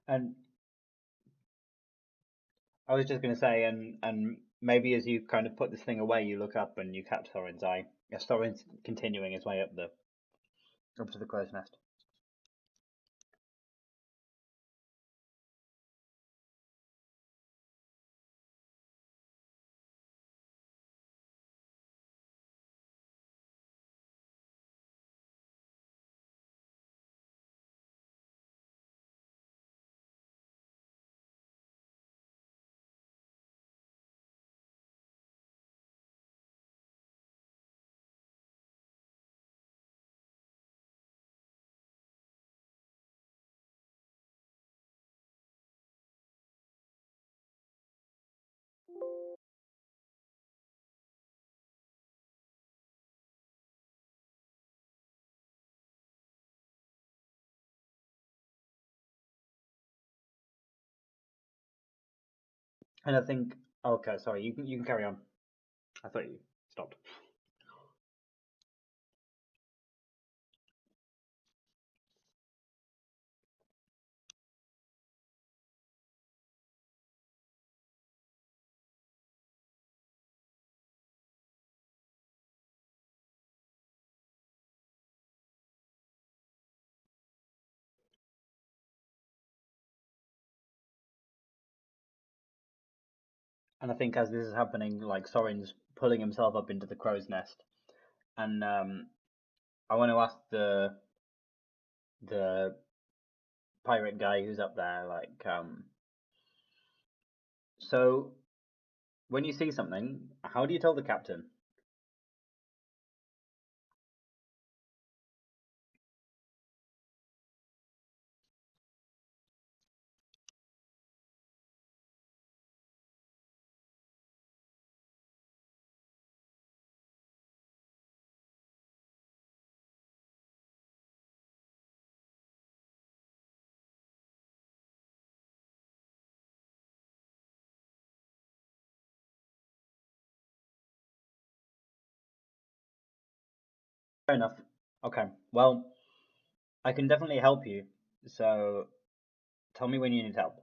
And I was just going to say, and maybe as you kind of put this thing away, you look up and you catch Thorin's eye. Yeah, Thorin's continuing his way up to the crow's nest. And I think, okay, sorry, you can carry on. I thought you stopped. And I think as this is happening, like Sorin's pulling himself up into the crow's nest, and I want to ask the pirate guy who's up there, like, so when you see something, how do you tell the captain? Fair enough. Okay. Well, I can definitely help you. So tell me when you need help.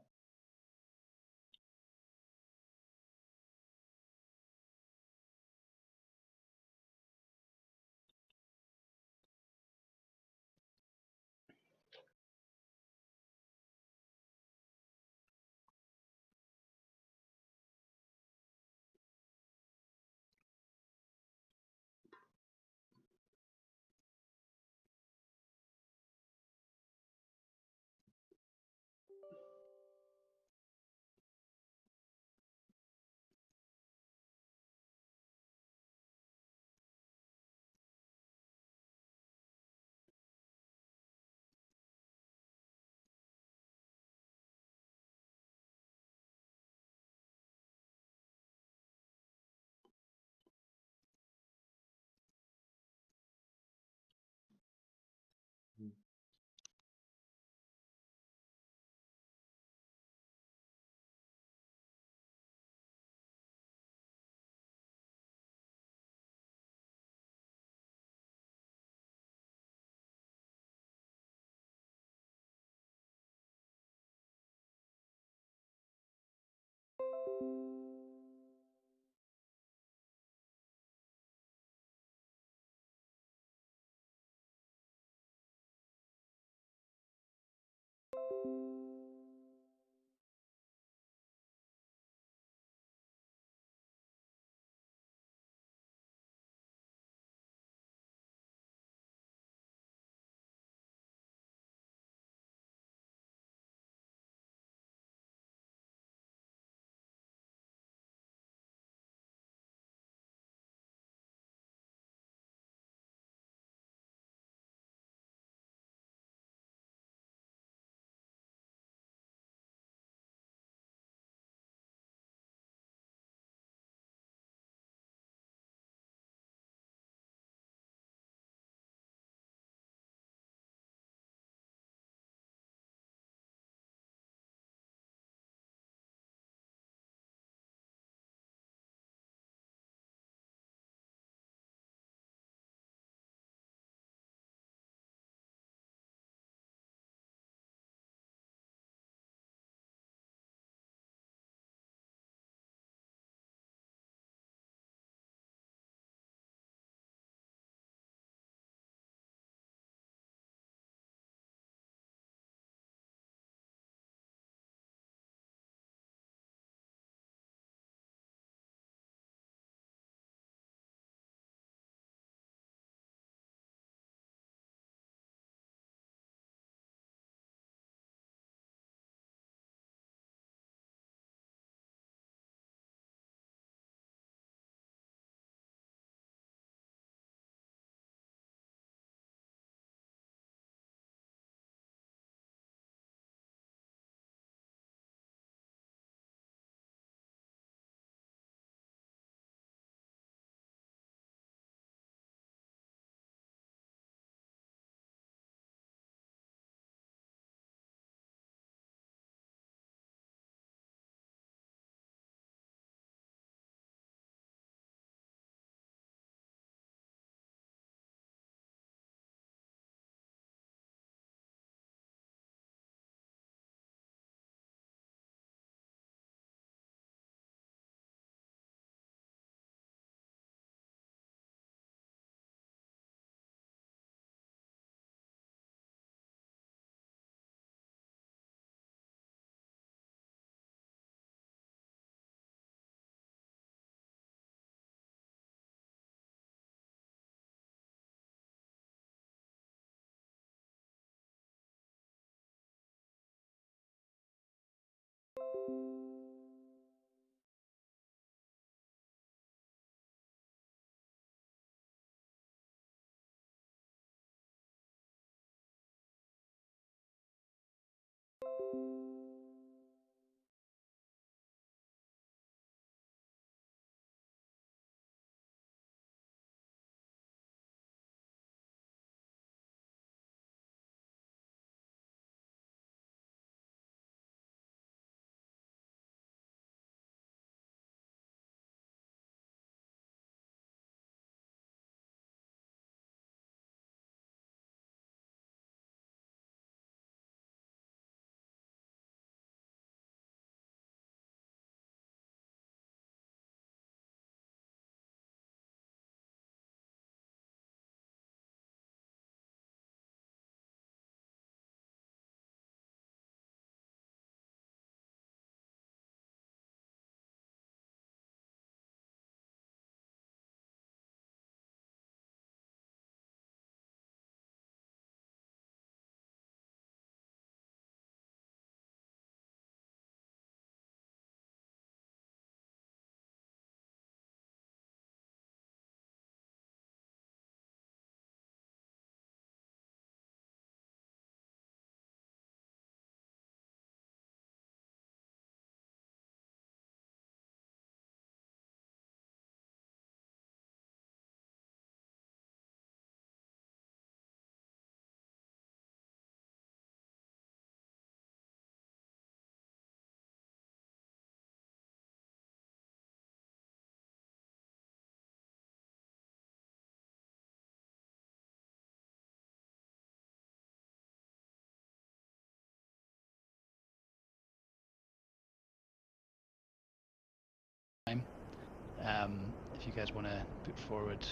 If you guys want to put forward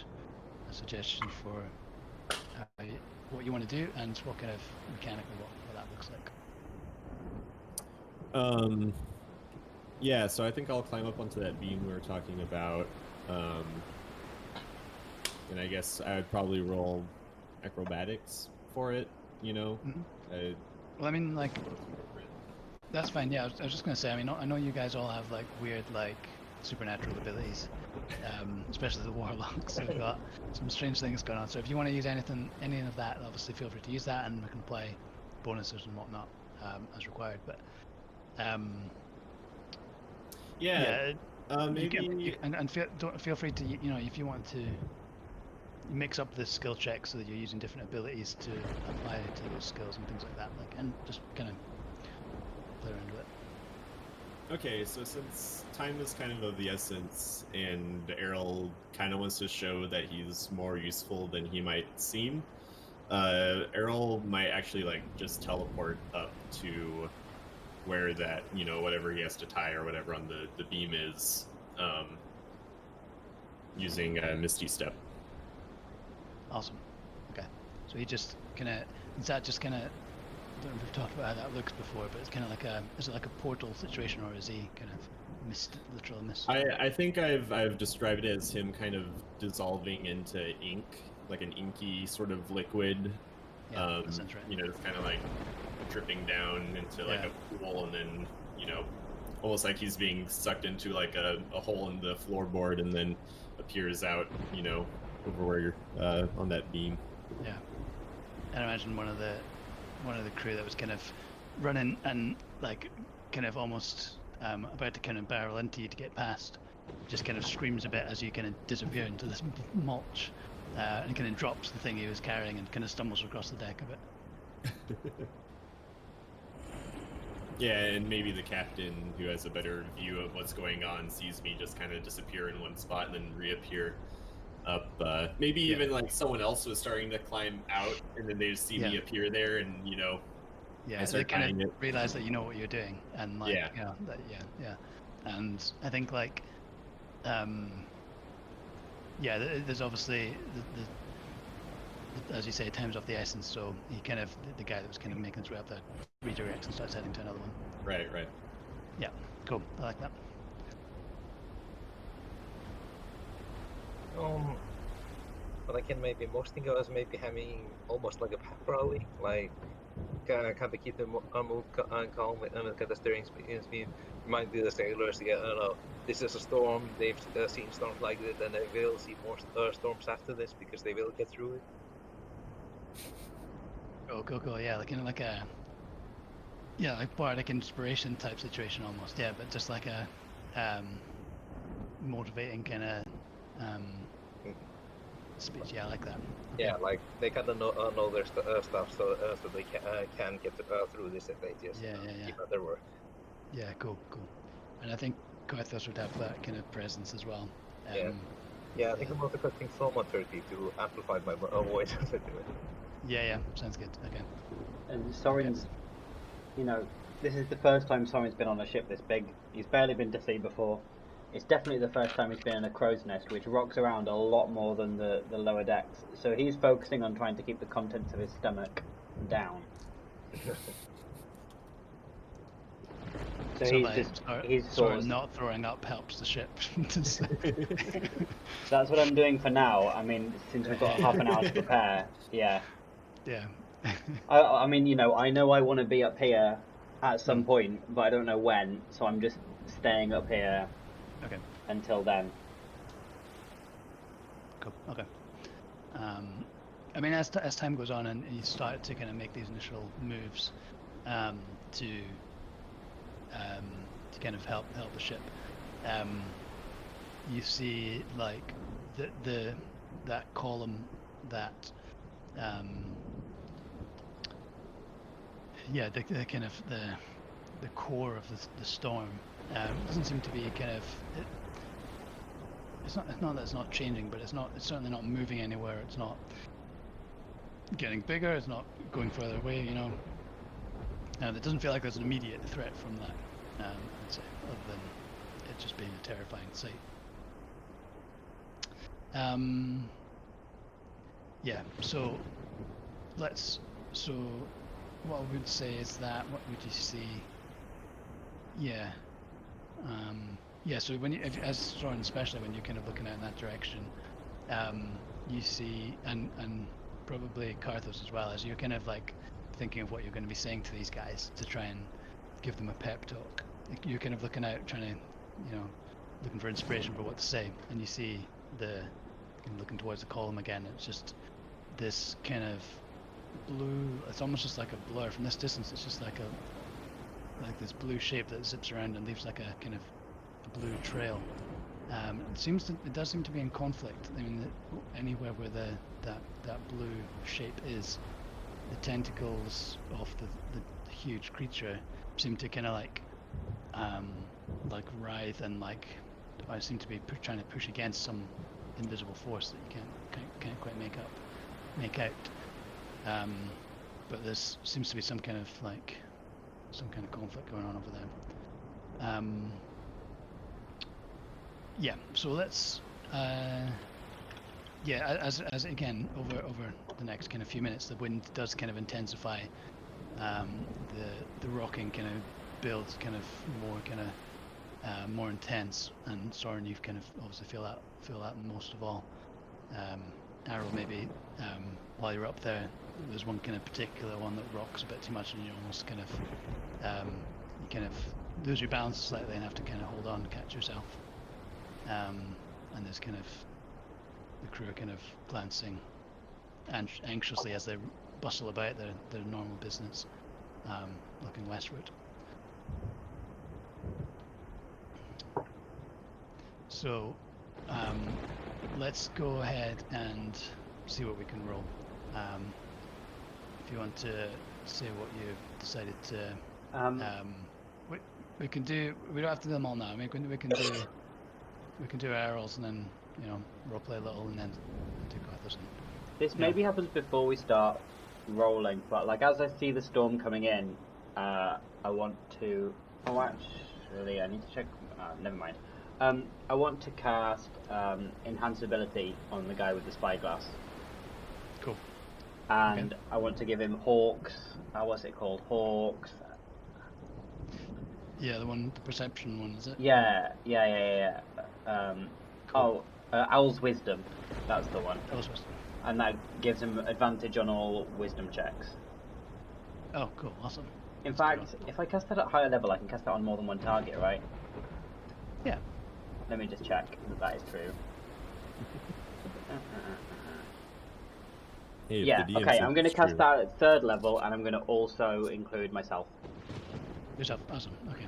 a suggestion for what you want to do and what kind of mechanical what that looks like. Yeah, so I think I'll climb up onto that beam we were talking about, and I guess I would probably roll acrobatics for it, you know? Mm-hmm. Well, I mean, like, that's fine, yeah, I was just going to say, I mean, I know you guys all have, like, weird, like, supernatural abilities, especially the warlocks, so we've got some strange things going on, so if you want to use any of that, obviously feel free to use that, and we can apply bonuses and whatnot as required, but maybe and feel free to, you know, if you want to mix up the skill check so that you're using different abilities to apply to those skills and things like that, like, and just kind of play around with it. Okay, so since time is kind of the essence, and Errol kind of wants to show that he's more useful than he might seem, Errol might actually, like, just teleport up to where that, you know, whatever he has to tie or whatever on the beam is, using Misty Step. Awesome. Okay. So he just kind of, is that just kind of, I don't know if we've talked about how that looks before, but it's kind of like is it like a portal situation, or is he kind of literal mist? I think I've described it as him kind of dissolving into ink, like an inky sort of liquid. Yeah, that sounds right. You know, just kind of like dripping down into like a pool, and then, you know, almost like he's being sucked into like a hole in the floorboard, and then appears out, you know, over where you're on that beam. Yeah, and I imagine one of the crew that was kind of running and like kind of almost about to kind of barrel into you to get past, just kind of screams a bit as you kind of disappear into this mulch, and kind of drops the thing he was carrying and kind of stumbles across the deck of it. Yeah, and maybe the captain, who has a better view of what's going on, sees me just kind of disappear in one spot and then reappear up. Maybe even like someone else was starting to climb out, and then they just see me appear there, and, you know, I start they kind of realize that you know what you're doing, and like, and I think like, there's obviously as you say, time's of the essence, so he kind of, the guy that was kind of making his way up there redirects and starts heading to another one. Right. Yeah, cool. I like that. What I can maybe most think of is maybe having almost like a pep rally, like kind of keep the mood calm and get the steering speed. Remind the sailors, I don't know, this is a storm. They've seen storms like this, and they will see more storms after this because they will get through it. Go, yeah, like kind of like a Yeah, like bardic inspiration type situation almost. Yeah, but just like a motivating kind of speech. Yeah, I like that. Okay. Yeah, like they kind of know their stuff, so they can get through this if they just Yeah, keep at their work. Yeah, cool. And I think Carthos would have that kind of presence as well. Yeah, I think I'm also casting Thaumaturgy to amplify my voice. Yeah, sounds good. Okay. And Soren's, you know, this is the first time Soren's been on a ship this big. He's barely been to sea before. It's definitely the first time he's been in a crow's nest, which rocks around a lot more than the lower decks. So he's focusing on trying to keep the contents of his stomach down. So he's sort of not throwing up helps the ship. That's what I'm doing for now. I mean, since we've got half an hour to prepare, yeah. Yeah. I mean, you know I want to be up here at some point, but I don't know when. So I'm just staying up here. Okay. Until then. Cool. Okay. I mean, as time goes on and you start to kind of make these initial moves, to kind of help the ship, you see like that column that the kind of the core of the storm doesn't seem to be kind of it's not that it's not changing, but it's certainly not moving anywhere. It's not getting bigger, it's not going further away, you know. It doesn't feel like there's an immediate threat from that, I'd say, other than it just being a terrifying sight. Yeah, so what I would say is that, what would you see? Yeah. So as Soren, especially when you're kind of looking out in that direction, you see, and probably Carthos as well, as you're kind of like thinking of what you're going to be saying to these guys to try and give them a pep talk. You're kind of looking out, trying to, you know, looking for inspiration for what to say, and you see looking towards the column again. It's just this kind of blue. It's almost just like a blur from this distance. It's just like this blue shape that zips around and leaves like a kind of a blue trail. It does seem to be in conflict. I mean, anywhere where that blue shape is, the tentacles of the huge creature seem to kind of like writhe and I seem to be trying to push against some invisible force that you can't quite make out. But there seems to be some kind of conflict going on over there. So let's as again over the next kind of few minutes, the wind does kind of intensify. The rocking kind of builds kind of more intense, and Soren, you kind of obviously feel that most of all. Arrow, maybe while you're up there, there's one kind of particular one that rocks a bit too much, and you almost kind of lose your balance slightly and have to kind of hold on and catch yourself. And there's kind of the crew are kind of glancing anxiously as they bustle about their normal business, looking westward. So let's go ahead and see what we can roll. If you want to say what you've decided to, we can do. We don't have to do them all now. We can do our rolls and then roleplay a little and then do Carthos. This maybe happens before we start rolling, but as I see the storm coming in, I want to. Oh, actually, I need to check. Never mind. I want to cast Enhanceability on the guy with the spyglass. Cool. And okay. I want to give him Hawks. What's it called? Hawks. Yeah, the perception one, is it? Yeah. Cool. Owl's Wisdom. That's the one. Owl's Wisdom. And that gives him advantage on all wisdom checks. Oh, cool. Awesome. In fact, if I cast that at higher level, I can cast that on more than one target, right? Yeah. Let me just check that is true. Hey, yeah, okay, I'm going to cast that at 3rd level, and I'm going to also include myself. Yourself. Awesome. Okay.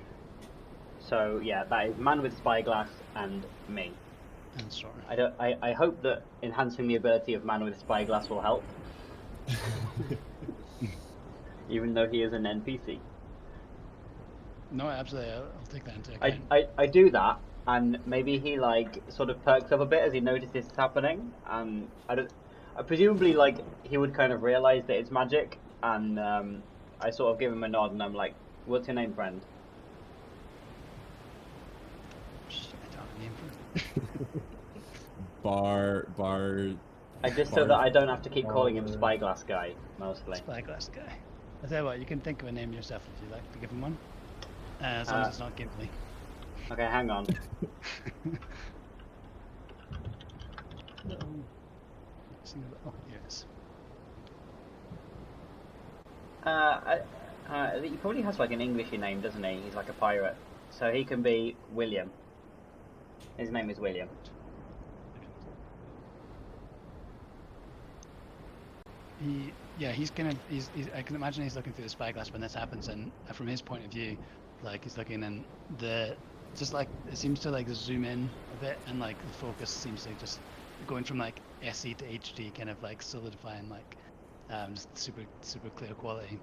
So yeah, that is man with spyglass and me. And sorry. I hope that enhancing the ability of man with spyglass will help, even though he is an NPC. No, absolutely. I'll take that into account. I do that, and maybe he like sort of perks up a bit as he notices it's happening, and I presumably like he would kind of realize that it's magic, and I sort of give him a nod, and I'm like, "What's your name, friend?" Shit, I don't have a name for it. Bar. Just so that I don't have to keep calling him Spyglass Guy, mostly. Spyglass guy. I tell you what, you can think of a name yourself if you'd like to give him one. As long as it's not Gimli. Okay, hang on. Oh, here it is. He probably has like an Englishy name, doesn't he? He's like a pirate, so he can be William. His name is William. I can imagine he's looking through the spyglass when this happens, and from his point of view, like he's looking, and it seems to like zoom in a bit, and like the focus seems to just going from like SE to HD, kind of like solidifying, like just super clear quality,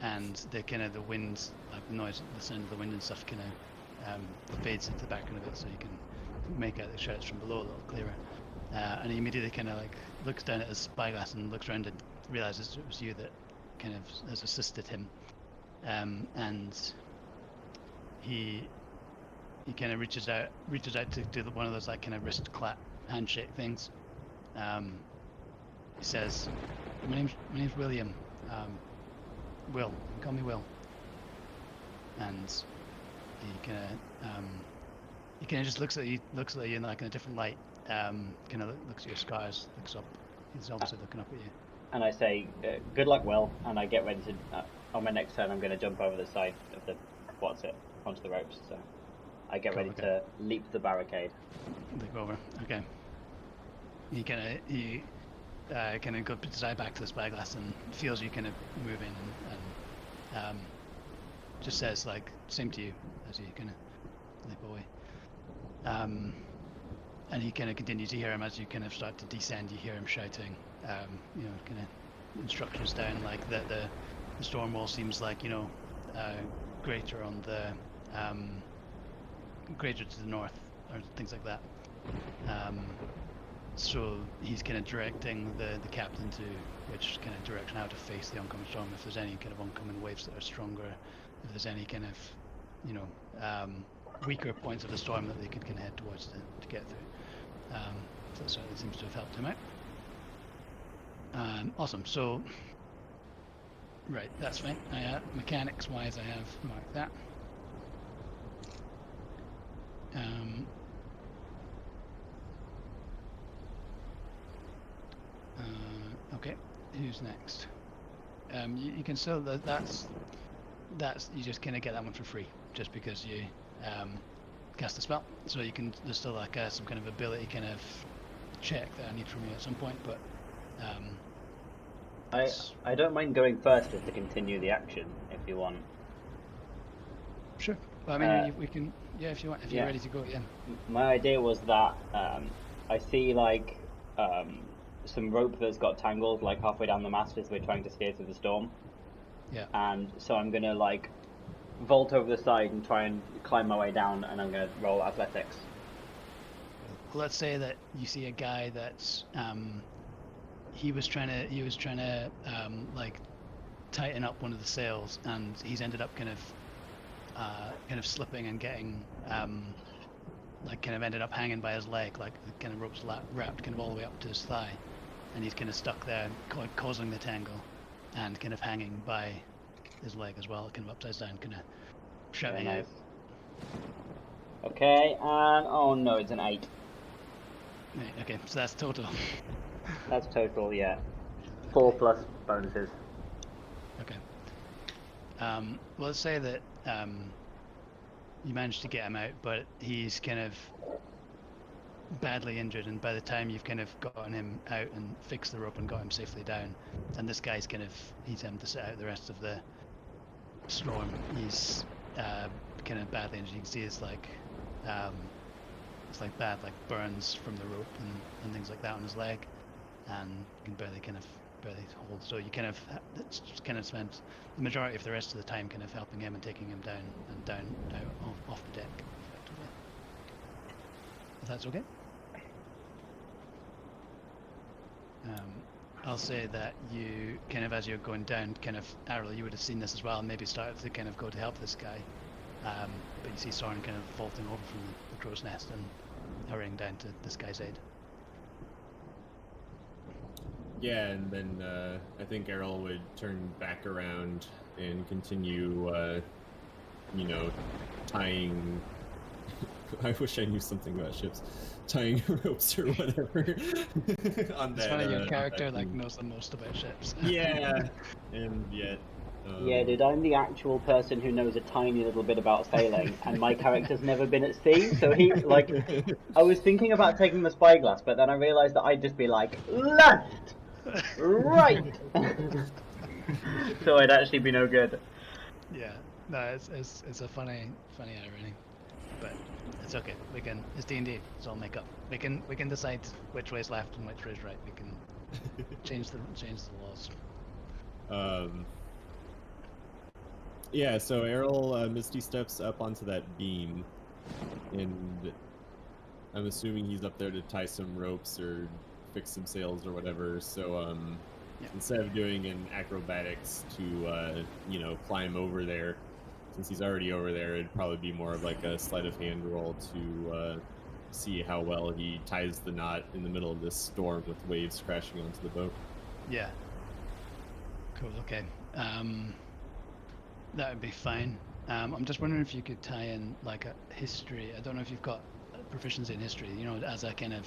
and the kind of the wind, like the noise, the sound of the wind and stuff, kind of fades into the background of it, so you can make out the shouts from below a little clearer. And he immediately kind of like looks down at his spyglass and looks around and realizes it was you that kind of has assisted him. And he kind of reaches out to do one of those like kind of wrist clap handshake things. He says, "My name's William. Will, call me Will." And he kind of just looks at you in like in a different light. Kind of looks at your scars, looks up. He's obviously looking up at you. And I say, "Good luck, Will." And I get ready to. On my next turn, I'm going to jump over the side of the onto the ropes. So I get ready to leap the barricade. Leap over. Okay. He kind of goes his eye back to the spyglass and feels you kind of move in and just says like same to you as you kind of leap away. And he kind of continues to hear him as you kind of start to descend. You hear him shouting, kind of instructions down, like that the storm wall seems like greater on the greater to the north or things like that. So he's kind of directing the captain to which kind of direction how to face the oncoming storm. If there's any kind of oncoming waves that are stronger, if there's any kind of weaker points of the storm that they could kind of head towards to get through. So that certainly seems to have helped him out. Awesome. So, right, that's fine. Mechanics-wise, I have marked that. Okay, who's next? You can still that's you just kind of get that one for free, just because you cast a spell. So you can there's still like some kind of ability kind of check that I need from you at some point, but I don't mind going first just to continue the action if you want. Sure. Well, I mean, we can. Yeah, if you want, if you're ready to go, yeah. My idea was that I see like some rope that's got tangled like halfway down the mast as we're trying to steer through the storm. Yeah. And so I'm gonna like vault over the side and try and climb my way down, and I'm gonna roll athletics. Let's say that you see a guy that's he was trying to like tighten up one of the sails, and he's ended up kind of slipping and getting like kind of ended up hanging by his leg, like the kind of rope's wrapped kind of all the way up to his thigh, and he's kind of stuck there, causing the tangle, and kind of hanging by his leg as well, kind of upside down, kind of shouting out. Okay, and oh no, it's an 8. Right, okay, so that's total. That's total, yeah. 4 plus bonuses. Okay. Well, let's say that you managed to get him out, but he's kind of badly injured, and by the time you've kind of gotten him out and fixed the rope and got him safely down, and this guy's he's having to sit out the rest of the storm. He's kind of badly injured. You can see it's like bad like burns from the rope and things like that on his leg, and you can barely hold. So you kind of spent the majority of the rest of the time kind of helping him and taking him down off the deck, effectively. If that's okay. I'll say that you kind of, as you're going down, kind of Errol, you would have seen this as well, and maybe started to kind of go to help this guy. But you see Soren kind of vaulting over from the crow's nest and hurrying down to this guy's aid. Yeah, and then I think Errol would turn back around and continue, tying. I wish I knew something about ships. Tying ropes or whatever. On It's that, funny, your character knows the most about ships. Yeah, and yet. Yeah, dude, I'm the actual person who knows a tiny little bit about sailing, and my character's never been at sea, so he, I was thinking about taking the spyglass, but then I realised that I'd just be like, left! Right! So I'd actually be no good. Yeah, no, it's a funny irony, but it's okay. It's D&D. It's all make up. We can decide which way's left and which way's right. We can change the laws. Yeah, so Errol Misty steps up onto that beam, and I'm assuming he's up there to tie some ropes or fix some sails or whatever. So instead of doing an acrobatics to climb over there, since he's already over there, it'd probably be more of like a sleight of hand roll to see how well he ties the knot in the middle of this storm with waves crashing onto the boat. Yeah. Cool. Okay. That would be fine. I'm just wondering if you could tie in like a history. I don't know if you've got proficiency in history, as a kind of...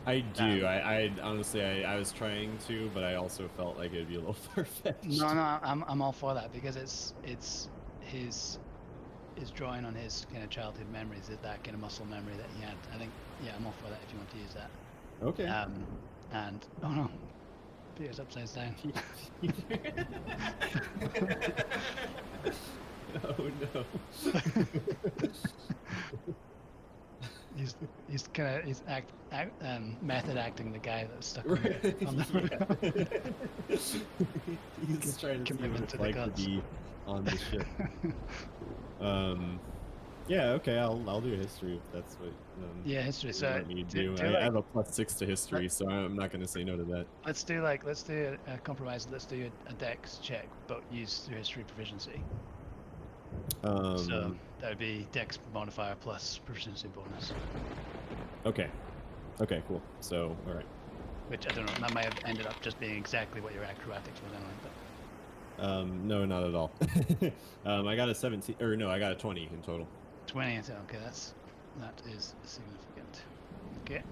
I do. I honestly, I was trying to, but I also felt like it'd be a little far-fetched. No, I'm all for that, because it's his drawing on his kind of childhood memories, that kind of muscle memory that he had. I think, yeah, I'm all for that if you want to use that. Okay. And, oh no, Peter's upside down. Oh no. he's method acting the guy that's stuck on the He's trying to see what it's like to be on the ship. Yeah, okay, I'll do a history if that's what history. you So want me to do. I have a +6 to history, so I'm not going to say no to that. Let's do a compromise. Let's do a dex check, but use your history proficiency. So that would be dex modifier plus proficiency bonus. Okay, cool. So, all right. Which I don't know. That might have ended up just being exactly what your acrobatics was anyway. But No, not at all. I got a 17, or no, I got a 20 in total. 20. Okay, that is significant. Okay.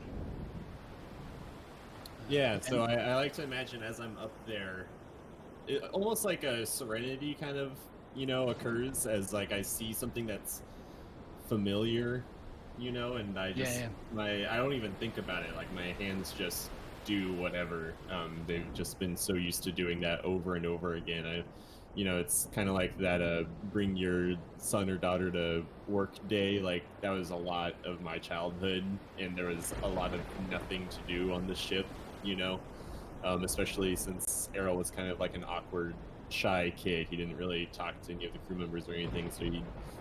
Yeah, so I like to imagine as I'm up there, almost like a serenity kind of, occurs as like I see something that's familiar, and I just I don't even think about it. Like my hands just do whatever. They've just been so used to doing that over and over again. It's kind of like that bring your son or daughter to work day. Like that was a lot of my childhood, and there was a lot of nothing to do on the ship, especially since Errol was kind of like an awkward, shy kid. He didn't really talk to any of the crew members or anything, so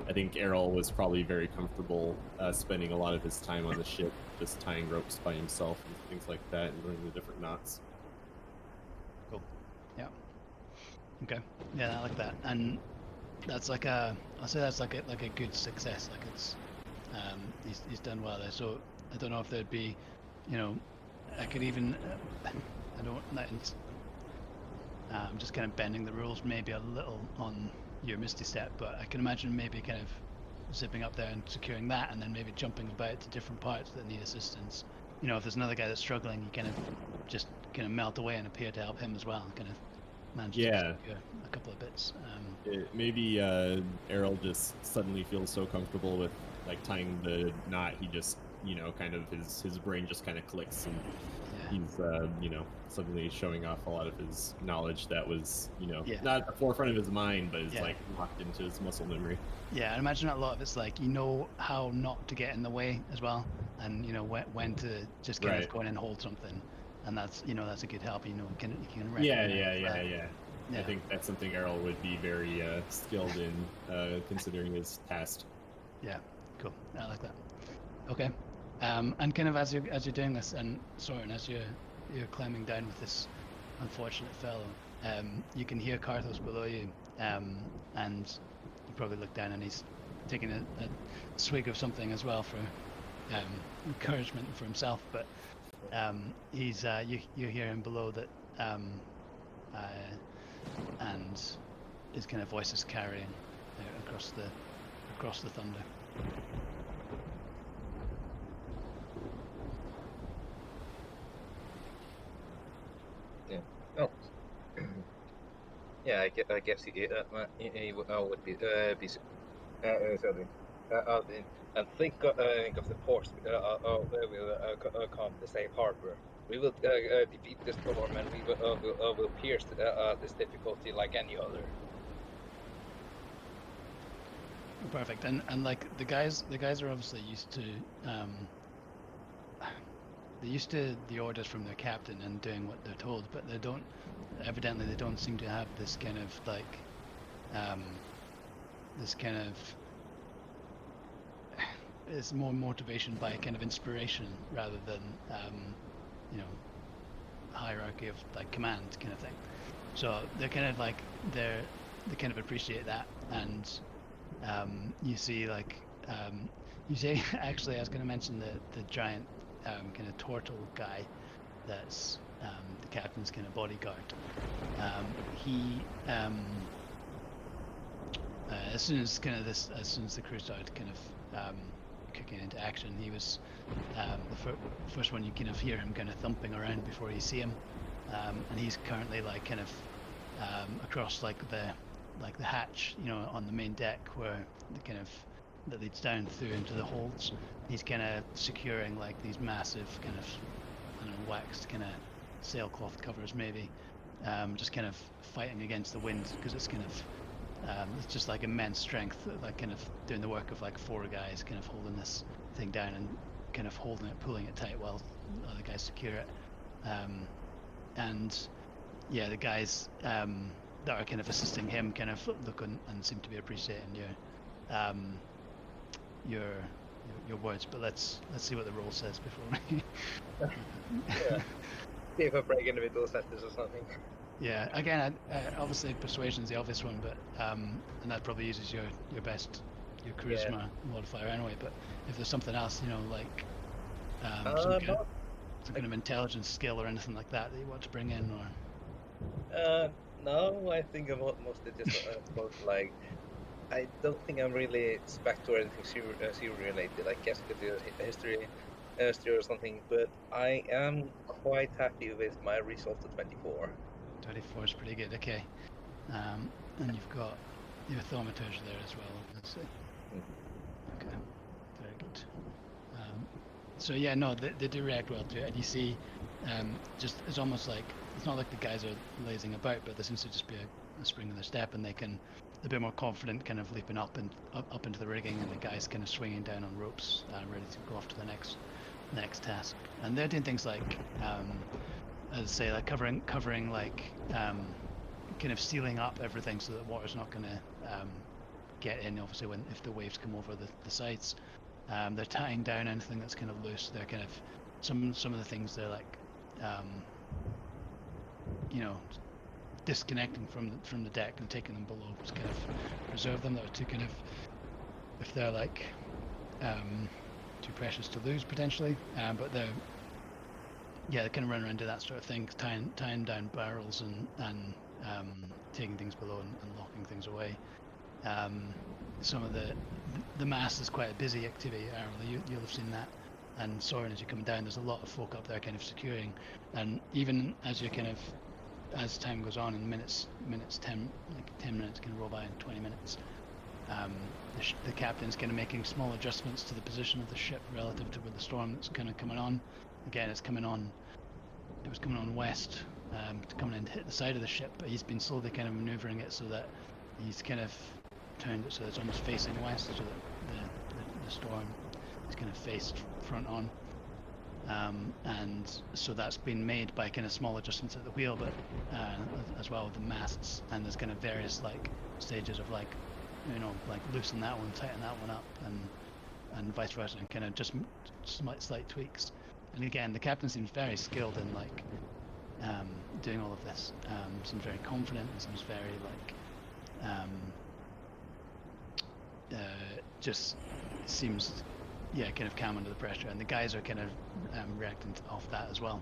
I think Errol was probably very comfortable spending a lot of his time on the ship just tying ropes by himself and things like that and learning the different knots. Cool. Yeah. Okay. Yeah, I like that. And that's like I'll say that's like a good success. Like it's he's done well there. So I don't know if there'd be, I could even I'm just kind of bending the rules maybe a little on your Misty Step, but I can imagine maybe kind of zipping up there and securing that, and then maybe jumping about to different parts that need assistance. If there's another guy that's struggling, you kind of melt away and appear to help him as well, and kind of manage to secure a couple of bits. Maybe Errol just suddenly feels so comfortable with like tying the knot, he just kind of his brain just kind of clicks and he's suddenly showing off a lot of his knowledge that was Yeah. not at the forefront of his mind, but is Yeah. like locked into his muscle memory. Yeah, I imagine a lot of it's like how not to get in the way as well, and when to just kind Right. of go in and hold something, and that's that's a good help. You can Yeah, recognize that. yeah. I think that's something Errol would be very skilled in, considering his past. Yeah, cool. I like that. Okay, and kind of as you're doing this, and Soren, as you're climbing down with this unfortunate fellow, you can hear Carthos below you, and you probably look down and he's taking a swig of something as well for encouragement for himself. But he's you hear him below that, and his kind of voice is carrying across the thunder. Yeah. Oh. Yeah, I guess he would be sorry. And think of the force will come to safe harbor. We will defeat the storm, and we will pierce this difficulty like any other. Perfect. And like the guys are obviously used to they're used to the orders from their captain and doing what they're told, but they don't seem to have this kind of like it's more motivation by kind of inspiration rather than hierarchy of like command kind of thing. So they're kind of like they kind of appreciate that, and you see like actually I was going to mention the giant kind of turtle guy that's the captain's kind of bodyguard. He as soon as the crew started kind of kicking into action, he was the first one you kind of hear him kind of thumping around before you see him, and he's currently like kind of across like the hatch, on the main deck where the kind of that leads down through into the holds. He's kind of securing like these massive kind of waxed kind of sailcloth covers, maybe, just kind of fighting against the wind, because it's kind of it's just like immense strength, like kind of doing the work of like 4 guys kind of holding this thing down and kind of holding it, pulling it tight while other guys secure it. And yeah, the guys that are kind of assisting him kind of look and seem to be appreciating your words. But let's see what the roll says before we Yeah. See if I break into middle sentence or something. Yeah, again, obviously persuasion's the obvious one, but and that probably uses your your charisma modifier anyway. But if there's something else, like some kind of intelligence skill or anything like that you want to bring in, or no, I think I'm mostly just like I don't think I'm really spec to anything super related. I guess I could do history or something, but I am quite happy with my result of 24. 24 is pretty good. Okay, and you've got your thaumaturge there as well, obviously. Okay, very good. So yeah, no, they do react well to it, and you see, just it's almost like it's not like the guys are lazing about, but there seems to just be a spring in their step, and they're a bit more confident, kind of leaping up into the rigging, and the guys kind of swinging down on ropes, ready to go off to the next task. And they're doing things like, as I say, like covering like kind of sealing up everything so that water's not going to get in. Obviously, if the waves come over the sides, they're tying down anything that's kind of loose. They're kind of some of the things they're like, disconnecting from the deck and taking them below to kind of preserve them. That are too kind of, if they're like too precious to lose potentially, but they're kind of running around do that sort of thing, tying down barrels and taking things below and locking things away. Some of the mast is quite a busy activity. You'll have seen that. And Soren, as you're coming down, there's a lot of folk up there kind of securing, and even as you kind of, as time goes on and minutes 10 minutes can roll by in 20 minutes, the captain's kind of making small adjustments to the position of the ship relative to where the storm that's kind of coming on. Again, it's coming on it was coming on west, coming in to hit the side of the ship, but he's been slowly kind of maneuvering it so that he's kind of turned it so it's almost facing west, so that the storm is kind of faced front on. And so that's been made by kind of small adjustments at the wheel, but as well with the masts, and there's kind of various like stages of like, you know, like loosen that one, tighten that one up, and vice versa, and kind of just slight tweaks. And again, the captain seems very skilled in like doing all of this. Seems very confident, and seems very like just seems kind of calm under the pressure, and the guys are kind of reacting off that as well.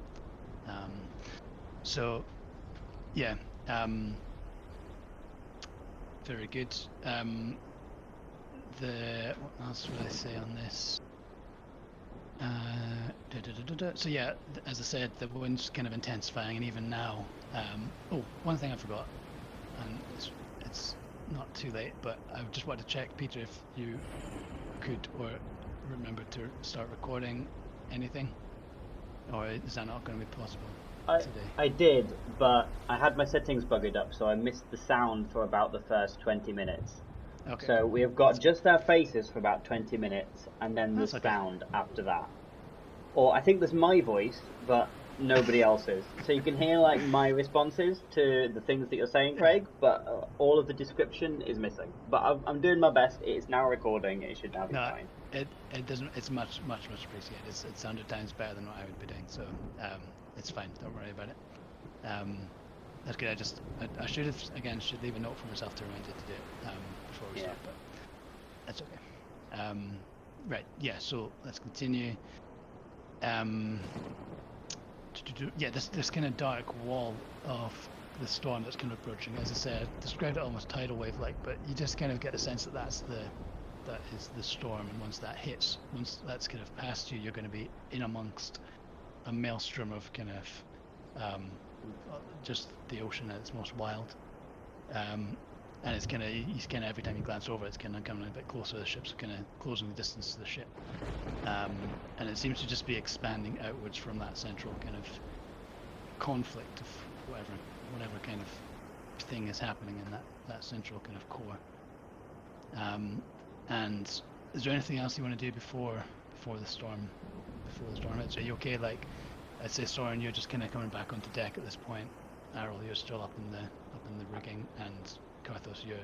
So yeah, very good. What else would I say on this? So yeah, as I said, the wind's kind of intensifying, and even now, one thing I forgot, and it's not too late, but I just wanted to check, Peter, if you could or remember to start recording anything, or is that not going to be possible today? I did, but I had my settings bugged up, so I missed the sound for about the first 20 minutes. Okay. So we have got just our faces for about 20 minutes, and then the That's okay. sound after that. Or I think there's my voice, but nobody else's. So you can hear like my responses to the things that you're saying, Craig, but all of the description is missing. But I'm doing my best. It's now recording. It should now be fine. It doesn't. It's much appreciated. It's 100 times better than what I would be doing. So it's fine. Don't worry about it. That's good. I should leave a note for myself to remind you to do it before we start, but that's okay. Right. Yeah. So let's continue. This kind of dark wall of the storm that's kind of approaching. As I said, described it almost tidal wave-like, but you just kind of get the sense that that is the storm, and once that hits, once that's kind of past you, you're going to be in amongst a maelstrom of kind of just the ocean at its most wild. And it's kind of every time you glance over, it's kind of coming a bit closer. The ship's kind of closing the distance to the ship, and it seems to just be expanding outwards from that central kind of conflict of whatever kind of thing is happening in that central kind of core. And is there anything else you want to do before the storm hits? Are you okay? Like, I'd say Soren, you're just kind of coming back onto deck at this point. Errol, you're still up in the rigging, and Karthos, you're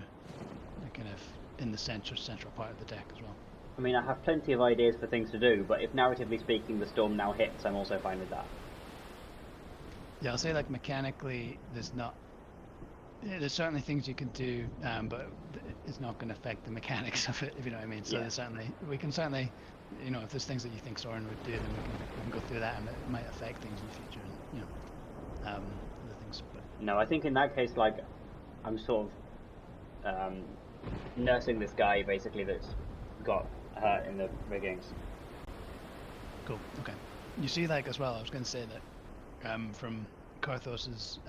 kind of in the central part of the deck as well. I mean, I have plenty of ideas for things to do, but if narratively speaking the storm now hits, I'm also fine with that. Yeah, I'll say like mechanically, there's certainly things you can do, but it's not going to affect the mechanics of it, if you know what I mean. So we can certainly, you know, if there's things that you think Soren would do, then we can go through that, and it might affect things in the future, and, you know, other things. But no, I think in that case, like, I'm sort of nursing this guy basically that's got hurt in the riggings. Cool. Okay. You see, like, as well, I was going to say that from Karthos's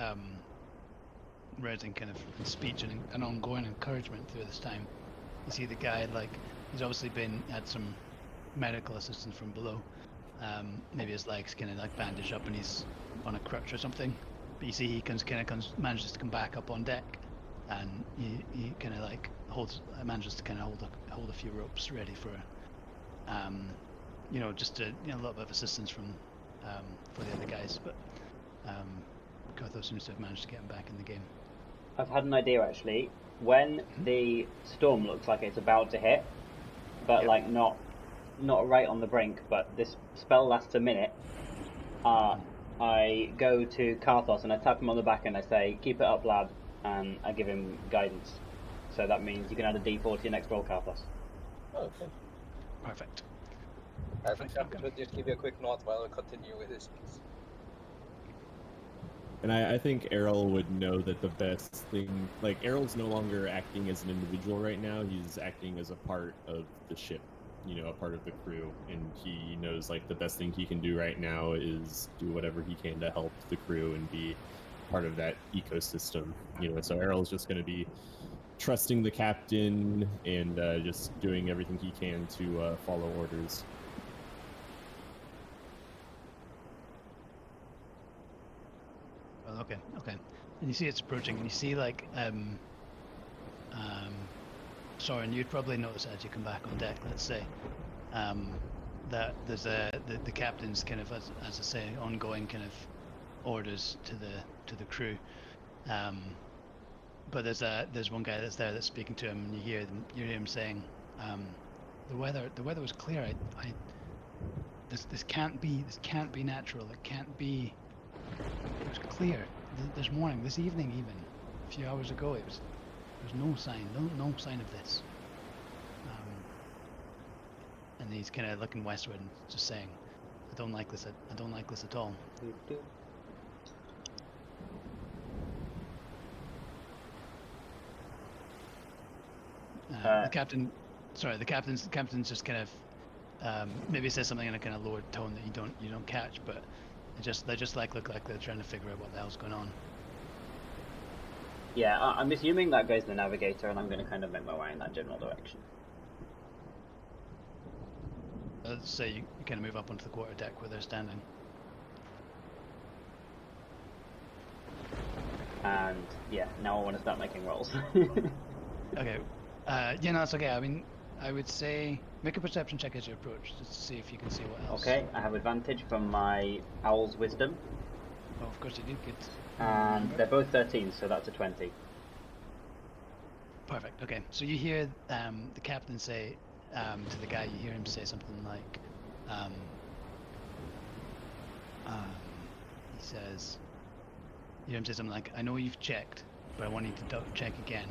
rousing kind of speech and an ongoing encouragement through this time, you see the guy, like, he's obviously had some medical assistance from below. Maybe his legs kind of like bandaged up and he's on a crutch or something. But you see he manages to come back up on deck, and he kind of like manages to kind of hold a few ropes ready for, you know, just a little bit of assistance for the other guys. But Karthos seems to have managed to get him back in the game. I've had an idea actually. When the storm looks like it's about to hit, but like not right on the brink, but this spell lasts a minute, I go to Karthos and I tap him on the back and I say, "Keep it up, lad," and I give him guidance. So that means you can add a D4 to your next roll, Karthos. Oh, okay. Perfect. I think I should just give you a quick nod while I continue with this piece. And I think Errol would know that the best thing, like, Errol's no longer acting as an individual right now, he's acting as a part of the ship, you know, a part of the crew, and he knows, like, the best thing he can do right now is do whatever he can to help the crew and be part of that ecosystem, you know. So Errol's just going to be trusting the captain and just doing everything he can to follow orders. Okay, okay. And you see it's approaching, and you see like Soren, you'd probably notice as you come back on deck, let's say, that there's the captain's kind of, as I say, ongoing kind of orders to the crew. But there's one guy that's there that's speaking to him, and you hear him saying, the weather was clear. This can't be natural. It can't be. It was clear this morning, this evening, even a few hours ago. There's no sign of this. And he's kind of looking westward and just saying, I don't like this at all. The captain's just kind of maybe says something in a kind of lowered tone that you don't catch, but they just look like they're trying to figure out what the hell's going on. Yeah, I'm assuming that goes to the navigator, and I'm going to kind of make my way in that general direction. Let's say you kind of move up onto the quarter deck where they're standing. And yeah, now I want to start making rolls. Okay. Yeah, no, that's okay. I mean, I would say make a perception check as you approach, just to see if you can see what else. Okay, I have advantage from my owl's wisdom. Oh, of course you do. Good. And they're both 13, so that's a 20. Perfect. Okay. So you hear the captain say to the guy, you hear him say something like, he says, you hear him say something like, I know you've checked, but I want you to check again.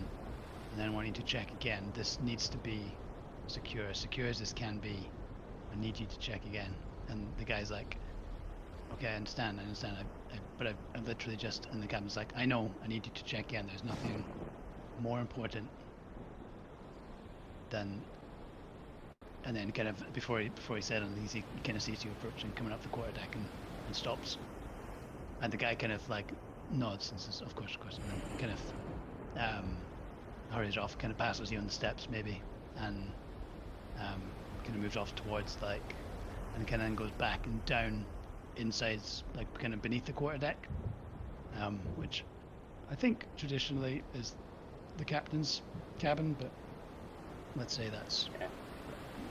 And then I want you to check again. This needs to be secure as this can be. I need you to check again. And the guy's like, okay, I understand, but I literally just, and the captain's like, I know, I need you to check again. There's nothing more important than, and then kind of before he said anything, he kind of sees you approaching, coming up the quarter deck and stops. And the guy kind of like nods and says, of course, and then kind of hurries off, kind of passes you on the steps maybe, and kind of moves off towards like, and kind of then goes back and down inside, like kind of beneath the quarter deck, which I think traditionally is the captain's cabin, but let's say that's, Yeah.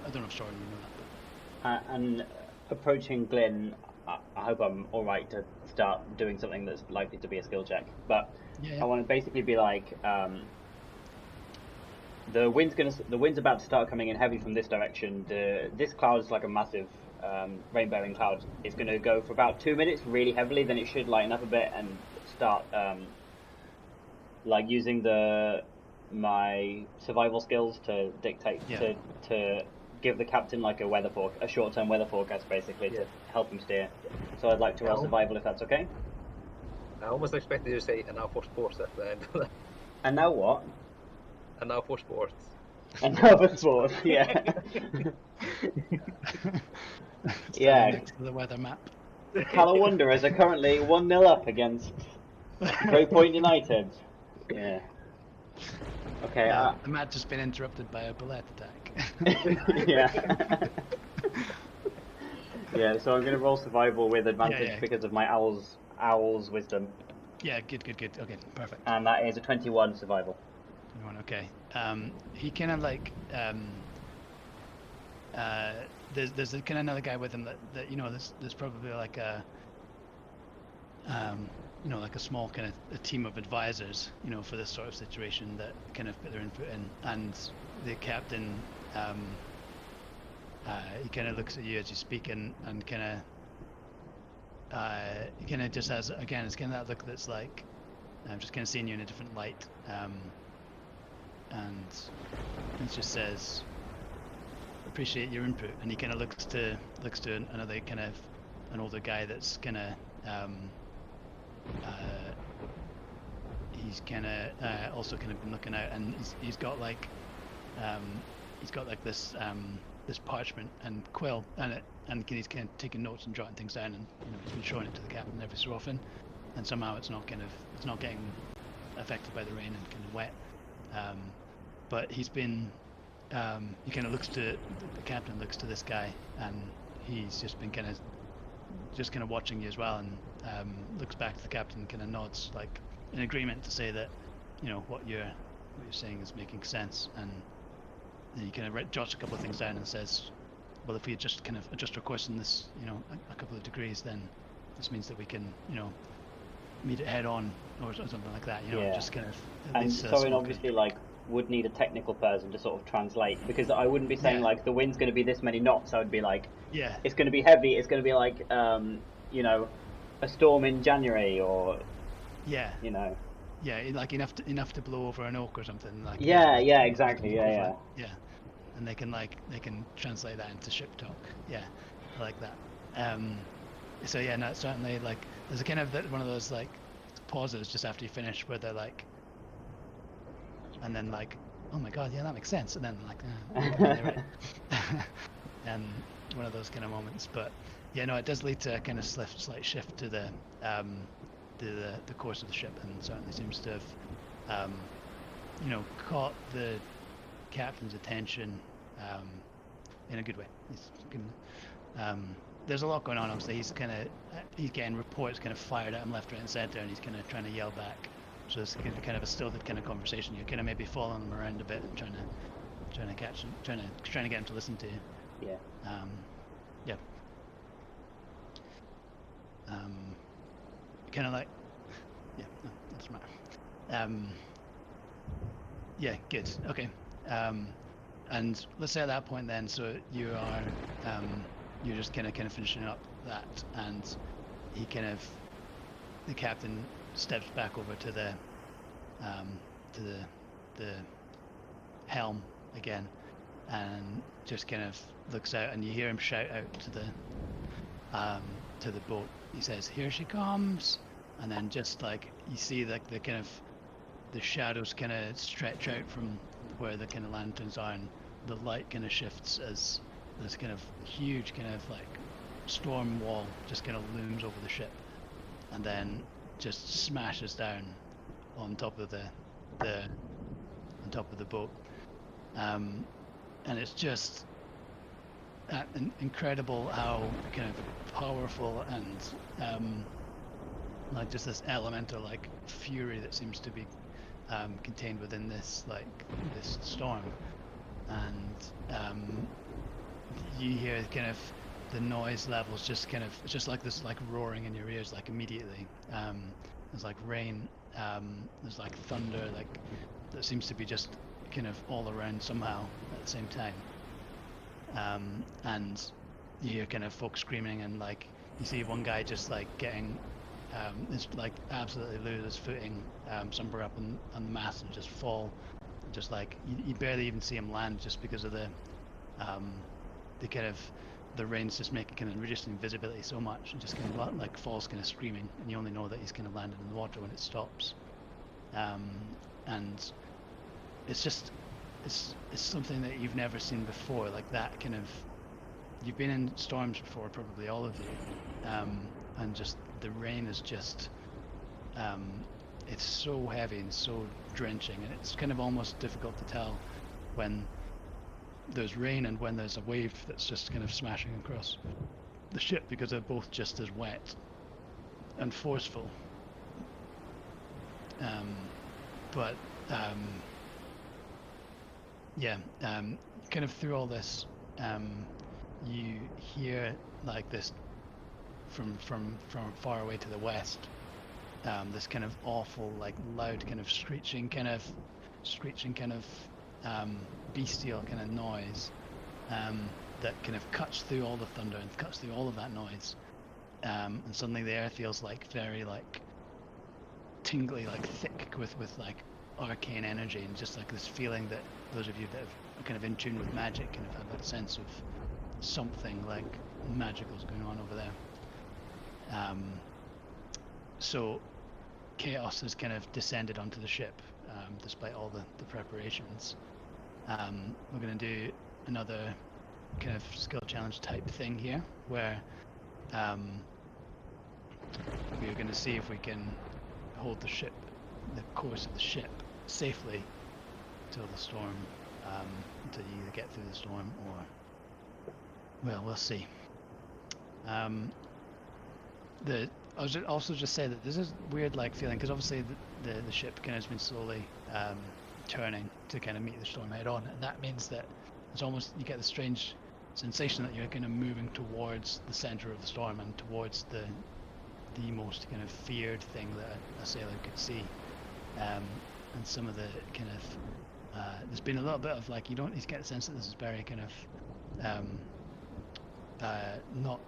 I don't know if Soren you know that, but And approaching Glyn, I hope I'm alright to start doing something that's likely to be a skill check. But yeah. I want to basically be like, the wind's about to start coming in heavy from this direction. This cloud is like a massive rain-bearing cloud. It's going to go for about 2 minutes really heavily, then it should lighten up a bit and start like using my survival skills to dictate to give the captain like a short-term weather forecast basically to help him steer. So I'd like to roll survival if that's okay. I almost expected you to say, and now for sports at the end of that. And now what? And now for sports. And now for sports, yeah. Yeah. Next to the weather map. Colour Wanderers are currently 1-0 up against Great Point United. Yeah. Okay. The match has been interrupted by a bullet attack. Yeah. Yeah. So I'm going to roll survival with advantage because of my owl's wisdom. Yeah. Good. Okay. Perfect. And that is a 21 survival. 21. Okay. He kind of like there's kind of another guy with him that you know there's probably like a you know, like a small kind of a team of advisors, you know, for this sort of situation that kind of put their input in. And the captain, he kind of looks at you as you speak and kind of just has, again, it's kind of that look that's like, I'm just kind of seeing you in a different light. And it just says, appreciate your input. And he kind of looks to another kind of, an older guy that's kind of, he's kind of also kind of been looking out, and he's got like this this parchment and quill and it, and he's kind of taking notes and jotting things down, and you know he's been showing it to the captain every so often, and somehow it's not getting affected by the rain and kind of wet, but he's been he kind of looks to the captain looks to this guy, and he's just been kind of watching you as well, and looks back to the captain, kind of nods like in agreement to say that, you know, what you're saying is making sense, and then he kind of jots a couple of things down and says, well, if we just kind of adjust our course in this, you know, a couple of degrees, then this means that we can, you know, meet it head on or something like that, you know, Yeah. just kind of. And Sorin obviously like would need a technical person to sort of translate, because I wouldn't be saying like the wind's going to be this many knots. I would be like, yeah, it's going to be heavy. It's going to be like you know, a storm in January, or yeah, you know. yeah, like enough to blow over an oak or something. Like Yeah, exactly. Yeah. Yeah, and they can translate that into ship talk. Yeah, I like that. So yeah, no, certainly like there's a kind of one of those like pauses just after you finish where they're like, and then like, oh my god, yeah, that makes sense, and then like, they're right. And one of those kind of moments. But yeah, no, it does lead to a kind of slight shift to the course of the ship, and certainly seems to have you know, caught the captain's attention in a good way. There's a lot going on. Obviously, he's getting reports kind of fired at him left, right, and centre, and he's kind of trying to yell back. So it's kind of a stilted kind of conversation. You're kind of maybe following him around a bit and trying to catch him, trying to get him to listen to you. Yeah. Yeah. Kind of like, yeah, no, that's matter. Yeah, good. Okay. And let's say at that point then, so you are, you're just kind of finishing up that, and the captain steps back over to the helm again, and just kind of looks out, and you hear him shout out to the boat. He says, "Here she comes," and then just like you see like the shadows kind of stretch out from where the kind of lanterns are, and the light kind of shifts as this kind of huge kind of like storm wall just kind of looms over the ship, and then just smashes down on top of the boat, and it's just incredible how kind of powerful and like just this elemental like fury that seems to be contained within this storm, and you hear kind of the noise levels just kind of, it's just like this like roaring in your ears like immediately. There's like rain, there's like thunder, like that seems to be just kind of all around somehow at the same time, and you hear kind of folks screaming, and like you see one guy just like getting is like absolutely lose his footing somewhere up on the mast and just fall, just like you barely even see him land, just because of the kind of the rain's just making kind of reducing visibility so much, and just kind of like falls kind of screaming, and you only know that he's kind of landed in the water when it stops, and it's just it's something that you've never seen before, like that kind of, you've been in storms before, probably all of you, and just the rain is just it's so heavy and so drenching, and it's kind of almost difficult to tell when there's rain and when there's a wave that's just kind of smashing across the ship, because they're both just as wet and forceful. Kind of through all this, you hear like this from far away to the west, this kind of awful, like loud, kind of screeching kind of bestial kind of noise, that kind of cuts through all the thunder and cuts through all of that noise, and suddenly the air feels like very like tingly, like thick with like arcane energy, and just like this feeling that those of you that are kind of in tune with magic kind of have that sense of something like magical is going on over there. So chaos has kind of descended onto the ship, despite all the preparations. We're going to do another kind of skill challenge type thing here, where we're going to see if we can hold the course of the ship safely until the storm, until you either get through the storm or, well, we'll see. I was also just say that this is weird, like feeling, because obviously the ship kind of has been slowly turning to kind of meet the storm head on, and that means that it's almost, you get the strange sensation that you're kind of moving towards the center of the storm and towards the most kind of feared thing that a sailor could see, and some of the kind of there's been a little bit of like, you get the sense that this is very kind of not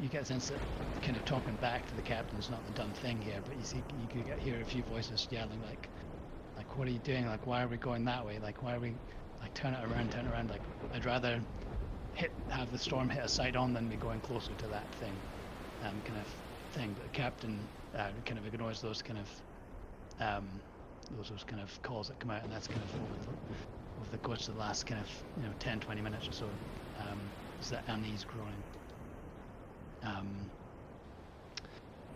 you get a sense that kind of talking back to the captain is not the done thing here, but you could hear a few voices yelling like what are you doing, like why are we going that way, like why are we, like turn it around, like I'd rather have the storm hit us side on than be going closer to that thing, kind of thing. But the captain kind of ignores those kind of those kind of calls that come out, and that's kind of over the course of the last kind of 10-20 minutes or so, is that unease growing.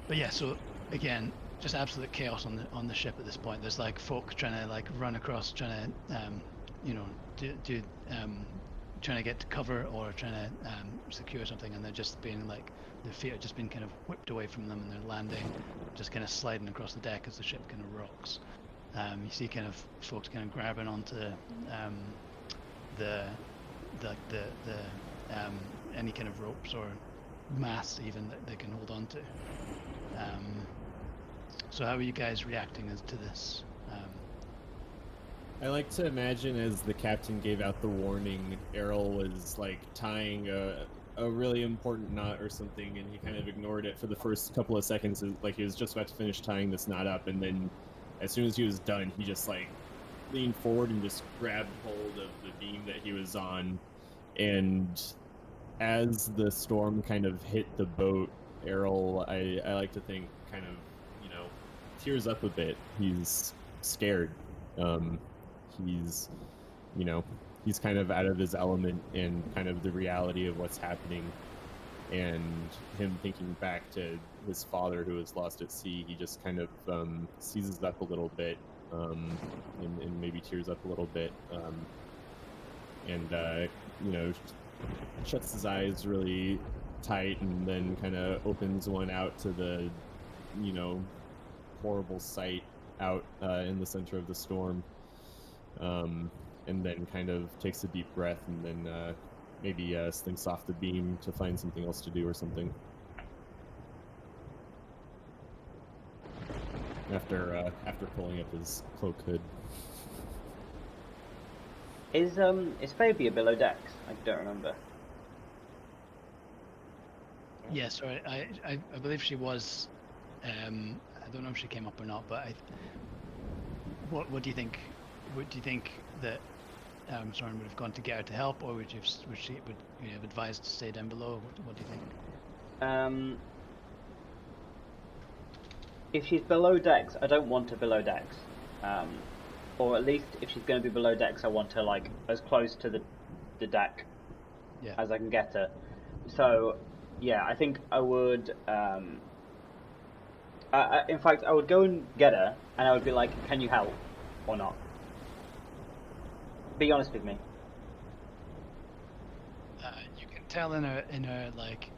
But yeah, so again, just absolute chaos on the ship at this point. There's like folk trying to like run across, trying to trying to get to cover or trying to secure something, and they're just being like, their feet are just being kind of whipped away from them, and they're landing, just kind of sliding across the deck as the ship kind of rocks. You see kind of folks kind of grabbing onto the any kind of ropes or masts even that they can hold on to. So how are you guys reacting to this? I like to imagine as the captain gave out the warning, Errol was like tying a really important knot or something, and he kind of ignored it for the first couple of seconds, like he was just about to finish tying this knot up, and then as soon as he was done, he just like leaned forward and just grabbed hold of the beam that he was on, and as the storm kind of hit the boat, Errol, I like to think, kind of, tears up a bit. He's scared. He's kind of out of his element and kind of the reality of what's happening, and him thinking back to his father who was lost at sea, he just kind of seizes up a little bit, and maybe tears up a little bit, and shuts his eyes really tight, and then kind of opens one out to the horrible sight out in the center of the storm, and then kind of takes a deep breath, and then maybe slinks off the beam to find something else to do or something. After pulling up his cloak hood. Is Fabia below decks? I don't remember. Yeah, sorry, I believe she was. I don't know if she came up or not, but what do you think? Would you think that Soren would have gone to get her to help, or would you have advised to stay down below? What do you think? If she's below decks, I don't want her below decks. Or at least if she's going to be below decks, I want her like as close to the deck as I can get her. So yeah, I think I would. In fact, I would go and get her, and I would be like, "Can you help, or not?" Be honest with me. You can tell in her like,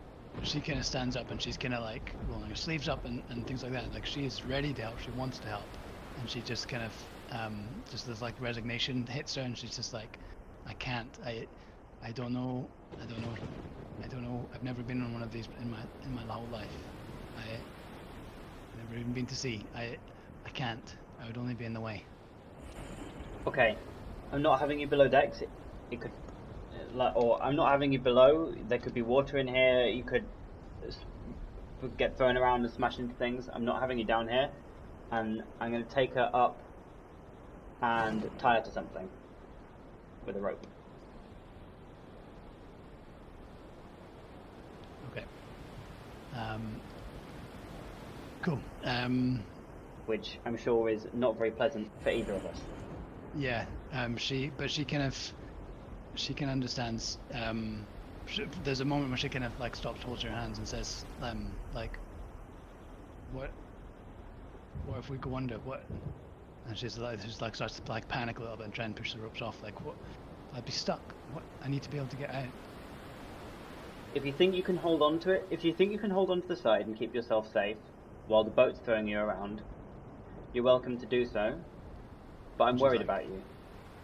she kind of stands up and she's kind of like rolling her sleeves up and things like that. Like she is ready to help. She wants to help, and she just kind of just this like resignation hits her, and she's just like, "I can't. I don't know. I've never been on one of these in my whole life. I've never even been to sea. I can't. I would only be in the way." Okay, I'm not having you below decks. It could, or I'm not having you below. There could be water in here. You could get thrown around and smash into things. I'm not having you down here, and I'm going to take her up and tie her to something with a rope. Okay. Cool. Which I'm sure is not very pleasant for either of us. Yeah. She kind understands. There's a moment where she kind of like stops, holds her hands, and says, like, what if we go under? What? And she's like starts to like panic a little bit and try and push the ropes off. Like, what? I'd be stuck. What? I need to be able to get out. If you think you can hold on to it, if you think you can hold on to the side and keep yourself safe while the boat's throwing you around, you're welcome to do so. But I'm She's worried like- about you.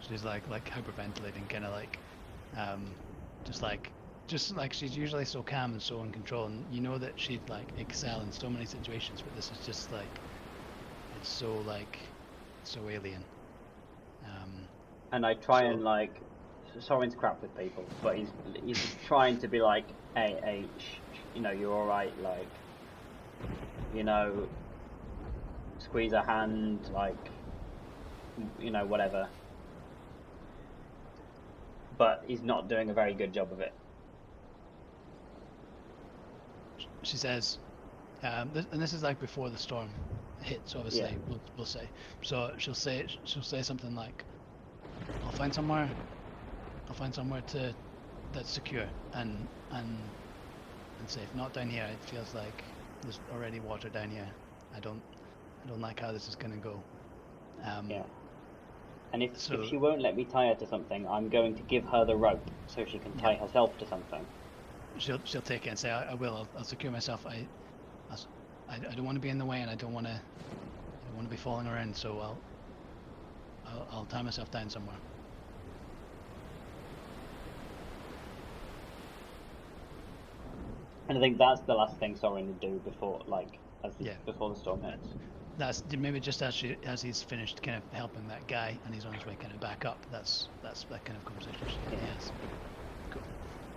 She's like hyperventilating, kind of like, just like she's usually so calm and so in control, and you know that she'd like excel in so many situations, but this is just like, it's so like, so alien. And I try So- and like, Soren's crap with people, but he's trying to be like, hey, you know, you're all right, like, you know, squeeze a hand, like, you know, whatever. But he's not doing a very good job of it. She says, and this is like before the storm hits, obviously. Yeah. We'll say. So she'll say something like, I'll find somewhere that's secure and safe. Not down here. It feels like there's already water down here. I don't like how this is gonna go. Yeah. And if So- she won't let me tie her to something, I'm going to give her the rope so she can tie Yeah. herself to something. She'll take it and say, I will. I'll secure myself. I don't want to be in the way, and I don't want to be falling around. So I'll tie myself down somewhere. And I think that's the last thing Soren would do before, like, Yeah. before the storm hits. That's maybe just as he's finished kind of helping that guy and he's on his way kind of back up. That's that kind of conversation she kind of has. Cool.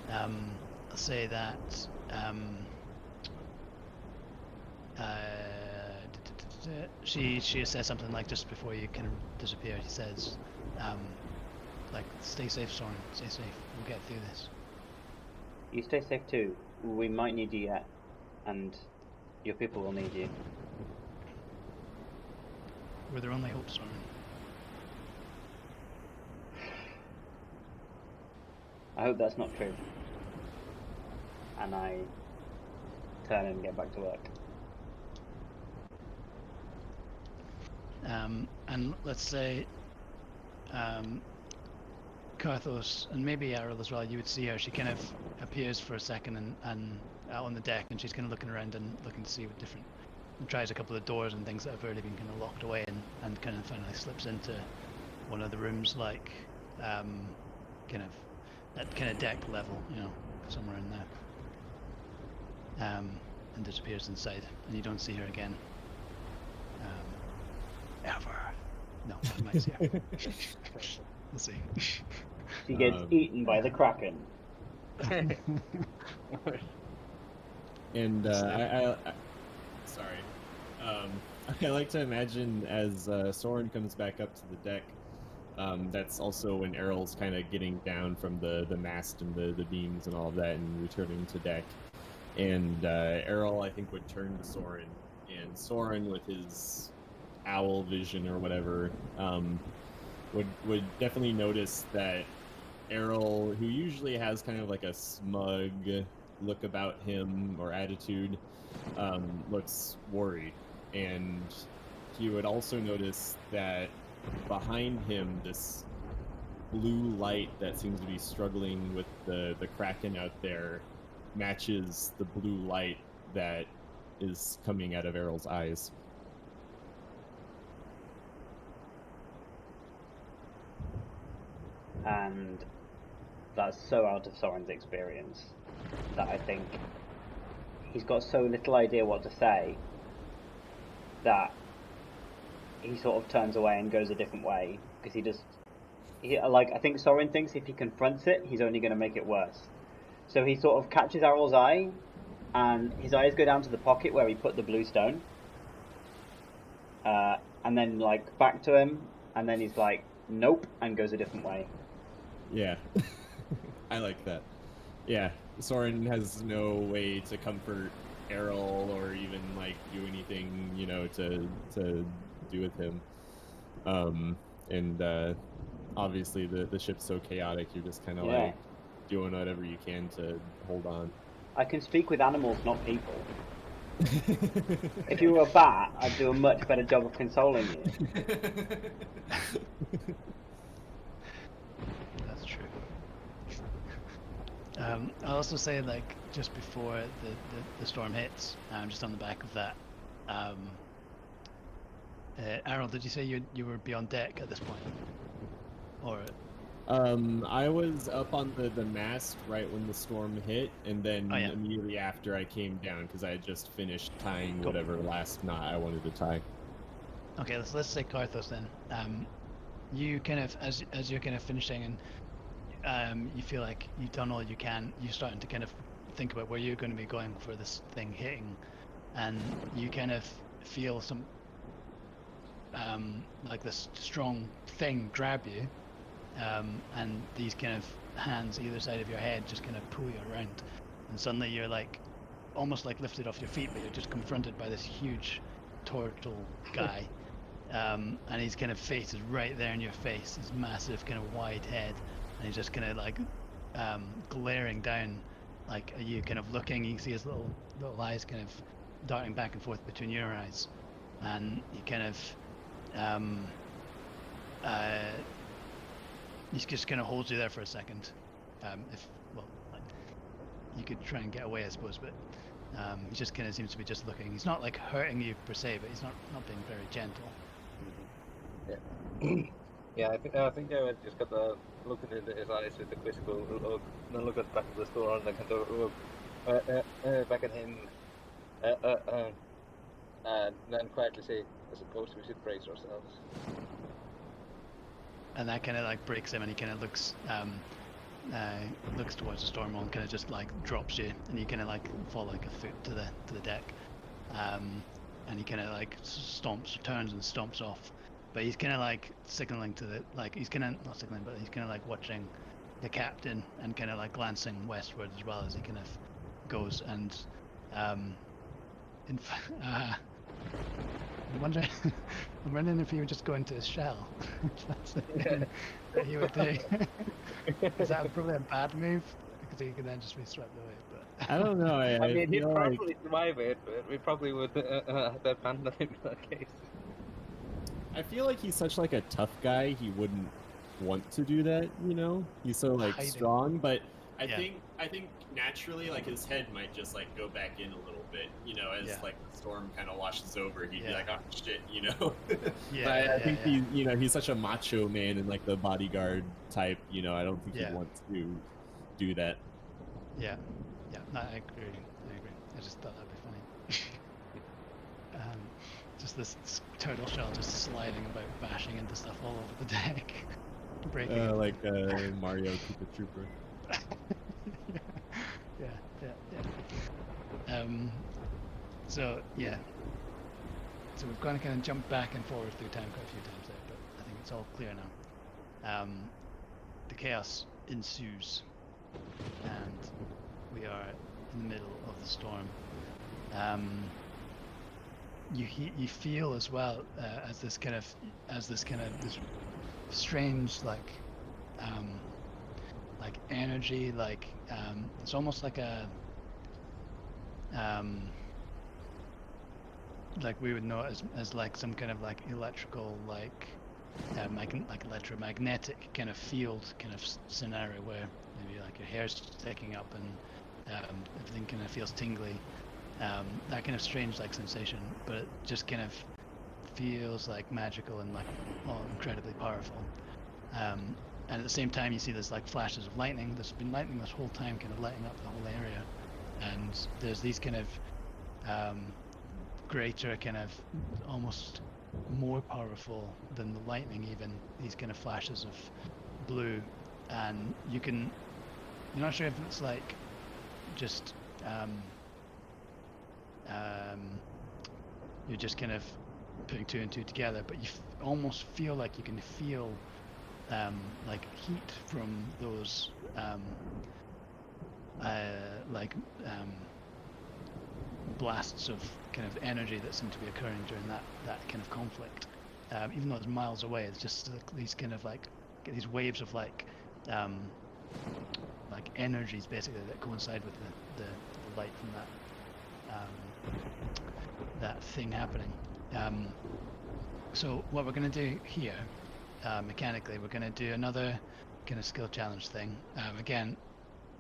I'll say that. She says something like just before you kind of disappear. She says, like, stay safe, Soren. Stay safe. We'll get through this. You stay safe too. We might need you yet, and your people will need you. We're their only hope, Soren. I hope that's not true. And I turn and get back to work. And let's say Karthos and maybe Errol as well, you would see her, she kind of appears for a second and out on the deck, and she's kind of looking around and looking to see what different, and tries a couple of doors and things that have already been kind of locked away, and kind of finally slips into one of the rooms, like kind of at kind of deck level, you know, somewhere in there, and disappears inside, and you don't see her again. Ever. No, I might see her. We'll see. She gets eaten by the Kraken. And I sorry. I like to imagine as Soren comes back up to the deck, that's also when Errol's kind of getting down from the mast and the beams and all of that and returning to deck. And Errol, I think, would turn to Soren, and Soren, with his owl vision or whatever, would definitely notice that Errol, who usually has kind of like a smug look about him or attitude, looks worried. And he would also notice that behind him, this blue light that seems to be struggling with the Kraken out there matches the blue light that is coming out of Errol's eyes. And that's so out of Soren's experience that I think he's got so little idea what to say that he sort of turns away and goes a different way, because I think Soren thinks if he confronts it, he's only going to make it worse. So he sort of catches Errol's eye, and his eyes go down to the pocket where he put the blue stone, and then like back to him, and then he's like, nope, and goes a different way. Yeah, I like that. Yeah, Soren has no way to comfort Errol or even like do anything, you know, to do with him. And obviously the ship's so chaotic, you're just kind of Yeah. like doing whatever you can to hold on. I can speak with animals, not people. If you were a bat, I'd do a much better job of consoling you. That's true. I'll also say, like, just before the storm hits, just on the back of that, Errol, did you say you were beyond deck at this point? Or I was up on the mast right when the storm hit, and then Oh, yeah. immediately after I came down because I had just finished tying Cool. whatever last knot I wanted to tie. okay, let's say Carthos then. You kind of as you're kind of finishing, and you feel like you've done all you can. You're starting to kind of think about where you're going to be going for this thing hitting, and you kind of feel some like this strong thing grab you, and these kind of hands either side of your head just kind of pull you around, and suddenly you're like almost like lifted off your feet, but you're just confronted by this huge turtle guy. And his kind of face is right there in your face, his massive kind of wide head, and he's just kind of like glaring down like at you, kind of looking. You can see his little eyes kind of darting back and forth between your eyes, and he kind of he just kind of holds you there for a second. If well, like, you could try and get away, I suppose, but he just kind of seems to be just looking. He's not like hurting you per se, but he's not being very gentle. Yeah. Yeah, I think I would just got the look into his eyes with the quizzical look, and then look at the back of the store and then kind of look back at him, and then quietly say, "I suppose we should brace ourselves." And that kind of like breaks him, and he kind of looks towards the storm wall and kind of just like drops you, and you kind of like fall like a foot to the deck, and he kind of like turns and stomps off. But he's kind of like signaling to the, like, he's kind of not signaling, but he's kind of like watching the captain and kind of like glancing westward as well as he kind of goes. And I'm wondering if he would just go into his shell. If that's the thing that he would do. Is that probably a bad move? Because he could then just be swept away. But I don't know. I mean, he'd feel like- probably survive it, but we probably would have to abandon him in that case. I feel like he's such like a tough guy. He wouldn't want to do that. You know, he's so like Hiding. strong, but I think naturally, like his head might just like go back in a little bit, you know, as Yeah. like the storm kind of washes over. He'd be Yeah. like, "Oh shit," you know. yeah, I think he's, you know, he's such a macho man and like the bodyguard type. You know, I don't think Yeah. he wants to do that. Yeah, no, I agree. I just thought that'd be funny. Just this turtle shell just sliding about, bashing into stuff all over the deck, breaking. Like Mario Koopa Trooper. yeah. So yeah. So we've kind of jumped back and forward through time quite a few times there, but I think it's all clear now. The chaos ensues, and we are in the middle of the storm. You feel as well as this strange like energy, like it's almost like a like we would know it as like some kind of like electrical like electromagnetic kind of field kind of scenario where maybe like your hair's sticking up and everything kind of feels tingly. That kind of strange like sensation, but it just kind of feels like magical and like incredibly powerful. And at the same time, you see there's like flashes of lightning. There's been lightning this whole time, kind of lighting up the whole area. And there's these kind of greater, kind of almost more powerful than the lightning even, these kind of flashes of blue. And you're not sure if it's like just you're just kind of putting two and two together, but you almost feel like you can feel like heat from those blasts of kind of energy that seem to be occurring during that kind of conflict. Even though it's miles away, it's just these kind of like these waves of like energies basically that coincide with the light from that thing happening. So what we're going to do here, mechanically, we're going to do another kind of skill challenge thing. Again,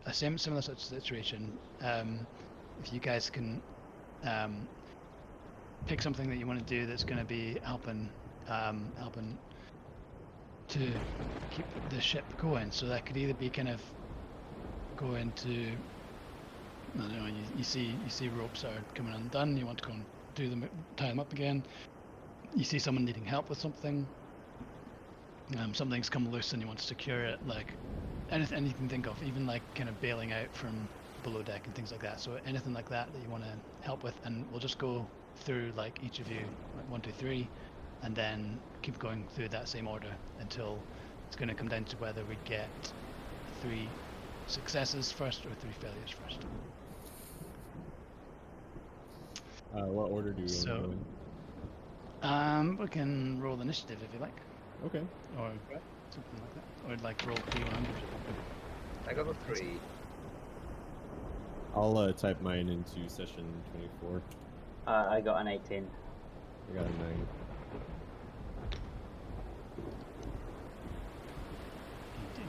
a similar such situation. If you guys can pick something that you want to do that's going to be helping to keep the ship going. So that could either be kind of going to, I don't know, you see ropes that are coming undone, you want to go and do them, tie them up again. You see someone needing help with something. Something's come loose and you want to secure it, like anything you can think of, even like kind of bailing out from below deck and things like that. So anything like that you want to help with, and we'll just go through like each of you, like 1, 2, 3, and then keep going through that same order until it's going to come down to whether we get 3 successes first or 3 failures first. What order do you want to go in? We can roll initiative if you like, Okay. or something like that, or like roll D100. I got a 3. I'll type mine into session 24. I got an 18. I got a 9.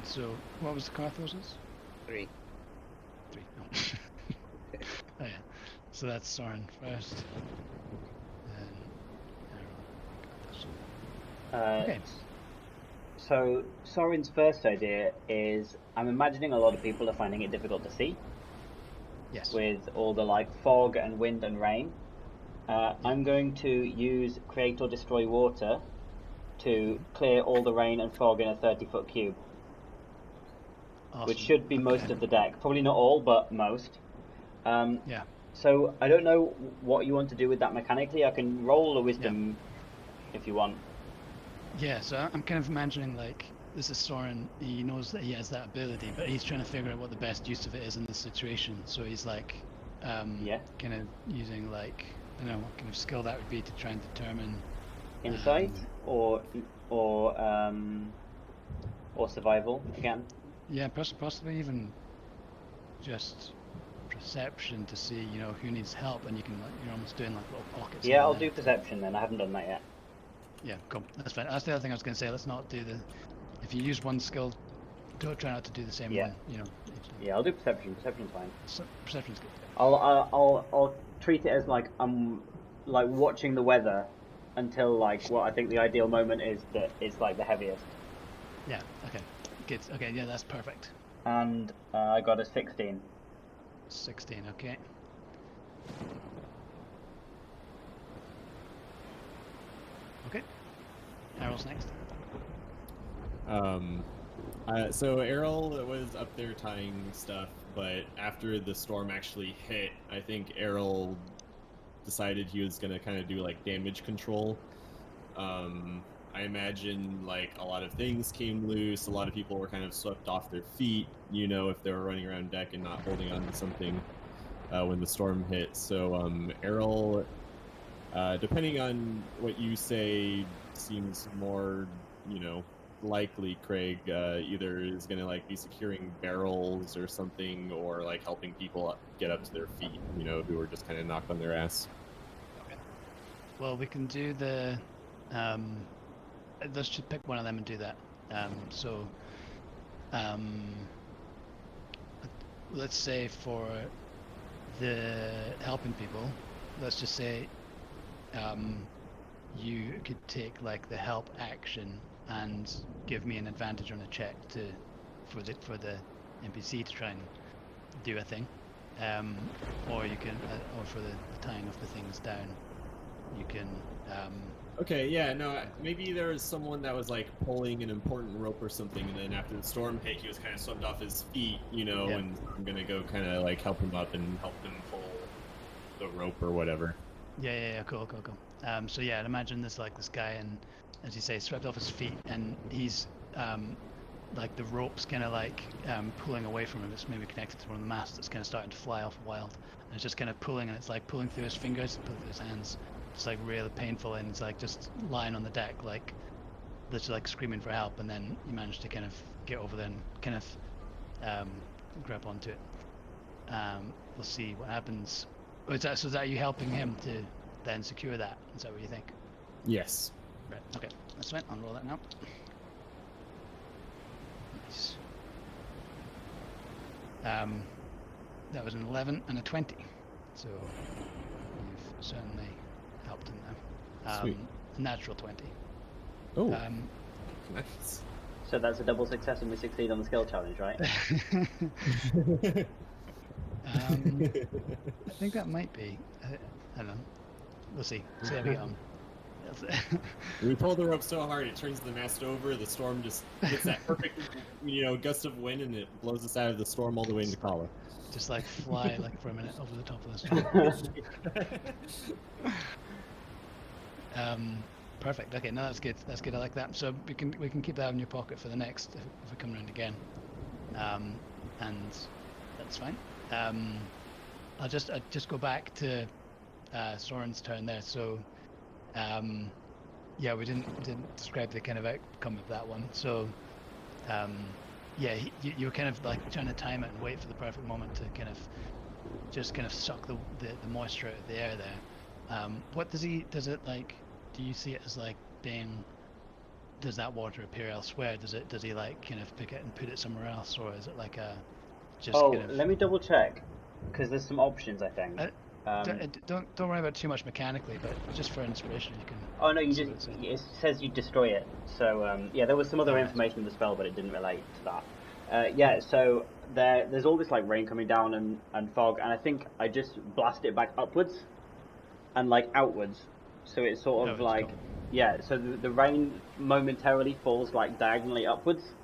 So what was the Carthos's? 3. 3. Oh. Oh yeah. So that's Soren first. Then Carthos. Okay. So Soren's first idea is, I'm imagining a lot of people are finding it difficult to see Yes. with all the like fog and wind and rain. I'm going to use create or destroy water to clear all the rain and fog in a 30-foot cube, Awesome. which should be most of the deck. Probably not all, but most. Yeah. So I don't know what you want to do with that mechanically. I can roll a wisdom if you want. Yeah, so I'm kind of imagining like this is Soren. He knows that he has that ability, but he's trying to figure out what the best use of it is in this situation. So he's like, kind of using like, I don't know what kind of skill that would be to try and determine. Insight or survival again. Yeah, possibly even just perception to see, you know, who needs help, and you can like, you're almost doing like little pockets. Yeah, I'll there. do perception then. I haven't done that yet. Yeah, cool. That's fine. That's the other thing I was going to say. Let's not do the. If you use one skill, try not to do the same Yeah. one. You know. Yeah, I'll do perception. Perception's fine. So, perception's good. I'll treat it as like I'm like watching the weather until like what I think the ideal moment is that it's like the heaviest. Yeah. Okay. Good. Okay. Yeah, that's perfect. And I got a 16. 16. Okay. Okay. Errol's next. So Errol was up there tying stuff, but after the storm actually hit, I think Errol decided he was gonna kind of do like damage control. I imagine like a lot of things came loose. A lot of people were kind of swept off their feet, you know, if they were running around deck and not holding on to something when the storm hit. So Errol, depending on what you say, seems more, you know, likely Craig either is gonna like be securing barrels or something, or like helping people get up to their feet, you know, who are just kind of knocked on their ass. Okay. Well, we can do the. Let's just pick one of them and do that. Let's say for the helping people, let's just say you could take like the help action and give me an advantage on a check for the NPC to try and do a thing, or you can, or for the tying of the things down, you can. Okay, yeah, no, maybe there was someone that was like pulling an important rope or something, and then after the storm hit, he was kind of swept off his feet, you know, Yeah. and I'm gonna go kind of like help him up and help him pull the rope or whatever. Yeah, cool. So yeah, I'd imagine there's like this guy, and as you say, swept off his feet, and he's like the rope's kind of like pulling away from him. It's maybe connected to one of the masts that's kind of starting to fly off wild, and it's just kind of pulling, and it's like pulling through his fingers, pulling through his hands. It's like really painful, and it's like just lying on the deck, like literally like screaming for help, and then you manage to kind of get over there and kind of grab onto it. We'll see what happens. Oh, is that you helping him to then secure that? Is that what you think? Yes. Right. Okay. That's fine. I'll roll that now. Nice. That was an 11 and a 20. So you've certainly helped him now. Sweet. Natural 20. Oh, Nice. So that's a double success and we succeed on the skill challenge, right? I think that might be. I don't know. We'll see. See how we get on. we pull the rope so hard it turns the mast over. The storm just gets that perfect, gust of wind, and it blows us out of the storm all the way into Kala. Just like fly like for a minute over the top of the storm. Perfect. Okay, no, that's good. That's good. I like that. So we can keep that in your pocket for the next if we come around again, and that's fine. I'll just go back to Soren's turn there. So, yeah, we didn't describe the kind of outcome of that one. So, yeah, you were kind of like trying to time it and wait for the perfect moment to kind of suck the moisture out of the air there. What does it like? Do you see it as like being? Does that water appear elsewhere? Does he like kind of pick it and put it somewhere else, or is it like a just kind of? Let me double check, because there's some options I think. Don't worry about too much mechanically, but just for inspiration you can. Oh no, it says you destroy it. So yeah, there was some other information in the spell, but it didn't relate to that. Yeah, so there's all this like rain coming down and fog, and I think I just blast it back upwards and like outwards. So it's sort of like, yeah, so the rain momentarily falls like diagonally upwards.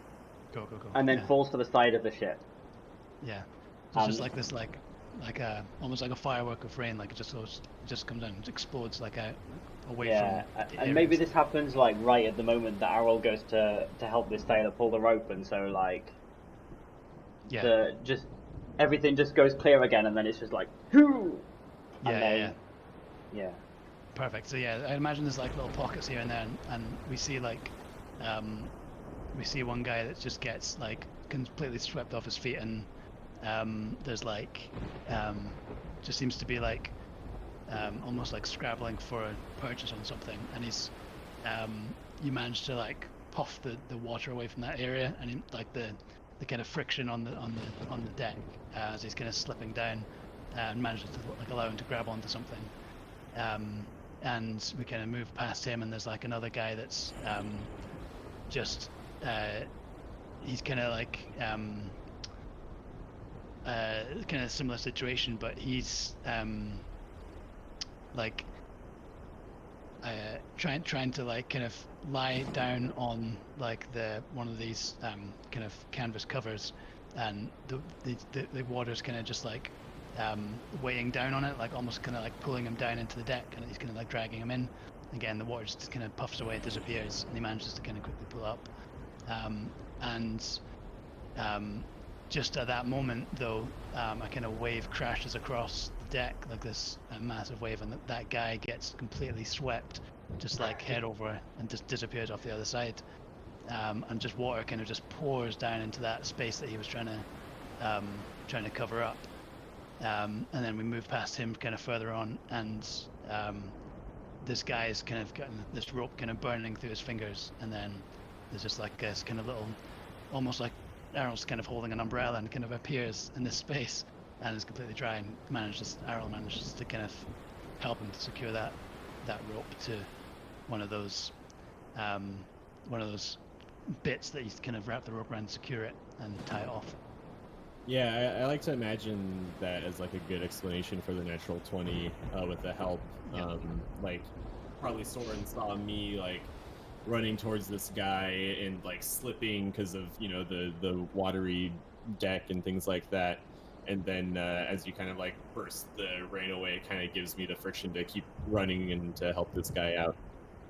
Go. And then falls to the side of the ship. Yeah. So it's just like this, like almost like a firework of rain, like it just comes down, it explodes like away from the and maybe this happens like right at the moment that Errol goes to help this sailor pull the rope, and so like, everything just goes clear again, and then it's just like, whoo! Yeah. Perfect. So yeah, I imagine there's like little pockets here and there, and we see like, we see one guy that just gets like completely swept off his feet, and there's like, just seems to be like, almost like scrabbling for a purchase on something, and he's, you manage to like puff the water away from that area, and like the kind of friction on the deck as he's kind of slipping down, and manages to like allow him to grab onto something. And we kind of move past him, and there's like another guy that's just he's kind of like kind of similar situation, but he's like trying to like kind of lie down on like one of these kind of canvas covers, and the water's kind of just like weighing down on it, like almost kind of like pulling him down into the deck, and he's kind of like dragging him in. Again, the water just kind of puffs away, disappears, and he manages to kind of quickly pull up. And just at that moment, though, a kind of wave crashes across the deck, like this massive wave, and that guy gets completely swept, just like head over, and just disappears off the other side. And just water kind of just pours down into that space that he was trying to cover up. And then we move past him kind of further on, and this guy is kind of getting this rope kind of burning through his fingers, and then there's just like this kind of little, almost like Errol's kind of holding an umbrella, and kind of appears in this space and is completely dry, and Errol manages to kind of help him to secure that rope to one of those bits that you kind of wrap the rope around, secure it, and tie it off. Yeah, I like to imagine that as like a good explanation for the natural 20 with the help. Yep. Like, probably Soren saw me like running towards this guy and like slipping because of the watery deck and things like that. And then as you kind of like burst the rain away, it kind of gives me the friction to keep running and to help this guy out.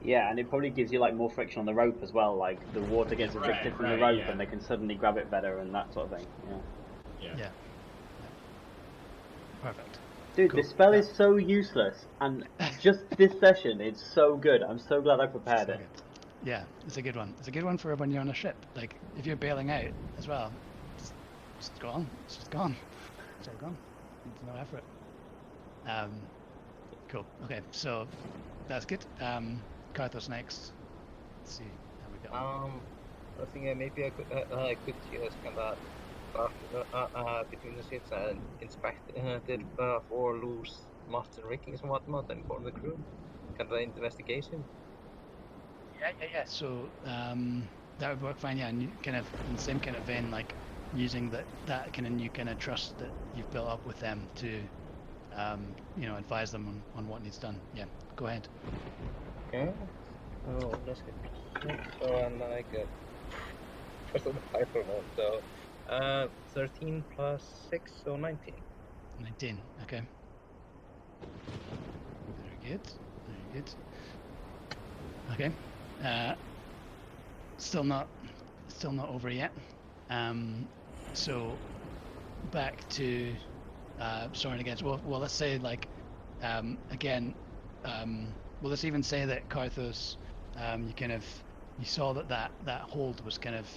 Yeah, and it probably gives you like more friction on the rope as well. Like the water gets evicted from the rope, and they can suddenly grab it better and that sort of thing. Yeah. Perfect. Dude, Cool. this spell is so useless, and just this session, it's so good. I'm so glad I prepared it. Good. Yeah, it's a good one. It's a good one for when you're on a ship. Like, if you're bailing out as well, just go on. It's just gone. It's all gone. There's no effort. Cool. Okay, so that's good. Karthos next. Let's see how we go. I think maybe I could just kind of stuff between the ships and inspected for loose masts and riggings and whatnot and inform the crew? Kind of investigation? Yeah. So that would work fine. Yeah, and you kind of in the same kind of vein, like using that kind of new kind of trust that you've built up with them to, advise them on what needs done. Yeah, go ahead. Okay. Oh, let's get so and I get first of the hyper one. So 13 plus 6, so 19. 19. Okay. Very good. Okay. Still not over yet. So back to Soren again. Well, let's say like again. Well, let's even say that Carthos, you saw that hold was kind of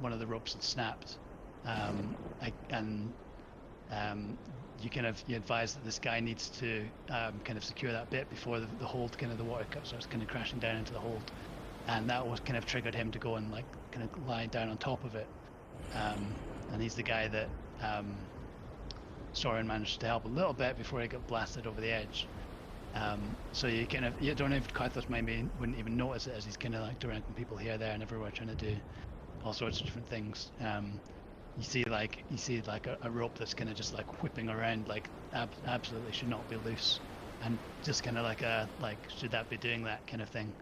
one of the ropes had snapped, and you advise that this guy needs to kind of secure that bit before the hold, kind of the water cup starts kind of crashing down into the hold, and that was kind of triggered him to go and like kind of lie down on top of it, and he's the guy that Soren managed to help a little bit before he got blasted over the edge. So you don't know if Carthos wouldn't even notice it as he's kind of like directing people here, there, and everywhere, trying to do all sorts of different things. You see like a rope that's kind of just like whipping around, like absolutely should not be loose, and just kind of like should that be doing that kind of thing.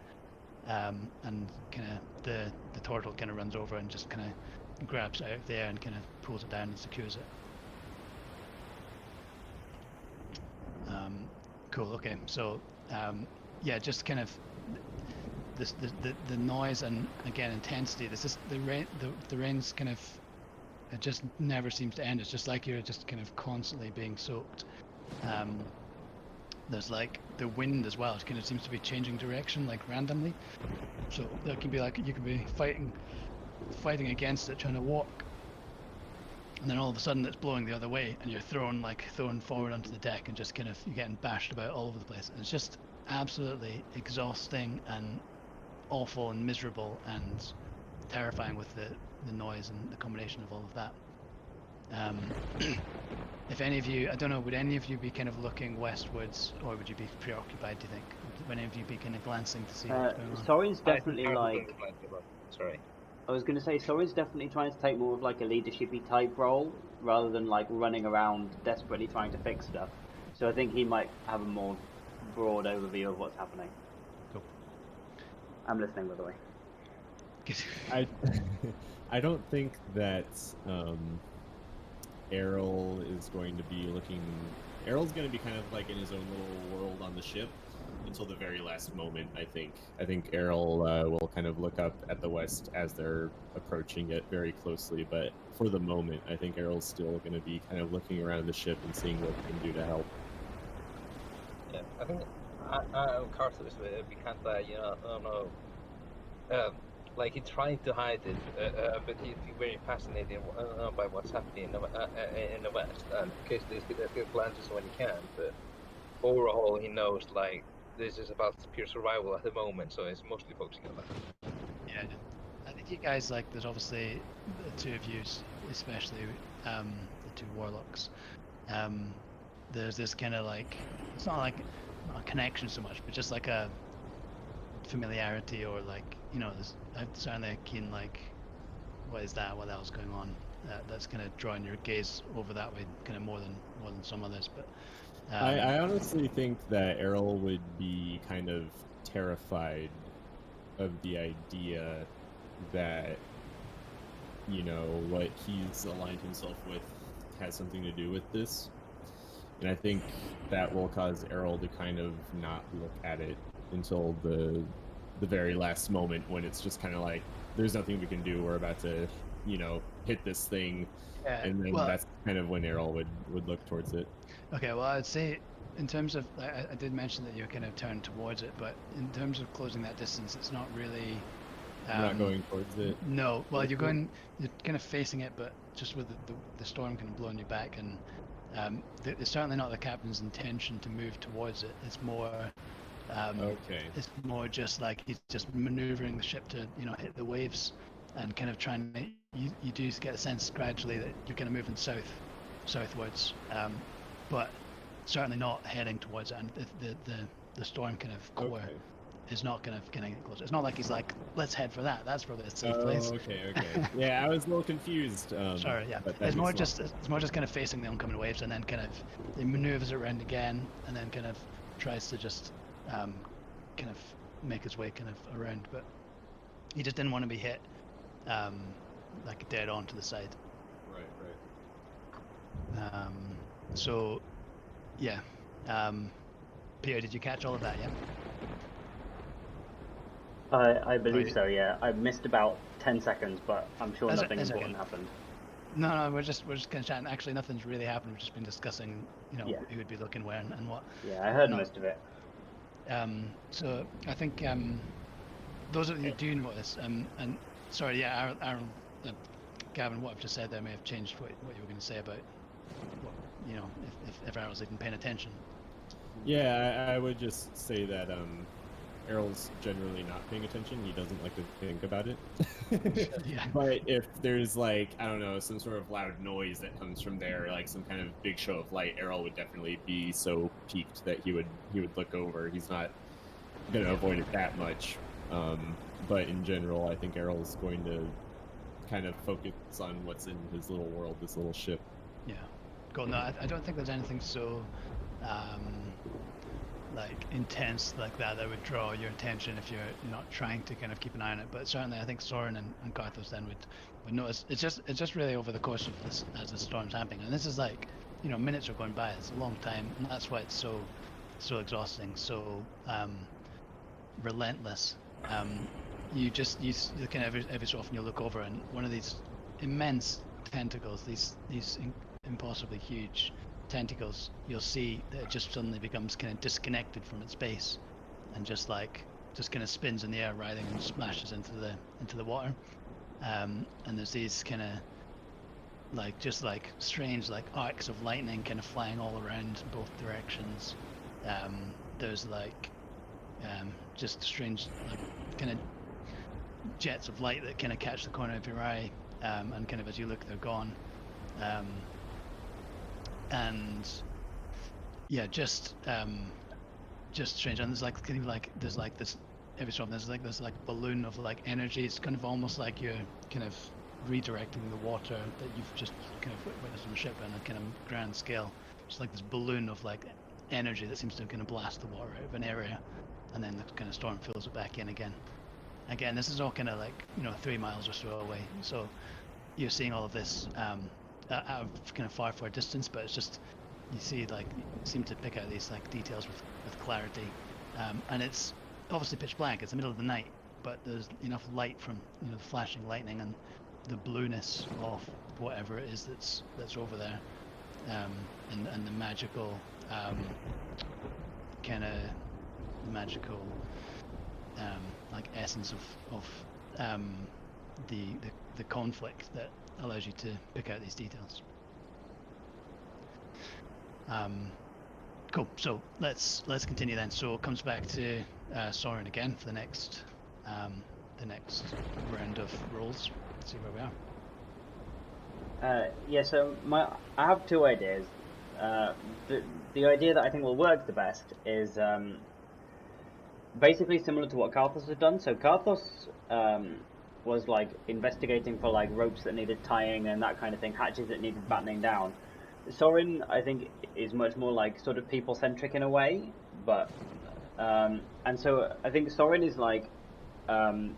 And kind of the turtle kind of runs over and just kind of grabs it out of the air and kind of pulls it down and secures it. Cool. Okay. So, just kind of the noise and again intensity. This is the rain. The rain's kind of, it just never seems to end. It's just like you're just kind of constantly being soaked. There's like the wind as well. It kind of seems to be changing direction like randomly. So there can be like you can be fighting against it, trying to walk. And then all of a sudden it's blowing the other way and you're thrown forward onto the deck and just kind of you're getting bashed about all over the place. And it's just absolutely exhausting and awful and miserable and terrifying with the noise and the combination of all of that. If any of you, I don't know, would any of you be kind of looking westwards or would you be preoccupied, do you think? Would any of you be kind of glancing to see what's going on? Soren's definitely like... Sorry. I was going to say, Soren's definitely trying to take more of like a leadershipy type role rather than like running around desperately trying to fix stuff. So I think he might have a more broad overview of what's happening. Cool. I'm listening, by the way. I don't think that Errol is going to be looking... Errol's going to be kind of like in his own little world on the ship until the very last moment, I think. I think Errol will kind of look up at the west as they're approaching it very closely, but for the moment, I think Errol's still going to be kind of looking around the ship and seeing what he can do to help. Yeah, I think Carthos will be kind of, I don't know, like he's trying to hide it, but he's very fascinated by what's happening in the West, and occasionally still glances when he can, but overall he knows like this is about pure survival at the moment, so he's mostly focusing on that. Yeah, I think you guys, like, there's obviously the two of you, especially the two warlocks. There's this kind of like, it's not a connection so much, but just like a familiarity or like, there's certainly a keen like, what is that? What the hell's going on? That's kind of drawing your gaze over that way, kind of more than some others, but. I honestly think that Errol would be kind of terrified of the idea that, what he's aligned himself with has something to do with this. And I think that will cause Errol to kind of not look at it until the very last moment when it's just kind of like, there's nothing we can do. We're about to, hit this thing. Yeah, and then that's kind of when Errol would look towards it. Okay, well, I'd say in terms of, I did mention that you're kind of turned towards it, but in terms of closing that distance, it's not really... not going towards it? No, well, you're kind of facing it, but just with the storm kind of blowing you back, and it's certainly not the captain's intention to move towards it. It's more... okay. It's more just like he's just maneuvering the ship to, hit the waves and kind of trying to you do get a sense gradually that you're kind of moving southwards, but certainly not heading towards it. And the storm kind of core Okay. is not kind of getting closer. It's not like he's like, let's head for that. That's probably a safe Oh, place. okay. Yeah, I was a little confused. Sorry, yeah. But that It's more makes a lot just kind of facing the oncoming waves, and then kind of he maneuvers around again, and then kind of tries to just kind of make his way kind of around, but he just didn't want to be hit like dead on to the side. Right. So yeah, Peter, did you catch all of that? Yeah. I believe Right. so. Yeah, I missed about 10 seconds, but I'm sure That's nothing okay. important happened. No, we're just kind of chatting. Actually, nothing's really happened. We've just been discussing, Yeah. who would be looking where and what. Yeah, I heard No. most of it. So I think those of you who do notice, and sorry, yeah, Aaron, Gavin, what I've just said there may have changed what you were going to say about what, if Aaron's even paying attention. Yeah, I would just say that Errol's generally not paying attention. He doesn't like to think about it. Yeah. But if there's like, I don't know, some sort of loud noise that comes from there, like some kind of big show of light, Errol would definitely be so piqued that he would look over. He's not gonna avoid it that much. But in general, I think Errol's going to kind of focus on what's in his little world, this little ship. Yeah. Cool. No, I don't think there's anything so like intense like that would draw your attention if you're not trying to kind of keep an eye on it. But certainly, I think Soren and Karthos then would notice. It's just really over the course of this as the storm's happening, and this is like minutes are going by. It's a long time, and that's why it's so exhausting, so relentless. You kind of every so often you look over, and one of these immense tentacles, these impossibly huge tentacles, you'll see that it just suddenly becomes kind of disconnected from its base, and just kind of spins in the air, writhing, and splashes into the water. And there's these kind of like strange like arcs of lightning kind of flying all around both directions. There's just strange kind of jets of light that kind of catch the corner of your eye, and kind of as you look, they're gone. And yeah, just strange. And there's this every so often there's like balloon of like energy. It's kind of almost like you're kind of redirecting the water that you've just kind of witnessed on the ship on a kind of grand scale. It's like this balloon of like energy that seems to kind of blast the water out of an area, and then the kind of storm fills it back in again. Again, this is all kind of like 3 miles or so away. So you're seeing all of this out of kind of far distance, but it's just you seem to pick out these like details with clarity, and it's obviously pitch black. It's the middle of the night, but there's enough light from the flashing lightning and the blueness of whatever it is that's over there, and the magical like essence of the conflict that allows you to pick out these details. Cool. So let's continue then. So it comes back to Soren again for the next round of rolls. Let's see where we are. Yeah, so I have two ideas. The idea that I think will work the best is basically similar to what Karthos has done. So Karthos was like investigating for like ropes that needed tying and that kind of thing, hatches that needed battening down. Soren, I think, is much more like sort of people-centric in a way, but and so I think Soren is like not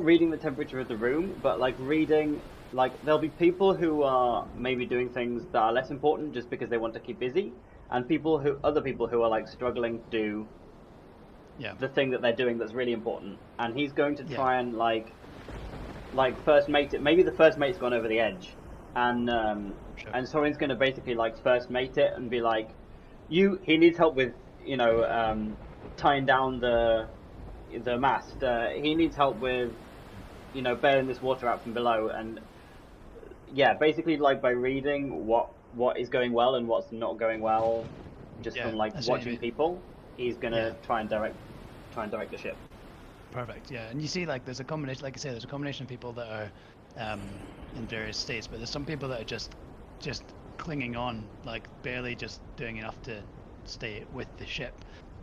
reading the temperature of the room, but like reading, like there'll be people who are maybe doing things that are less important just because they want to keep busy, and other people who are like struggling to do the thing that they're doing that's really important, and he's going to try and like first mate it. Maybe the first mate's gone over the edge, and and Soren's going to basically like first mate it and be like, he needs help with tying down the mast. He needs help with bailing this water out from below, and basically like by reading what is going well and what's not going well, just from like watching people, he's gonna try and direct the ship. Perfect. Yeah, and you see, like, there's a combination, like I say, there's a combination of people that are in various states, but there's some people that are just clinging on, like barely just doing enough to stay with the ship.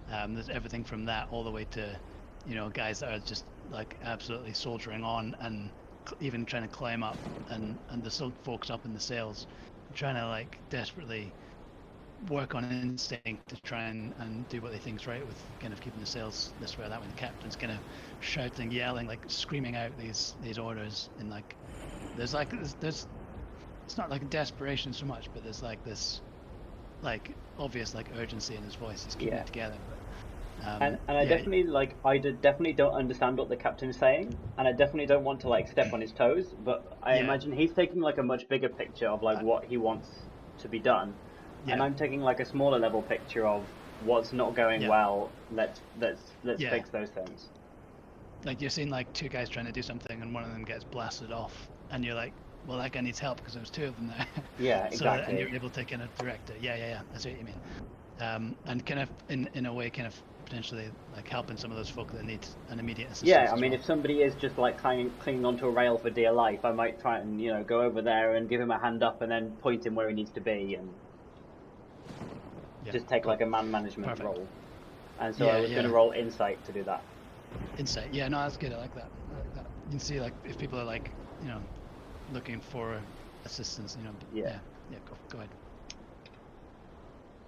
There's everything from that all the way to, you know, guys that are just like absolutely soldiering on and even trying to climb up, and there's still folks up in the sails trying to like desperately work on instinct to try and do what they think's right with kind of keeping the sails this way or that way. The captain's kind of shouting, yelling, like screaming out these orders, and like there's it's not like a desperation so much, but there's like this like obvious like urgency in his voice. He's keeping Yeah. it together. And I definitely like definitely don't understand what the captain's saying, and I definitely don't want to like step on his toes. But I Yeah. imagine he's taking like a much bigger picture of like what he wants to be done, and Yeah. I'm taking like a smaller level picture of what's not going Yeah. well. Let's Yeah. fix those things. Like you're seeing like two guys trying to do something, and one of them gets blasted off, and you're like, well, that guy needs help because there's two of them there. Yeah, So and exactly. you're able to kind of direct it. Yeah. I see what you mean. And kind of in a way, kind of potentially like helping some of those folk that need an immediate assistance. Yeah, I as mean, well. if somebody is just like clinging onto a rail for dear life, I might try and go over there and give him a hand up and then point him where he needs to be and Yeah, just take cool. like a man management Perfect. role. And so Yeah, I was going to yeah. roll insight to do that. Insight. Yeah, no, that's good. I like that. You can see like if people are like looking for assistance. Yeah. Yeah. Go ahead.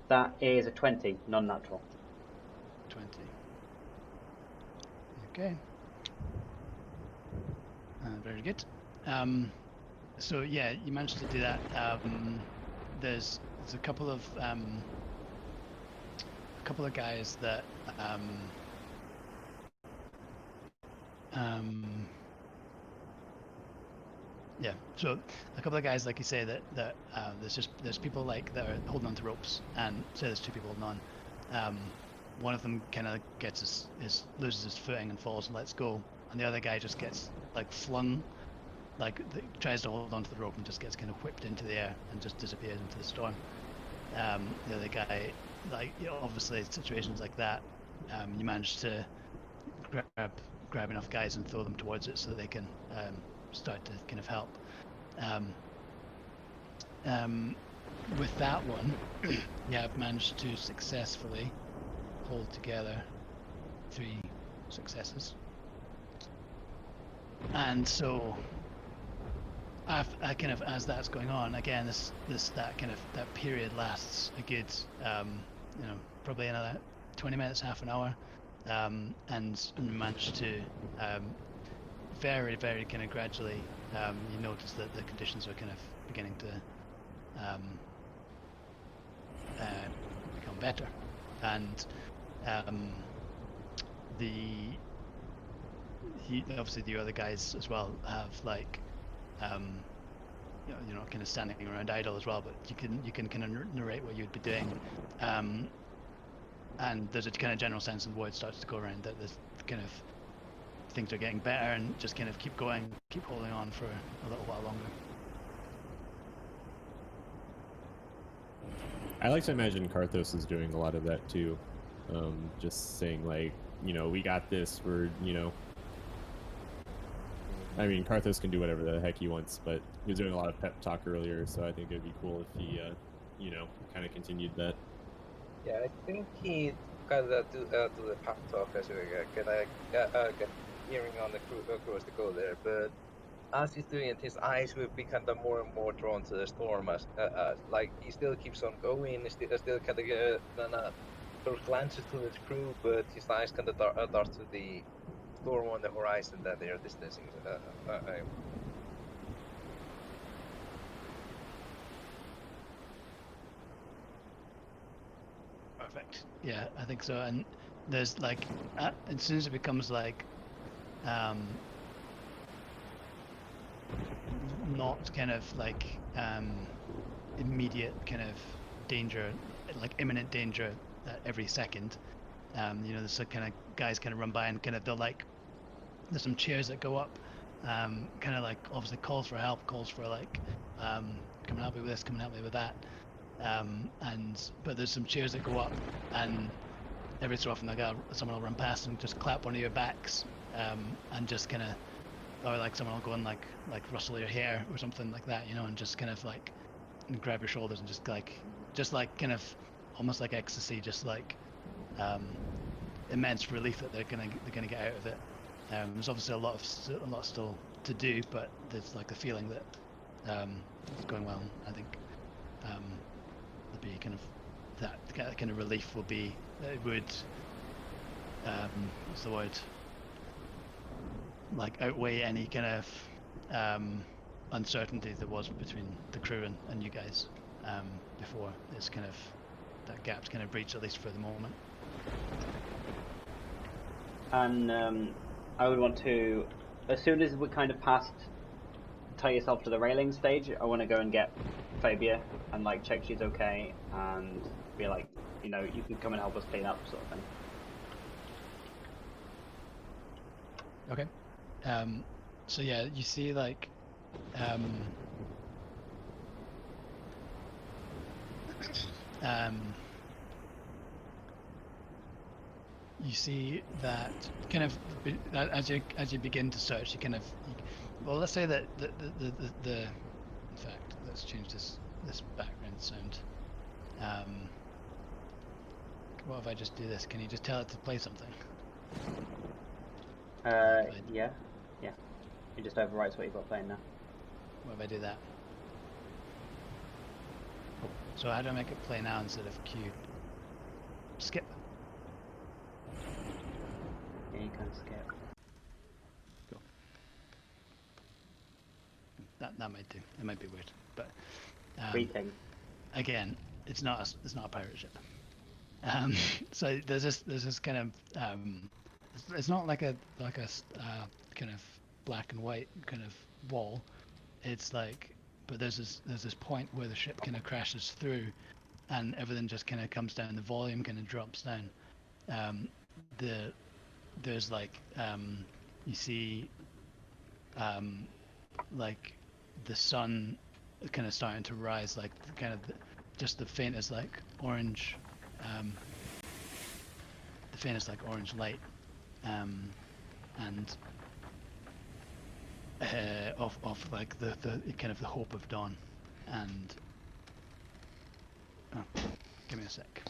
That is a 20, non-natural. 20. Okay. Very good. So yeah, you managed to do that. There's a couple of guys that yeah. So a couple of guys, like you say, that there's people like that are holding on to ropes, and say there's two people holding on. One of them kind of loses his footing and falls and lets go, and the other guy just gets like flung, tries to hold onto the rope and just gets kind of whipped into the air and just disappears into the storm. The other guy, obviously situations like that, you manage to grab enough guys and throw them towards it so that they can start to kind of help. With that one, you have managed to successfully hold together 3 successes, and so I kind of, as that's going on again, that period lasts a good probably another 20 minutes, half an hour, and manage to very, very kind of gradually you notice that the conditions are kind of beginning to become better, and obviously the other guys as well have like you're not kind of standing around idle as well, but you can kind of narrate what you'd be doing, and there's a kind of general sense, and the word starts to go around that there's kind of things are getting better, and just kind of keep holding on for a little while longer. I like to imagine Karthos is doing a lot of that too. Just saying like, we got this, I mean, Karthos can do whatever the heck he wants, but he was doing a lot of pep talk earlier, so I think it'd be cool if he, kind of continued that. Yeah, I think he got to do the pep talk as we get hearing on the crew as to go there. But as he's doing it, his eyes will be kind of more and more drawn to the storm. As like he still keeps on going, he still kind of sort of glances to the crew, but his eyes kind of dart to the storm on the horizon that they are distancing. Perfect. Yeah, I think so. And there's like, as soon as it becomes like, not kind of like immediate kind of danger, like imminent danger every second. There's kind of guys kind of run by and kind of there's some chairs that go up, kind of like obviously calls for help, calls for like, come and help me with this, come and help me with that. But there's some chairs that go up, and every so often someone will run past and just clap one of your backs, and just kind of, or like someone will go and like rustle your hair or something like that, you know, and just kind of like and grab your shoulders and just like kind of almost like ecstasy, just like immense relief that they're gonna get out of it. There's obviously a lot still to do, but there's like the feeling that it's going well. I think there'll be kind of that kind of relief will be that it would what's the word, like outweigh any kind of uncertainty there was between the crew and you guys before this kind of that gap's kind of breached, at least for the moment. And I would want to, as soon as we're kind of past tie yourself to the railing stage, I want to go and get Fabia and like check she's okay and be like, you know, you can come and help us clean up, sort of thing. Okay. So yeah, you see like you see that kind of as you begin to search, you kind of well, let's say that the in fact, let's change this background sound. What if I just do this? Can you just tell it to play something? Yeah. It just overwrites what you've got playing now. What if I do that? So how do I make it play now instead of queued? Skip. Yeah, you can skip. Cool. That might do. It might be weird, but Greeting. again, it's not a pirate ship. So there's this kind of it's not like a kind of black and white kind of wall. It's like, but there's this point where the ship kind of crashes through, and everything just kind of comes down. The volume kind of drops down. There's like you see like the sun kind of starting to rise, like kind of just the faintest like orange, the faintest like orange light, and of like the kind of the hope of dawn. And give me a sec.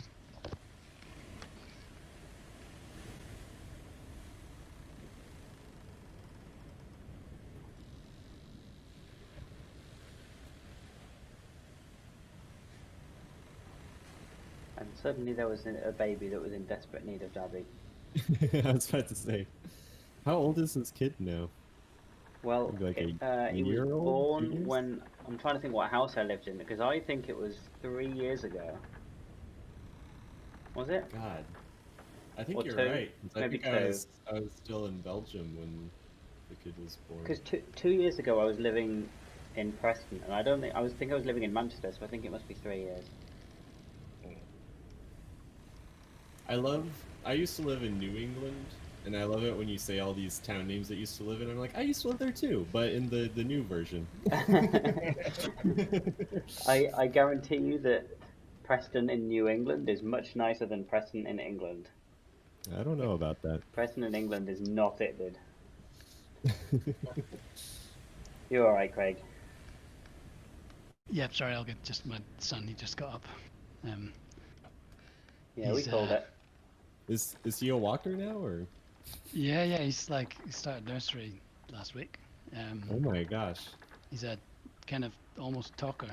And suddenly there was a baby that was in desperate need of daddy. I was about to say, how old is this kid now? Well, Like he was year old, 2 born years? when, I'm trying to think what house I lived in, because I think it was 3 years ago. Was it? God, I think Or you're 2, right. 'Cause I maybe think I 2. was still in Belgium when the kid was born. Because 2 years ago I was living in Preston, and I think I was living in Manchester, so I think it must be 3 years. I used to live in New England, and I love it when you say all these town names that you used to live in. I'm like, I used to live there too, but in the new version. I guarantee you that Preston in New England is much nicer than Preston in England. I don't know about that. Preston in England is not it, dude. You're alright, Craig. Yep, sorry, I'll get just my son. He just got up. Yeah, we He's, called it. Is he a walker now, or? Yeah, he started nursery last week. Oh my gosh. He's a kind of almost talker.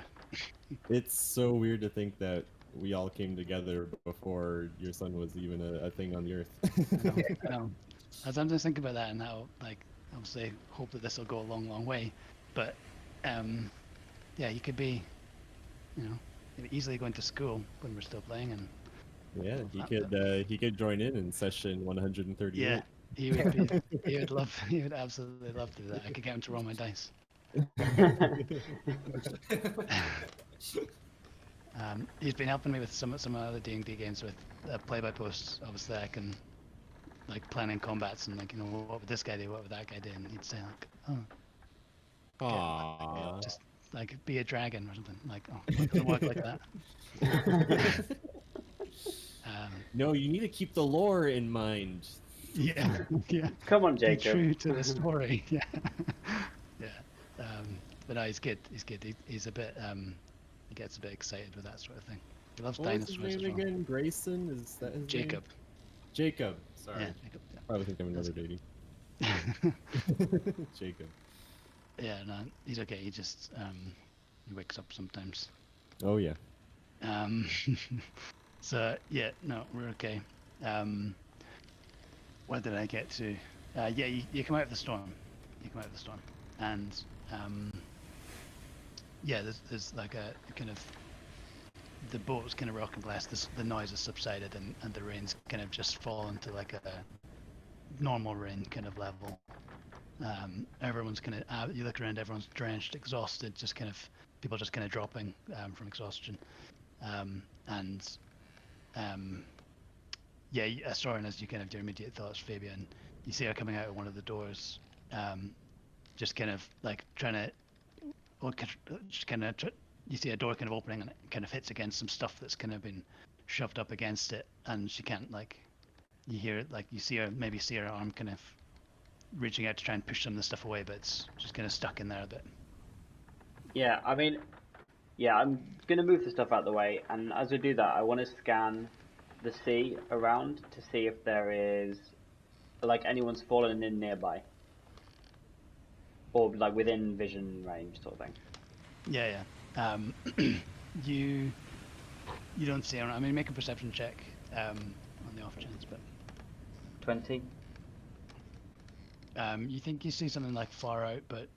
It's so weird to think that we all came together before your son was even a thing on the earth. I know. I sometimes think about that and how, like, obviously hope that this will go a long, long way. But, yeah, he could be, you know, easily going to school when we're still playing. And Yeah, he could join in session 138. yeah, he would absolutely love to do that. I could get him to roll my dice. He's been helping me with some other D&D games with play-by-posts. Obviously, I can like planning combats and like, you know, what would this guy do, what would that guy do, and he'd say like, oh, Aww. just like be a dragon or something. Like, oh, it doesn't work like that. No, you need to keep the lore in mind. Yeah, yeah. Come on, Be Jacob. true to the story. Yeah, yeah. But no, he's good. He's good. He's a bit. He gets a bit excited with that sort of thing. He loves What was his dinosaurs name as well. again? Grayson? Is that his name? Jacob. Jacob. Sorry. Yeah, Jacob. Probably think I'm That's another lady. Jacob. Yeah, no, he's okay. He just he wakes up sometimes. Oh yeah. So yeah, no, we're okay. Where did I get to? Yeah, you come out of the storm. You come out of the storm, and yeah, there's like a kind of the boat's kind of rocking blast. The noise has subsided, and the rain's kind of just fallen to like a normal rain kind of level. Everyone's kind of you look around, everyone's drenched, exhausted, just kind of people just kind of dropping from exhaustion, and yeah, Soren, as you kind of do immediate thoughts, Fabian, you see her coming out of one of the doors, just kind of like trying to, just kind of, you see a door kind of opening and it kind of hits against some stuff that's kind of been shoved up against it, and she can't like, you hear it, like you see her arm kind of reaching out to try and push some of the stuff away, but it's just kind of stuck in there a bit. Yeah, I mean, yeah, I'm gonna move the stuff out of the way, and as we do that, I want to scan the sea around to see if there is like anyone's fallen in nearby, or like within vision range, sort of thing. Yeah, yeah. You don't see anyone. I mean, make a perception check on the off chance, but 20. you think you see something like far out, but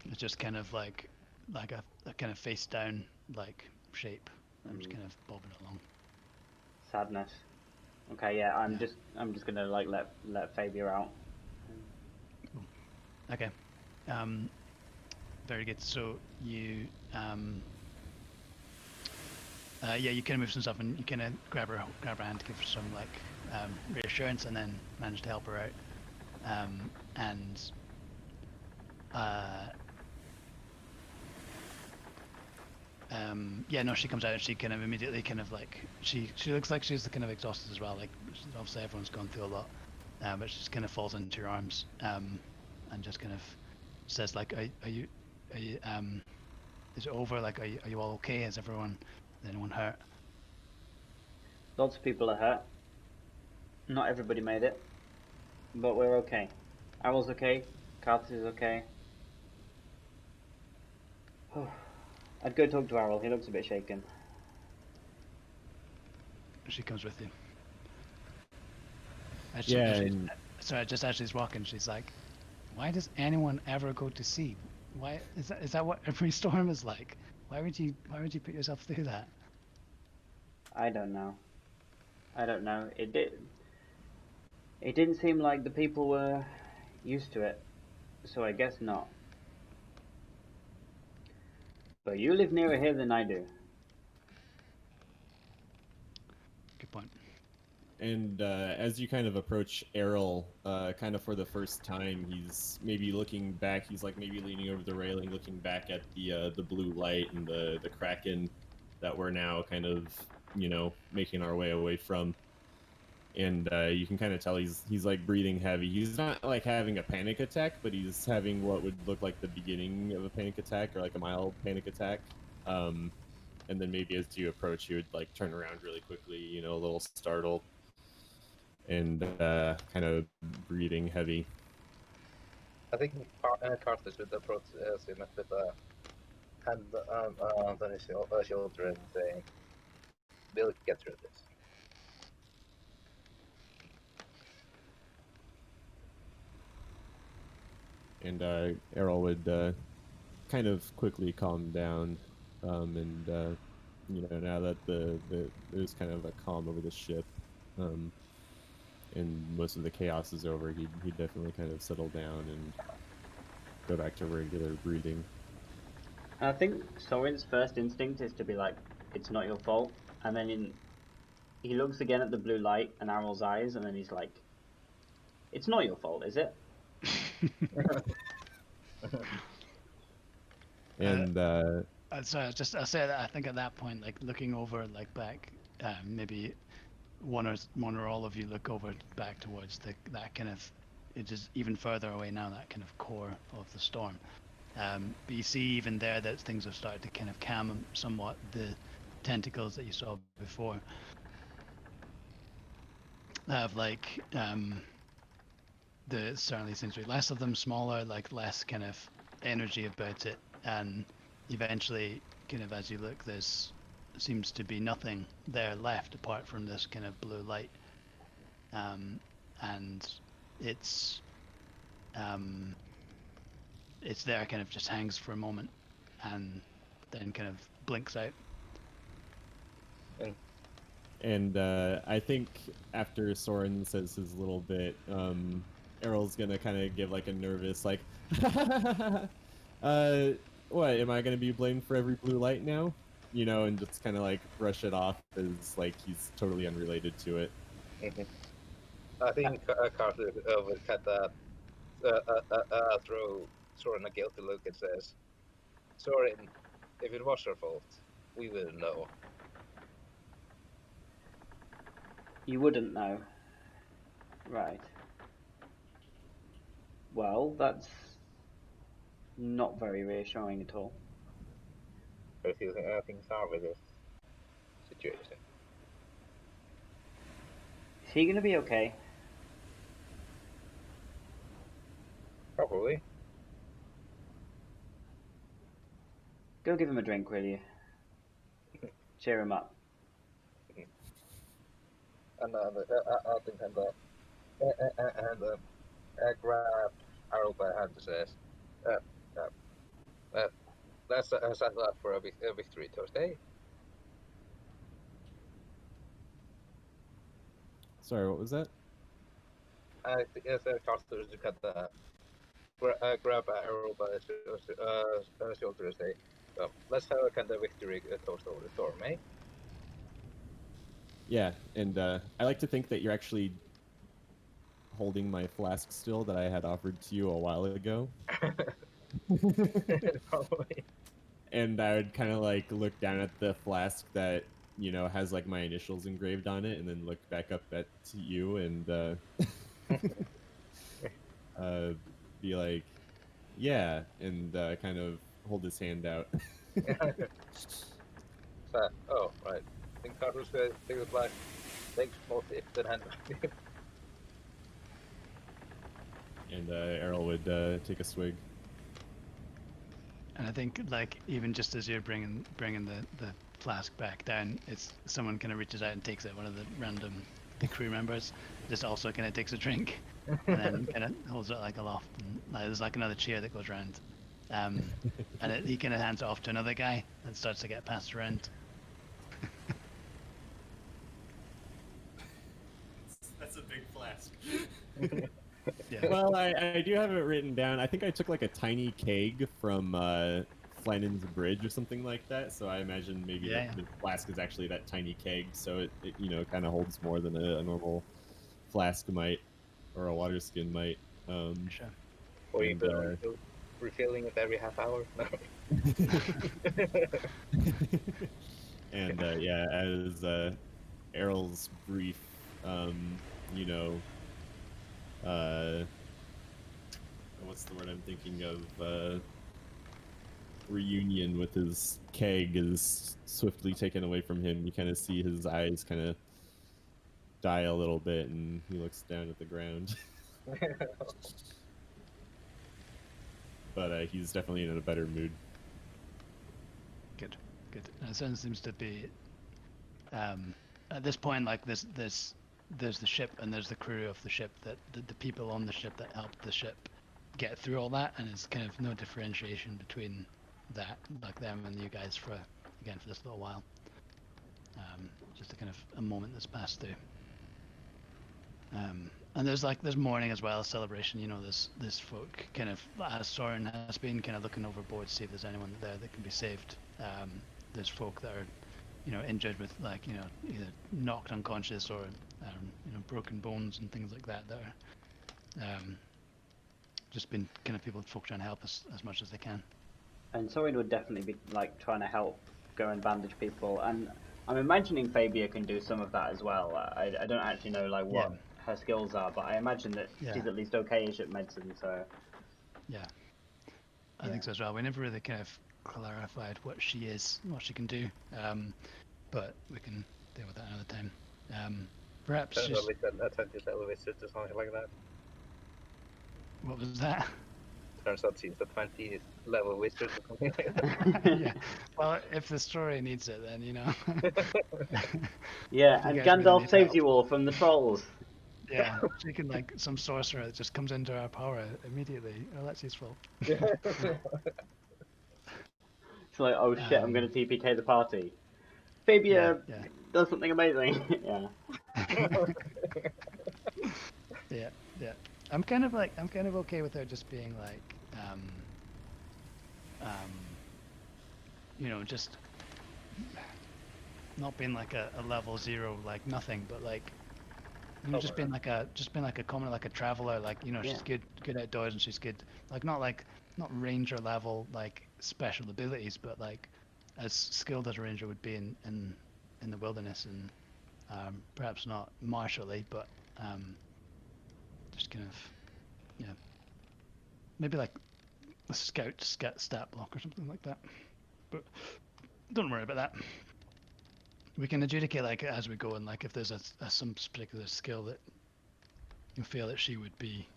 it's just kind of like a kind of face down like shape. I'm just kind of bobbing along. Sadness. Okay, yeah, I'm Yeah. just gonna like let Fabia out. Okay. Very good. So you yeah, you kind of move some stuff and you kind of grab her hand to give her some like reassurance, and then manage to help her out. And yeah, no, she comes out and she kind of immediately kind of like she looks like she's kind of exhausted as well. Like obviously everyone's gone through a lot, but she just kind of falls into your arms and just kind of says like, are you is it over? Like, are you all okay? Is anyone hurt? Lots of people are hurt. Not everybody made it, but we're okay. Arrow's okay. Carthus is okay. I'd go talk to Arrow. He looks a bit shaken. She comes with you. Sorry, just as she's walking, she's like, "Why does anyone ever go to sea? Why is that what every storm is like? Why would you put yourself through that?" I don't know. It didn't seem like the people were used to it, so I guess not. But you live nearer here than I do. Good point. And as you kind of approach Errol, kind of for the first time, he's maybe looking back. He's like maybe leaning over the railing, looking back at the blue light and the Kraken that we're now kind of, making our way away from. And you can kind of tell he's like breathing heavy. He's not like having a panic attack, but he's having what would look like the beginning of a panic attack, or like a mild panic attack. And then maybe as you approach, he would like turn around really quickly, a little startled, and kind of breathing heavy. I think Carthus would approach Simet with a hand on his shoulder and say, "We'll get through this." And Errol would kind of quickly calm down, and now that there's kind of a calm over the ship, and most of the chaos is over, he'd definitely kind of settle down and go back to regular breathing. I think Soren's first instinct is to be like, "It's not your fault," and then he looks again at the blue light and Arrow's eyes, and then he's like, "It's not your fault, is it?" And Sorry, I'll say that I think at that point, like looking over, like back, maybe one or all of you look over back towards that kind of, it is even further away now, that kind of core of the storm. But you see even there that things have started to kind of calm somewhat. The tentacles that you saw before have like there certainly seems to be less of them, smaller, like less kind of energy about it, and eventually kind of as you look, there's seems to be nothing there left apart from this kind of blue light, and it's there, kind of just hangs for a moment and then kind of blinks out. And I think after Soren says his little bit, Errol's gonna kind of give like a nervous, like, what, am I gonna be blamed for every blue light now? You know, and just kind of like brush it off as like he's totally unrelated to it. I think Carter would cut that, throw Soren a guilty look and says, Soren, if it was your fault, we wouldn't know. You wouldn't know. Right. Well, that's not very reassuring at all. How do you think things are with this situation? Is he going to be okay? Probably. Go give him a drink, will you? Cheer him up. And I think grab Arrow by the hand and says, let's set up for a victory Thursday. Sorry, what was that? I think it's Carter to cut the grab Arrow by the shoulder and say, well, let's have a kind of victory toast over the storm, eh? Yeah, and I like to think that you're actually holding my flask still that I had offered to you a while ago. Probably. And I would kind of like look down at the flask that, you know, has like my initials engraved on it, and then look back up at you and be like, yeah, and kind of hold his hand out. So, oh, right. I think Carter's take the flag. Thanks, mostly, then hand back. And Errol would take a swig. And I think, like, even just as you're bringing the flask back down, it's someone kind of reaches out and takes it. One of the crew members just also kind of takes a drink, and then kind of holds it like aloft. And there's like another cheer that goes around, and he kind of hands it off to another guy and starts to get passed around. That's a big flask. Yeah. Well, I do have it written down. I think I took like a tiny keg from Flannan's Bridge or something like that. So I imagine maybe Yeah. the flask is actually that tiny keg. So it you know, kind of holds more than a normal flask might, or a water skin might. Sure. Or And, you refilling it every half hour? No. And yeah, as Errol's brief, you know, what's the word I'm thinking of? Reunion with his keg is swiftly taken away from him. You kind of see his eyes kind of die a little bit, and he looks down at the ground. But he's definitely in a better mood. Good. And it seems to be at this point, like there's the ship and there's the crew of the ship, that the people on the ship that helped the ship get through all that, and it's kind of no differentiation between that, like them and you guys for this little while. Just a kind of a moment that's passed through. And there's mourning as well, celebration. You know, there's folk kind of, as Soren has been, kind of looking overboard to see if there's anyone there that can be saved. There's folk that are, you know, injured with, like, you know, either knocked unconscious or you know, broken bones and things like that are just been kind of folk trying to help us as much as they can. And Soren would definitely be like trying to help go and bandage people. And I'm imagining Fabia can do some of that as well. I don't actually know like what her skills are, but I imagine that she's at least okay-ish at medicine. So Yeah, I think so as well. We never really kind of clarified what she is, what she can do, but we can deal with that another time. Perhaps Turns she's... out we said that I just elevated or something like that. What was that? Turns out she's a 20 level wizard or something like that. Yeah. Well, if the story needs it, then, you know. yeah, You and guys really Gandalf need saves help. you all from the trolls. Yeah, she can, like, some sorcerer that just comes into our power immediately. Oh, that's useful. It's like, oh shit, I'm gonna TPK the party. Fabia does something amazing. Yeah. Yeah. I'm kind of okay with her just being like, you know, just not being like a level 0, like nothing, but like, you know, just being like a common, like a traveler, like, you know, she's good outdoors, and she's good, like not ranger level like special abilities, but like as skilled as a ranger would be in the wilderness, and perhaps not martially, but just kind of, yeah, maybe like a scout stat block or something like that. But don't worry about that. We can adjudicate like as we go, and like if there's some particular skill that you feel that she would be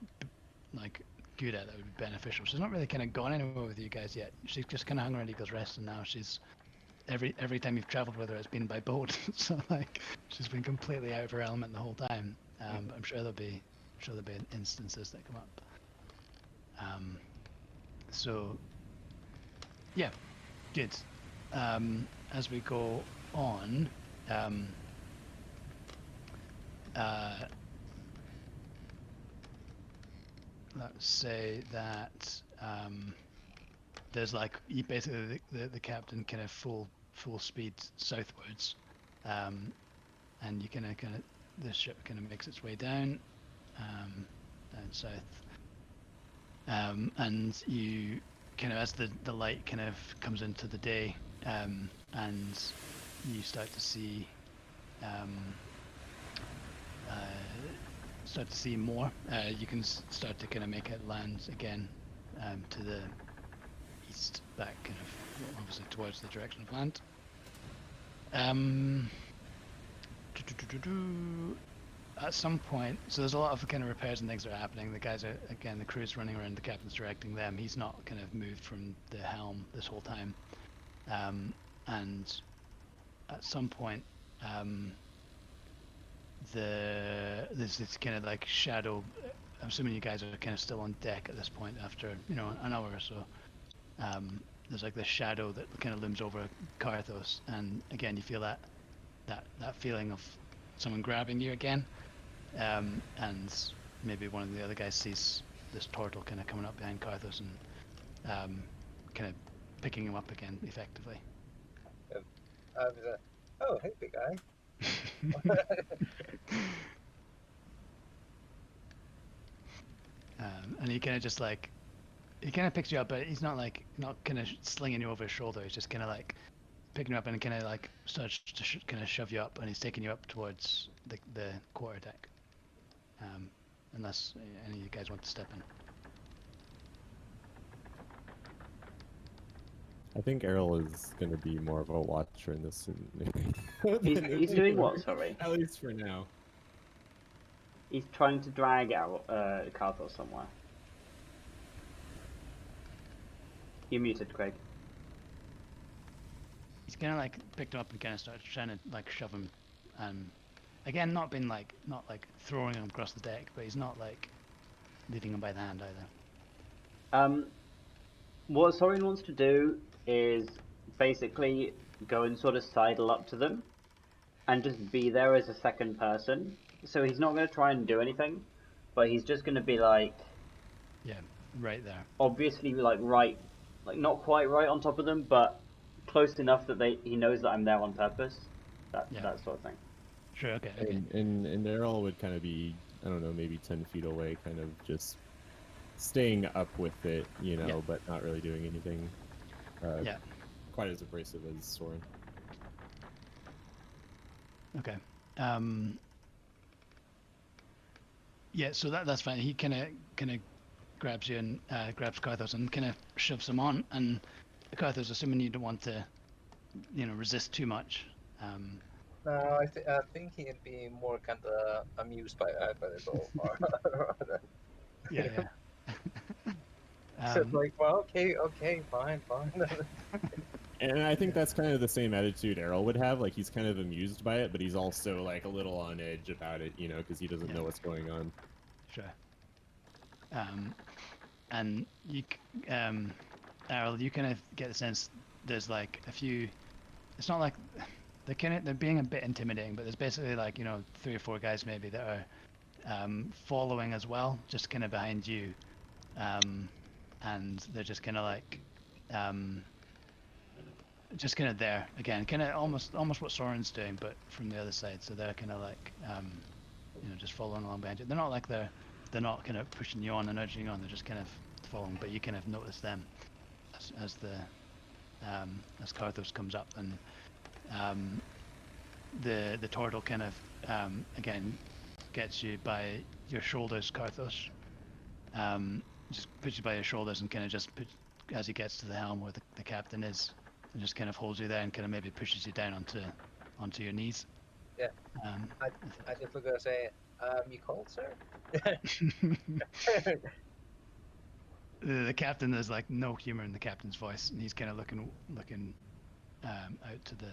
like good at, that would be beneficial. She's not really kind of gone anywhere with you guys yet. She's just kind of hung around Eagle's Rest, and now she's every time you've traveled with her, it's been by boat. So like she's been completely out of her element the whole time. But I'm sure there'll be instances that come up. So yeah, good. As we go on, let's say that there's like basically the captain kind of full speed southwards, and you kind of the ship kind of makes its way down south, and you kind of, as the light kind of comes into the day, and you start to see more. You can start to kind of make it land again to the east, back kind of obviously towards the direction of land. At some point, so there's a lot of kind of repairs and things that are happening. The guys are, again, the crew's running around, the captain's directing them. He's not kind of moved from the helm this whole time. And at some point, there's this kind of like shadow. I'm assuming you guys are kind of still on deck at this point after, you know, an hour or so. There's like this shadow that kind of looms over Carthos, and again you feel that feeling of someone grabbing you again, and maybe one of the other guys sees this turtle kind of coming up behind Carthos and kind of picking him up again effectively. Oh, hey, big guy. And he kind of just like, he kind of picks you up, but he's not kind of slinging you over his shoulder. He's just kind of like picking you up and kind of like starts to kind of shove you up, and he's taking you up towards the quarter deck. Unless any of you guys want to step in. I think Errol is going to be more of a watcher in this. He's doing what, sorry? At least for now. He's trying to drag out Carthos somewhere. You're muted, Craig. He's kind of like picked him up and kind of starts trying to like shove him. Again, not throwing him across the deck, but he's not like leading him by the hand either. What Sorin wants to do is basically go and sort of sidle up to them and just be there as a second person. So he's not going to try and do anything, but he's just going to be like... Yeah, right there. Obviously, like not quite right on top of them, but close enough that he knows that I'm there on purpose. That sort of thing. Sure, okay. And Errol would kind of be, I don't know, maybe 10 feet away, kind of just staying up with it, you know, but not really doing anything quite as abrasive as Soren. Okay. Yeah, so that's fine. He kind of grabs you and grabs Carthos and kind of shoves him on. And Carthos, assuming you don't want to, resist too much. No, I think he'd be more kind of amused by this all. Yeah, yeah. So it's like, well, okay, fine. And I think Yeah. that's kind of the same attitude Errol would have. Like he's kind of amused by it, but he's also like a little on edge about it, because he doesn't Yeah. know what's going on. Sure. And you, Errol, you kind of get the sense there's like a few. It's not like they're being a bit intimidating, but there's basically like 3 or 4 guys maybe that are following as well, just kind of behind you, and they're just kind of like just kind of there again, kind of almost what Soren's doing, but from the other side. So they're kind of like just following along behind you. They're not like they're not kind of pushing you on and urging you on. They're just kind of following, but you kind of notice them as Carthos comes up, and the turtle kind of again gets you by your shoulders, Carthos. Just puts you by your shoulders and kind of just as he gets to the helm where the captain is, and just kind of holds you there and kind of maybe pushes you down onto your knees. Yeah. Um, I just look and say, you called, sir? the captain, there's like no humor in the captain's voice, and he's kind of looking out to the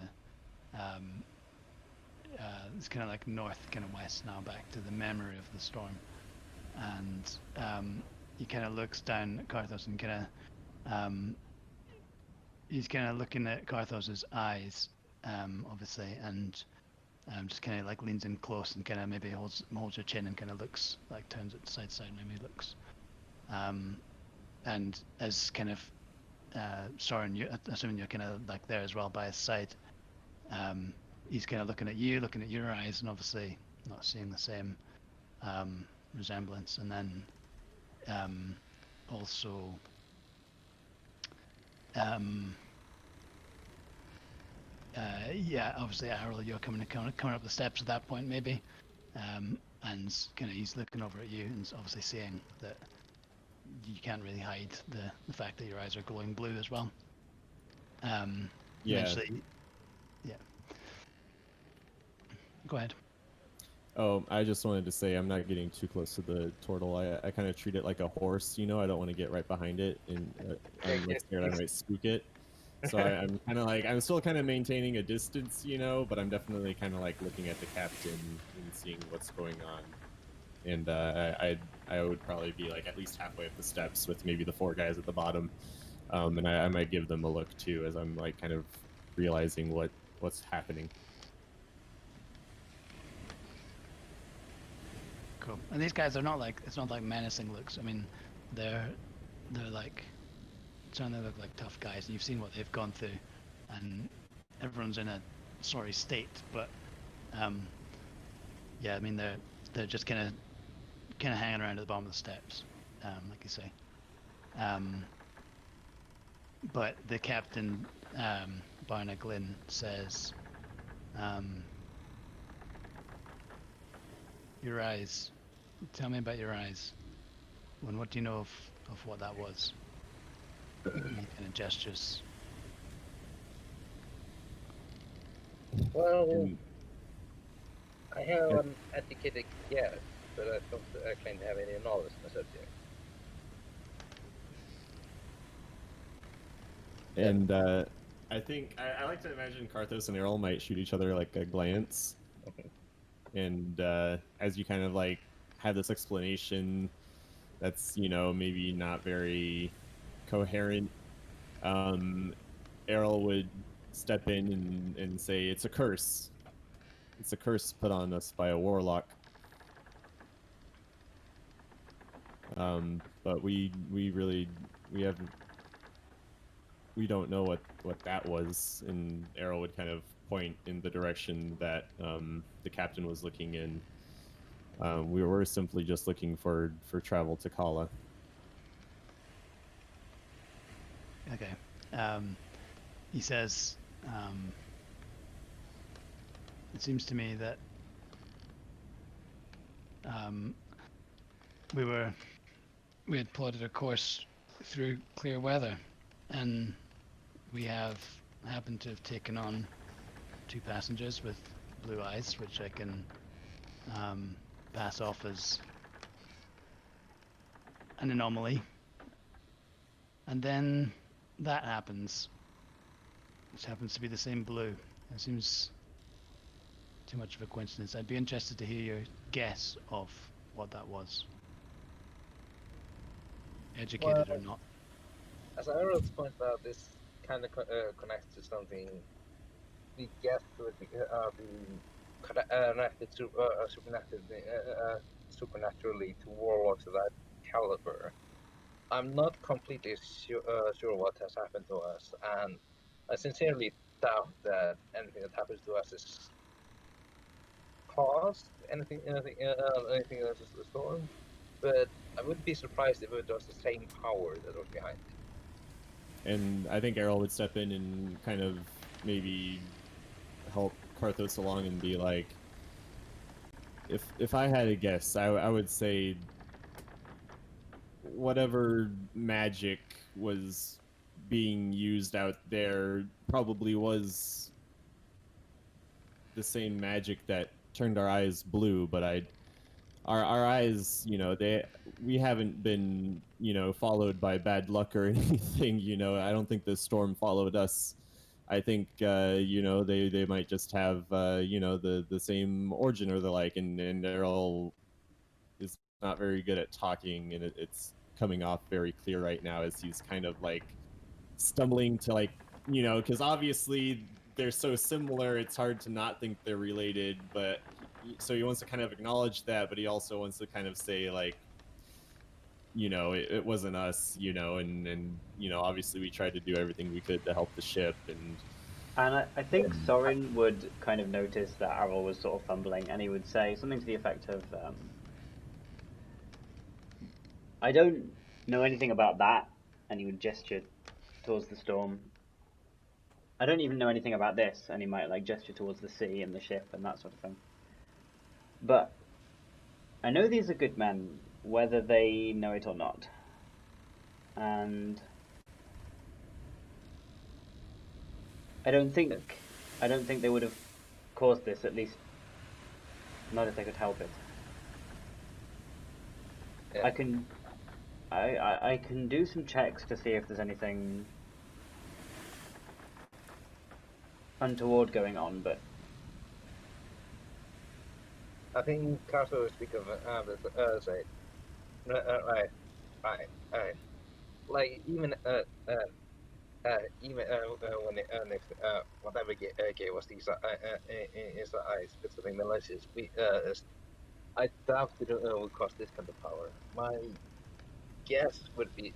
it's kind of like north, kind of west now, back to the memory of the storm, and he kind of looks down at Carthos and kind of he's kind of looking at Carthos's eyes, obviously, and just kind of like leans in close and kind of maybe holds your chin and kind of looks like turns it side to side, maybe looks, and as kind of Soren, you assuming you're kind of like there as well by his side, he's kind of looking at you, looking at your eyes, and obviously not seeing the same resemblance, and then also yeah, obviously Errol, you're coming up the steps at that point maybe, and kind of he's looking over at you and obviously seeing that you can't really hide the fact that your eyes are glowing blue as well. Yeah. Eventually, yeah. Go ahead. Oh, I just wanted to say I'm not getting too close to the turtle. I kind of treat it like a horse, I don't want to get right behind it, and I'm like scared I might spook it. So I'm kind of like, I'm still kind of maintaining a distance, but I'm definitely kind of like looking at the captain and seeing what's going on. And I would probably be like at least halfway up the steps with maybe the 4 guys at the bottom, and I might give them a look too as I'm like kind of realizing what's happening. Cool. And these guys are not like, it's not like menacing looks. I mean, they're like, certainly look like tough guys, and you've seen what they've gone through, and everyone's in a sorry state. But yeah, I mean they're just kind of hanging around at the bottom of the steps, like you say. But the captain, Barna Glynn, says, your eyes. Tell me about your eyes. What do you know of what that was? Any kind of gestures. Well, I have an educated guess, but I don't actually have any knowledge on the subject. And I think I like to imagine Carthos and Errol might shoot each other like a glance. And as you kind of like have this explanation that's maybe not very coherent, Errol would step in and say, it's a curse put on us by a warlock, but we don't know what that was. And Errol would kind of point in the direction that the captain was looking in. We were simply just looking for travel to Kala. Okay. He says, it seems to me that we had plotted a course through clear weather, and we have happened to have taken on 2 passengers with blue eyes, which I can pass off as an anomaly. And then that happens, which happens to be the same blue. It seems too much of a coincidence. I'd be interested to hear your guess of what that was. Educated or not. As I already pointed out, this kind of connects to something we guess would be connected to supernaturally to warlocks of that caliber. I'm not completely sure what has happened to us, and I sincerely doubt that anything that happens to us is caused anything else is the storm. But I wouldn't be surprised if it was the same power that was behind it. And I think Errol would step in and kind of maybe help Karthos along and be like, if I had a guess, I would say whatever magic was being used out there probably was the same magic that turned our eyes blue, but our eyes, we haven't been, followed by bad luck or anything, I don't think the storm followed us. I think, they might just have, the same origin or the like, and Errol is not very good at talking, and it's coming off very clear right now as he's kind of like stumbling to like, because obviously they're so similar, it's hard to not think they're related, but so he wants to kind of acknowledge that, but he also wants to kind of say like, it wasn't us, and obviously we tried to do everything we could to help the ship, and I think Sorin would kind of notice that Errol was sort of fumbling, and he would say something to the effect of, I don't know anything about that, and he would gesture towards the storm. I don't even know anything about this, and he might like gesture towards the sea and the ship and that sort of thing. But I know these are good men, whether they know it or not. And I don't think they would have caused this, at least not if they could help it. Yeah. I can do some checks to see if there's anything untoward going on, but I think Carter will speak of say, right, like even when it next whatever gave us these is eyes specific malicious, I doubt it would cost this kind of power. My guess would be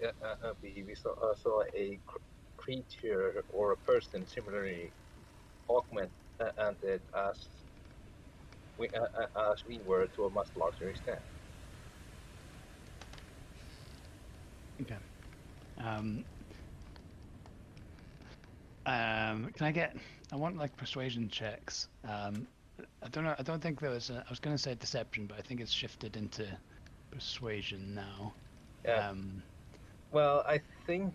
we saw a creature or a person similarly augmented as we were to a much larger extent. Okay. I want like persuasion checks. I don't know. I don't think there was. I was going to say deception, but I think it's shifted into persuasion now. Yeah. Well, I think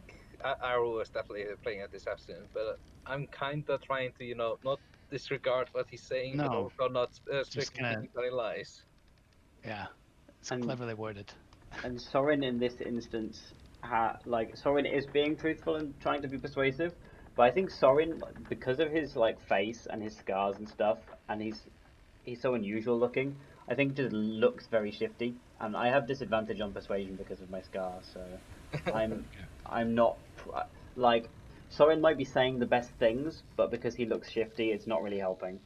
Arrow is definitely playing a deception, but I'm kind of trying to, not disregard what he's saying, but No. also not Just speaking any lies. Yeah, it's And- cleverly worded. And Sorin in this instance, Sorin is being truthful and trying to be persuasive, but I think Sorin, because of his like face and his scars and stuff, and he's so unusual looking, I think just looks very shifty. And I have disadvantage on persuasion because of my scars, so I'm not like Sorin might be saying the best things, but because he looks shifty, it's not really helping.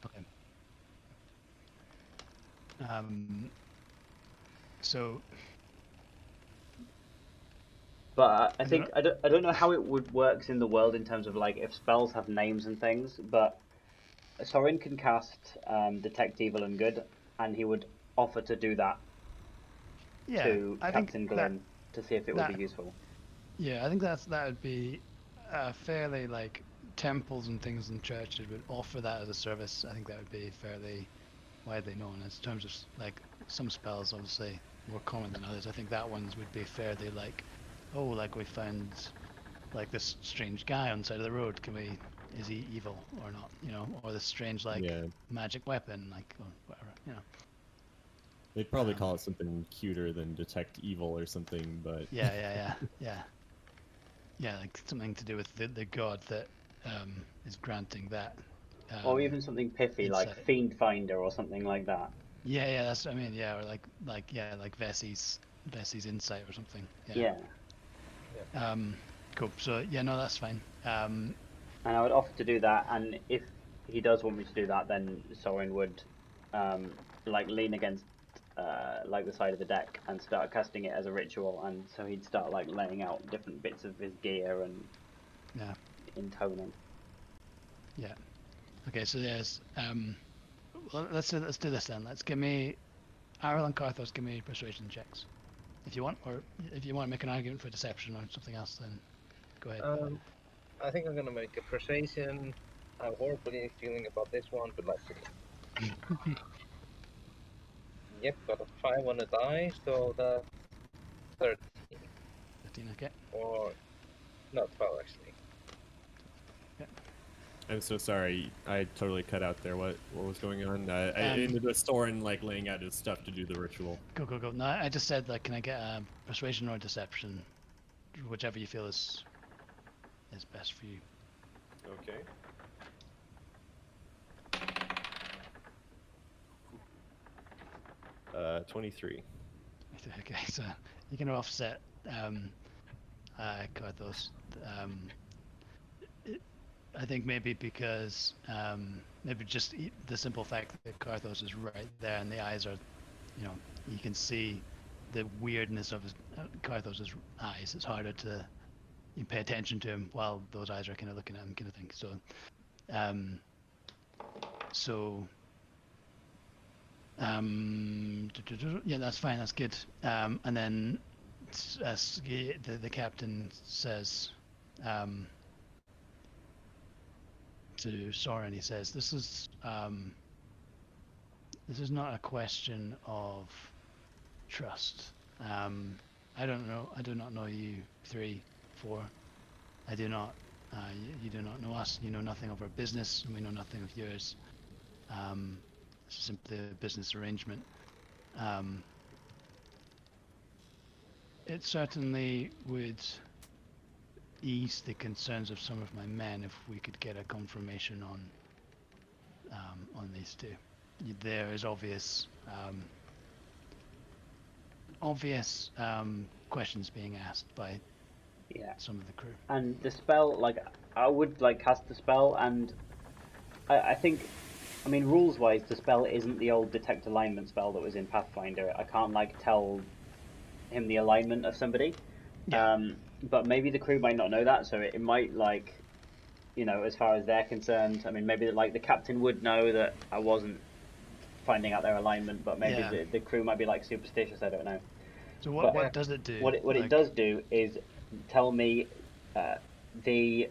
Okay. So. But I think I don't know how it would works in the world in terms of like if spells have names and things, but Sorin can cast Detect Evil and Good, and he would offer to do that to Captain Glynn to see if it would be useful. Yeah, I think that would be a fairly like temples and things and churches would offer that as a service, I think that would be fairly widely known. In terms of like some spells, obviously more common than others. I think that ones would be fairly like, oh, like we found like this strange guy on the side of the road. Is he evil or not? You know, or this strange like Yeah. magic weapon, like or whatever. You know. They'd probably call it something cuter than detect evil or something, but Yeah, like something to do with the god that is granting that. Or even something pithy like insight. Fiend Finder or something like that. Yeah, that's what I mean. Yeah, or like Vessi's insight or something. Yeah. Cool. So yeah, no, that's fine. And I would offer to do that, and if he does want me to do that, then Soren would like lean against like the side of the deck and start casting it as a ritual, and so he'd start like laying out different bits of his gear and intoning. Yeah. Okay, so there's well, let's do this then. Let's give me Arel and Karthos, give me persuasion checks. If you want, or if you want to make an argument for deception or something else, then go ahead. I think I'm gonna make a persuasion. I'm horribly feeling about this one, but let's see. Yep, got a 5 on the die, so that's 13. 15, okay. Or not 12 actually. I'm so sorry. I totally cut out there. What was going on? I into the store and like laying out his stuff to do the ritual. Go. No, I just said like, can I get a persuasion or deception, whichever you feel is best for you. Okay. Uh, 23. Okay, so you can offset Karthos. I think maybe because maybe just the simple fact that Karthos is right there and the eyes are, you know, you can see the weirdness of Karthos's eyes. It's harder to pay attention to him while those eyes are kind of looking at him, kind of thing. Yeah, that's fine. That's good. And then as the captain says to Soren, he says, "This is not a question of trust. I don't know. I do not know you 3, 4. I do not. You do not know us. You know nothing of our business, and we know nothing of yours. It's simply a business arrangement. It certainly would ease the concerns of some of my men if we could get a confirmation on these two. There is obvious questions being asked by some of the crew. And the spell, like, I would like cast the spell, and I think, I mean, rules wise, the spell isn't the old detect alignment spell that was in Pathfinder. I can't like tell him the alignment of somebody. But maybe the crew might not know that, so it might, like, you know, as far as they're concerned, I mean, maybe like the captain would know that I wasn't finding out their alignment, but maybe the crew might be like superstitious. I don't know. So what does it do? What it does do is tell me the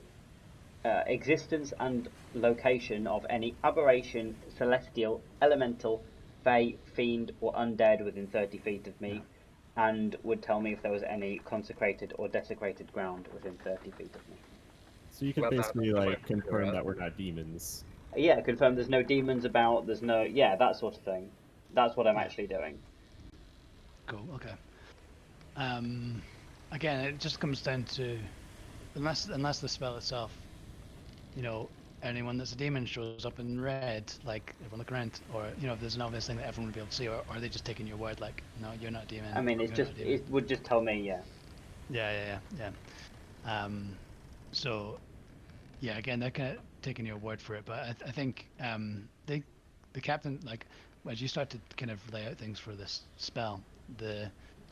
existence and location of any aberration, celestial, elemental, fey, fiend, or undead within 30 feet of me, and would tell me if there was any consecrated or desecrated ground within 30 feet of me. So you could basically like confirm that we're not demons. Yeah, confirm there's no demons about, there's no, that sort of thing. That's what I'm actually doing. Cool, okay. Again, it just comes down to, unless the spell itself, you know, anyone that's a demon shows up in red, like everyone look around, or, you know, if there's an obvious thing that everyone would be able to see, or are they just taking your word like, no, you're not a demon? I mean, it would just tell me, Yeah. So, yeah, again, they're kind of taking your word for it, but I think the captain, like, as you start to kind of lay out things for this spell,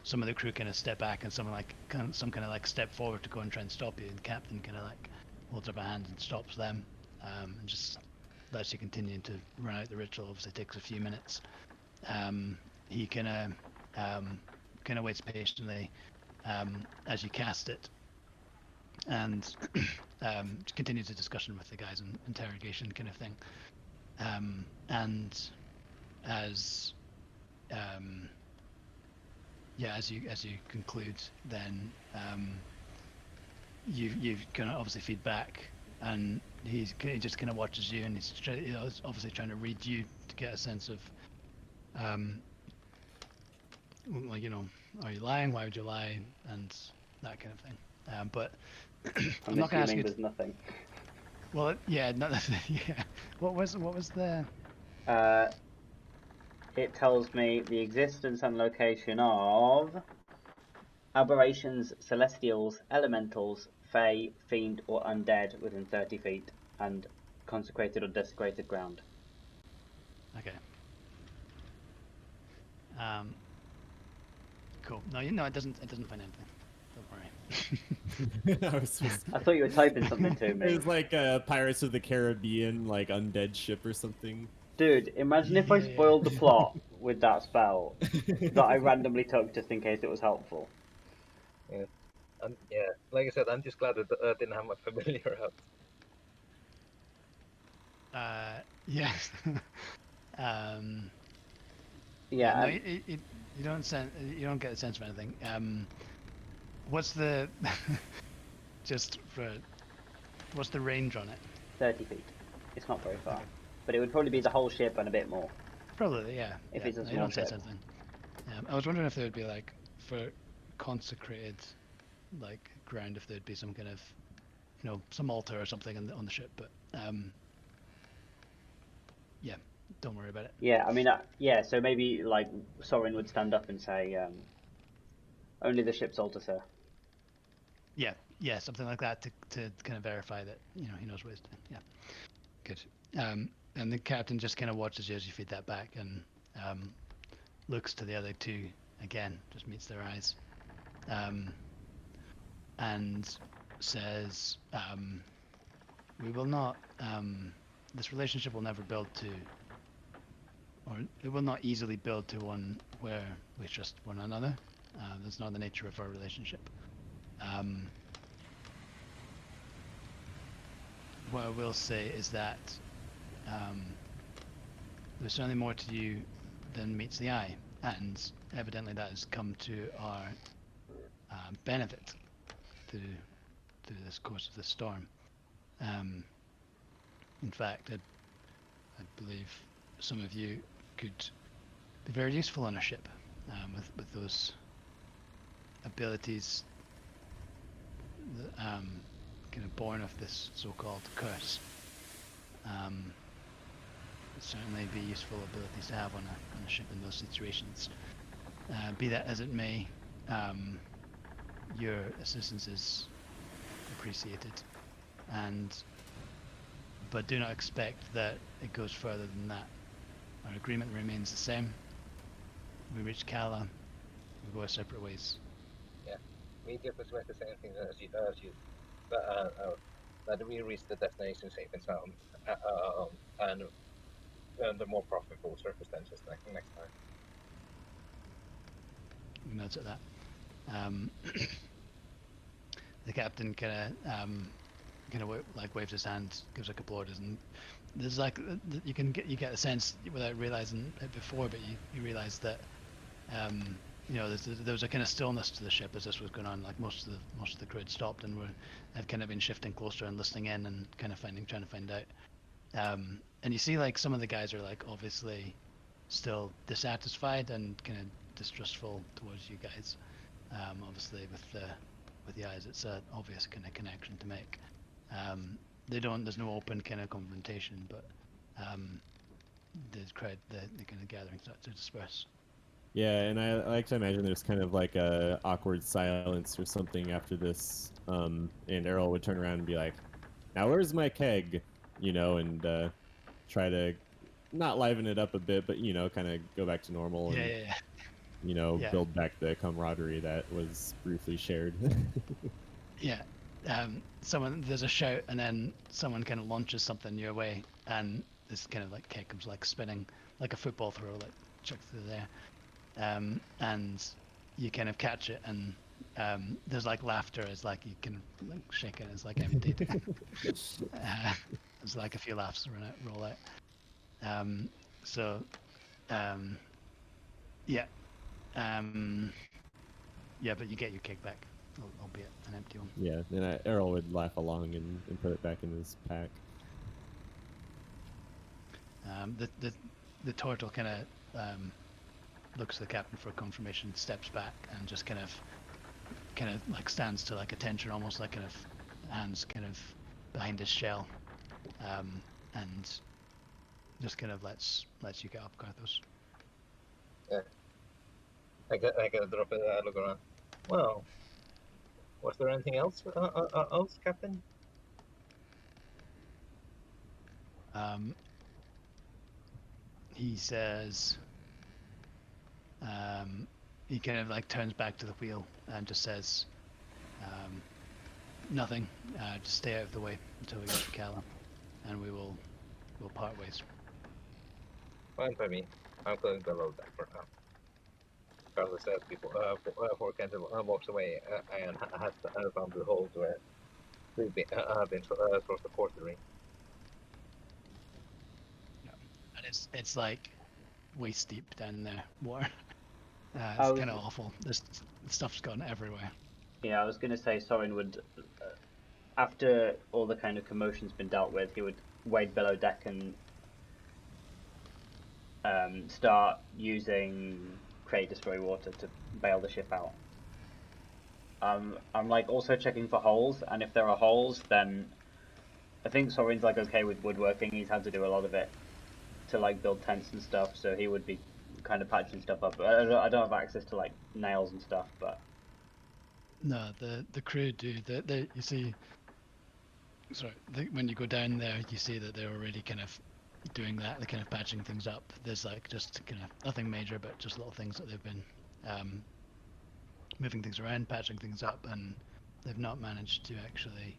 some of the crew kind of step back, and some kind of like step forward to go and try and stop you, and the captain kind of like holds up a hand and stops them, and just lets you continue to run out the ritual. Obviously, takes a few minutes. He kind of waits patiently as you cast it, and continues the discussion with the guys and interrogation kind of thing. And as as you conclude, then you've kind of obviously feedback, and he just kind of watches you, and he's obviously trying to read you to get a sense of like, are you lying? Why would you lie? And that kind of thing. But I'm not going to ask you. There's nothing. Well, yeah, yeah. What was the? It tells me the existence and location of aberrations, celestials, elementals, fey, fiend, or undead within 30 feet, and consecrated or desecrated ground. Okay. Cool. No, it doesn't find anything. Don't worry. I thought you were typing something to me. It was like Pirates of the Caribbean, like undead ship or something. Dude, imagine if I spoiled the plot with that spell that I randomly took just in case it was helpful. Yeah. Yeah, like I said, I'm just glad that didn't have my familiar out. Yes. Yeah. No, you don't get a sense of anything. What's the what's the range on it? 30 feet. It's not very far, but it would probably be the whole ship and a bit more. Probably, yeah. If yeah. it's a No, you small don't say ship. something. I was wondering if there would be like for consecrated like ground, if there'd be some kind of some altar or something on the ship, but yeah, don't worry about it. Yeah, I mean, yeah. So maybe like Sorin would stand up and say, "Only the ship's altar, sir." Yeah, something like that to kind of verify that he knows what he's doing. Yeah, good. And the captain just kind of watches you as you feed that back, and looks to the other two again, just meets their eyes, and says, "We will not. This relationship will never build to, or it will not easily build to one where we trust one another. That's not the nature of our relationship. What I will say is that there's certainly more to you than meets the eye, and evidently that has come to our benefit through this course of the storm. In fact, I believe some of you could be very useful on a ship with those abilities that, kind of born of this so-called curse. Would certainly be useful abilities to have on a ship in those situations. Be that as it may, your assistance is appreciated, but do not expect that it goes further than that. Our agreement remains the same. We reach Kala, we go our separate ways. Yeah, me just expect the same thing as you. That we reach the destination safe and sound, and under more profitable circumstances next time. We note at that. The captain kind of like waves his hand, gives a couple orders, and there's like you get a sense without realizing it before, but you realize that there was a kind of stillness to the ship as this was going on. Like most of the crew had stopped and had kind of been shifting closer and listening in and kind of trying to find out. And you see like some of the guys are like obviously still dissatisfied and kind of distrustful towards you guys. Obviously with the eyes, it's an obvious kind of connection to make. There's no open kind of confrontation, but the crowd, the kind of gathering starts to disperse. Yeah, and I like to imagine there's kind of like a awkward silence or something after this, and Errol would turn around and be like, "Now where's my keg?" And try to not liven it up a bit, but kind of go back to normal. Yeah. Build back the camaraderie that was briefly shared. Yeah. There's a shout, and then someone kind of launches something your way, and this kind of like keg comes like spinning like a football throw, like chucked through there. And you kind of catch it, and there's like laughter as like you can like shake it, it's like emptied. There's like a few laughs roll out. So yeah, yeah, but you get your kickback, albeit an empty one. Yeah, and Errol would laugh along and put it back in his pack. The turtle kind of looks to the captain for confirmation, steps back, and just kind of like stands to like attention, almost like kind of hands kind of behind his shell, and just kind of lets you get up, Garthos. I gotta drop it. I look around. Well, was there anything else, Captain? He says, he kind of like turns back to the wheel and just says, nothing. Just stay out of the way until we get to Callum, and we'll part ways. Fine by me. I'm going below that for now. Carlos says before Kenton walks away and has found the holes where we've been towards the quartering. And it's like waist deep down there, water. It's was- kind of awful. This stuff's gone everywhere. Yeah, I was going to say Sorin would, after all the kind of commotion's been dealt with, he would wade below deck and start using Create Destroy Water to bail the ship out. I'm like also checking for holes, and if there are holes, then I think Sorin's like okay with woodworking. He's had to do a lot of it to like build tents and stuff, so he would be kind of patching stuff up. I don't have access to like nails and stuff, but No, the crew do. You see, sorry, when you go down there, you see that they're already kind of doing that. They're kind of patching things up. There's like just kind of nothing major, but just little things that they've been moving things around, patching things up, and they've not managed to actually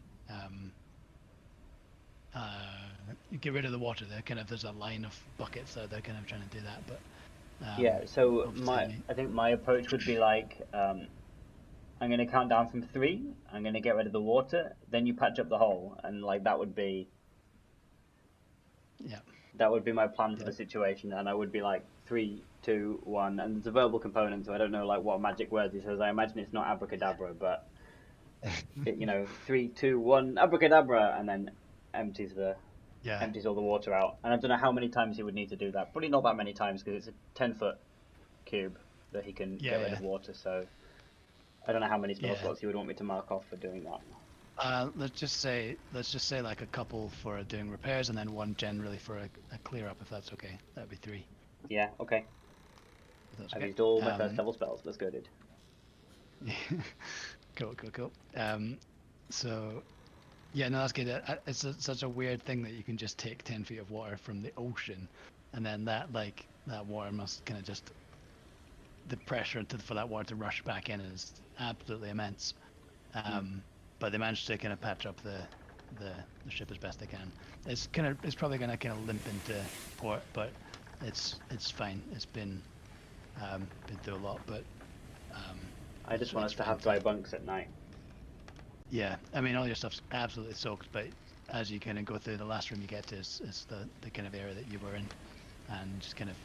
get rid of the water. There's a line of buckets that they're kind of trying to do that, but yeah. So obviously- I think my approach would be like I'm going to count down from 3. I'm going to get rid of the water. Then you patch up the hole, and like that would be yeah. my plan for the situation. And I would be like 3, 2, 1, and there's a verbal component, so I don't know like what magic words he says. I imagine it's not abracadabra, but it, 3, 2, 1, abracadabra, and then empties all the water out. And I don't know how many times he would need to do that. Probably not that many times because it's a 10-foot cube that he can get rid of water. So I don't know how many spell slots he would want me to mark off for doing that. Let's just say like a couple for doing repairs, and then 1 generally for a clear up, if that's okay. That'd be 3. Yeah, okay. If that's I've okay. used all my first level spells. Let's go, dude. Cool. So, yeah, no, that's good. It's such a weird thing that you can just take 10 feet of water from the ocean, and then that water must kind of just, the pressure for that water to rush back in is absolutely immense. But they managed to kind of patch up the ship as best they can. It's probably going to kind of limp into port, but it's fine. It's been through a lot, but I just want us to have dry bunks at night. yeah, I mean all your stuff's absolutely soaked, but as you kind of go through, the last room you get to is the kind of area that you were in, and just kind of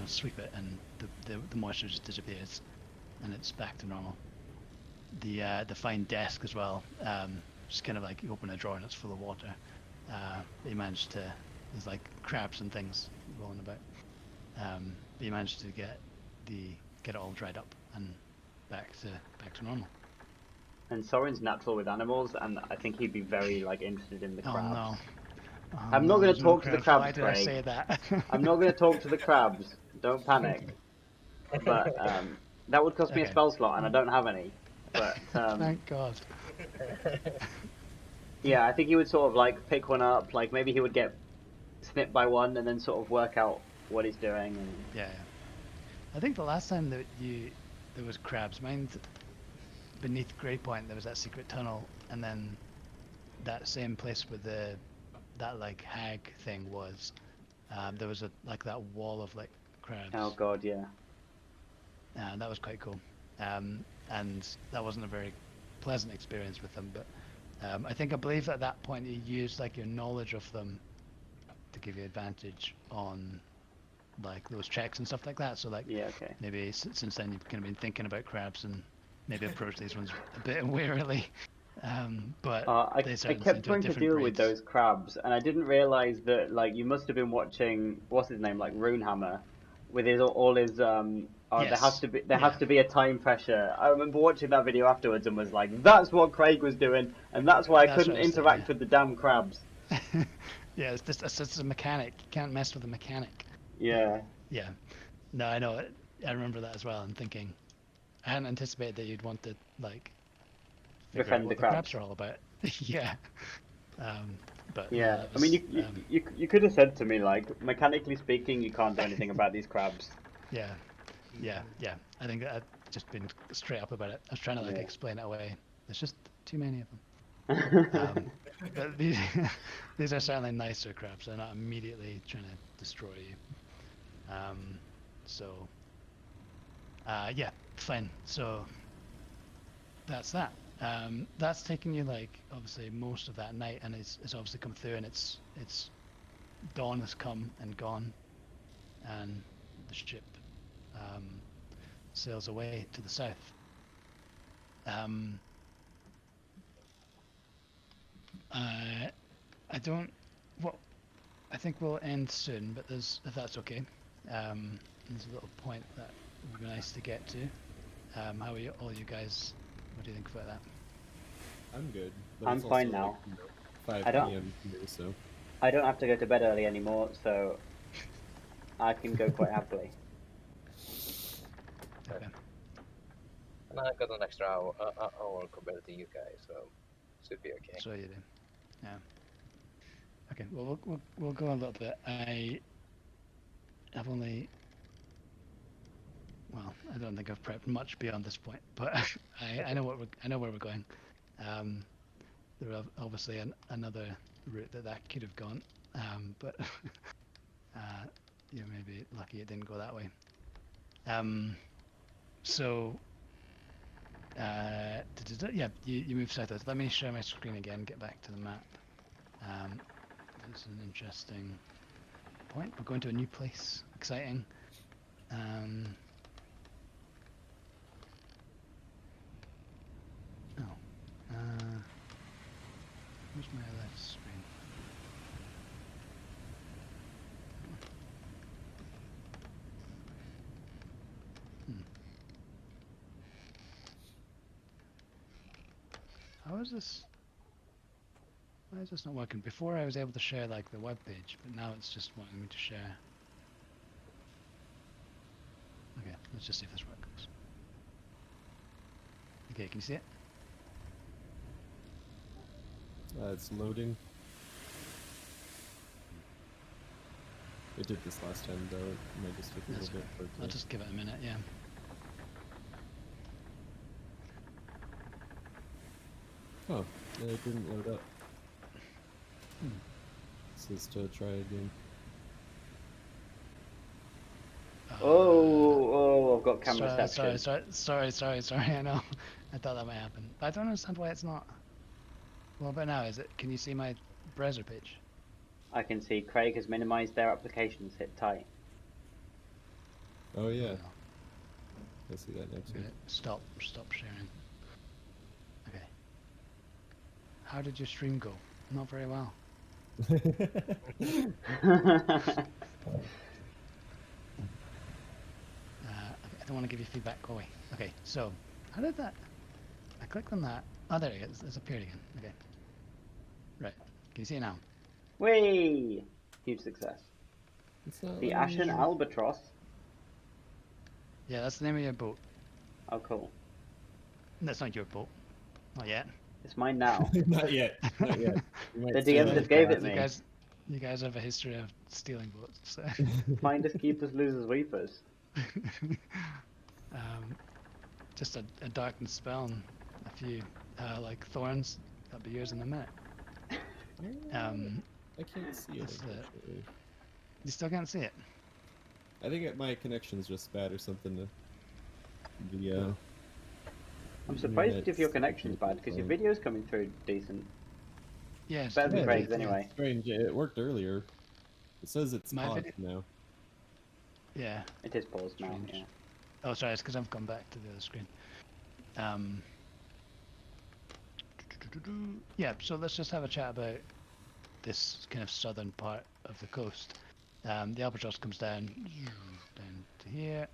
sweep it, and the moisture just disappears, and it's back to normal. The fine desk as well, just kind of like you open a drawer and it's full of water. You managed to, there's like crabs and things rolling about. But you managed to get it all dried up and back to normal. And Sorin's natural with animals, and I think he'd be very like interested in the crabs. Oh no. I'm not going to there's no talk to the crabs. crabs, Why did Craig. I say that? I'm not going to talk to the crabs. Don't panic. But that would cost me a Okay. spell slot, and I don't have any. But Thank God. yeah, I think he would sort of like pick one up. Like maybe he would get snipped by one, and then sort of work out what he's doing. And Yeah. I think the last time that there was crabs, beneath Grey Point there was that secret tunnel, and then that same place where that like hag thing was. There was that wall of like crabs. oh god, yeah. That was quite cool. and that wasn't a very pleasant experience with them. But I believe at that point you used like your knowledge of them to give you advantage on like those checks and stuff like that. So like Yeah, okay. maybe since then you've kind of been thinking about crabs and maybe approach these ones a bit warily. But I they I certainly kept seem to trying have to different deal with breeds. those crabs, and I didn't realize that like you must have been watching what's his name, like Runehammer, with his all his Oh, Yes. there has Yeah. to be a time pressure. I remember watching that video afterwards and was like, that's what Craig was doing, and that's why I That's what couldn't I was saying. interact with the damn crabs. Yeah. Yeah. It's a mechanic. You can't mess with a mechanic. Yeah. Yeah. No, I know. I remember that as well. And thinking, I hadn't anticipated that you'd want to like figure out Befriend the what the crabs crabs. are all about. Yeah. But no, Yeah. that I mean, was you could have said to me like, mechanically speaking, you can't do anything about these crabs. yeah, yeah. I think that I've just been straight up about it. I was trying to like Yeah. explain it away. There's just too many of them. But these are certainly nicer crabs. They're not immediately trying to destroy you. So yeah, fine. So that's that. That's taken you like obviously most of that night, and it's obviously come through, and it's dawn has come and gone, and the ship sails away to the south. I don't. Well, I think we'll end soon, but there's, if that's okay. There's a little point that would be nice to get to. How are you, all you guys? What do you think about that? I'm good. But I'm it's fine also, now. like, 5 I don't- p.m. here, so I don't have to go to bed early anymore, so I can go quite happily. Okay. And I got an extra hour compared to you guys, so should be okay. So you do. Yeah. Okay. Well, we'll go a little bit. I have only. Well, I don't think I've prepped much beyond this point, but I know where we're going. There are obviously another route that could have gone, but you're maybe lucky it didn't go that way. So yeah, you move southwards. Let me share my screen again. Get back to the map. This is an interesting point. We're going to a new place. Exciting. Where's my left screen? How is this? Why is this not working? Before I was able to share like the web page, but now it's just wanting me to share. Okay, let's just see if this works. Okay, can you see it? it's loading. It did this last time, though. It might just take a That's little bit. For it to- I'll just give it a minute, yeah. Oh, it didn't load up. This is to try again. Oh, I've got camera reception. Sorry, I know. I thought that might happen. But I don't understand why it's not. What about now? Is it? Can you see my browser page? I can see Craig has minimized their applications. Hit tight. Oh yeah, No. I see that now too. Okay, stop sharing. Okay. How did your stream go? Not very well. I don't want to give you feedback. Go away. Okay, so how did that? I clicked on that. Oh, there it is. It's appeared again. Okay. Right. Can you see it now? Whee! Huge success. It's not The letting me- Ashen Albatross. Yeah, that's the name of your boat. Oh, cool. That's not your boat. Not yet. It's mine now. Not yet. Not yet. You might The steal DM it. just gave it me. You guys have a history of stealing boats. So. Finders, keepers, losers, weepers. Just a darkened spell and a few like thorns. That'll be yours in a minute. I can't see it. That's it. Unfortunately. You still can't see it. I think my connection's just bad or something. The I'm surprised if Internet's your connection's taking bad, because your time. video's coming through decent. Yeah, it's Better than Yeah, Craig's it's anyway. strange. It worked earlier. It says it's My paused video- now. Yeah. It is paused now, Strange. yeah. Oh, sorry, it's because I've gone back to the other screen. Yeah, so let's just have a chat about this kind of southern part of the coast. The albatross comes down to here.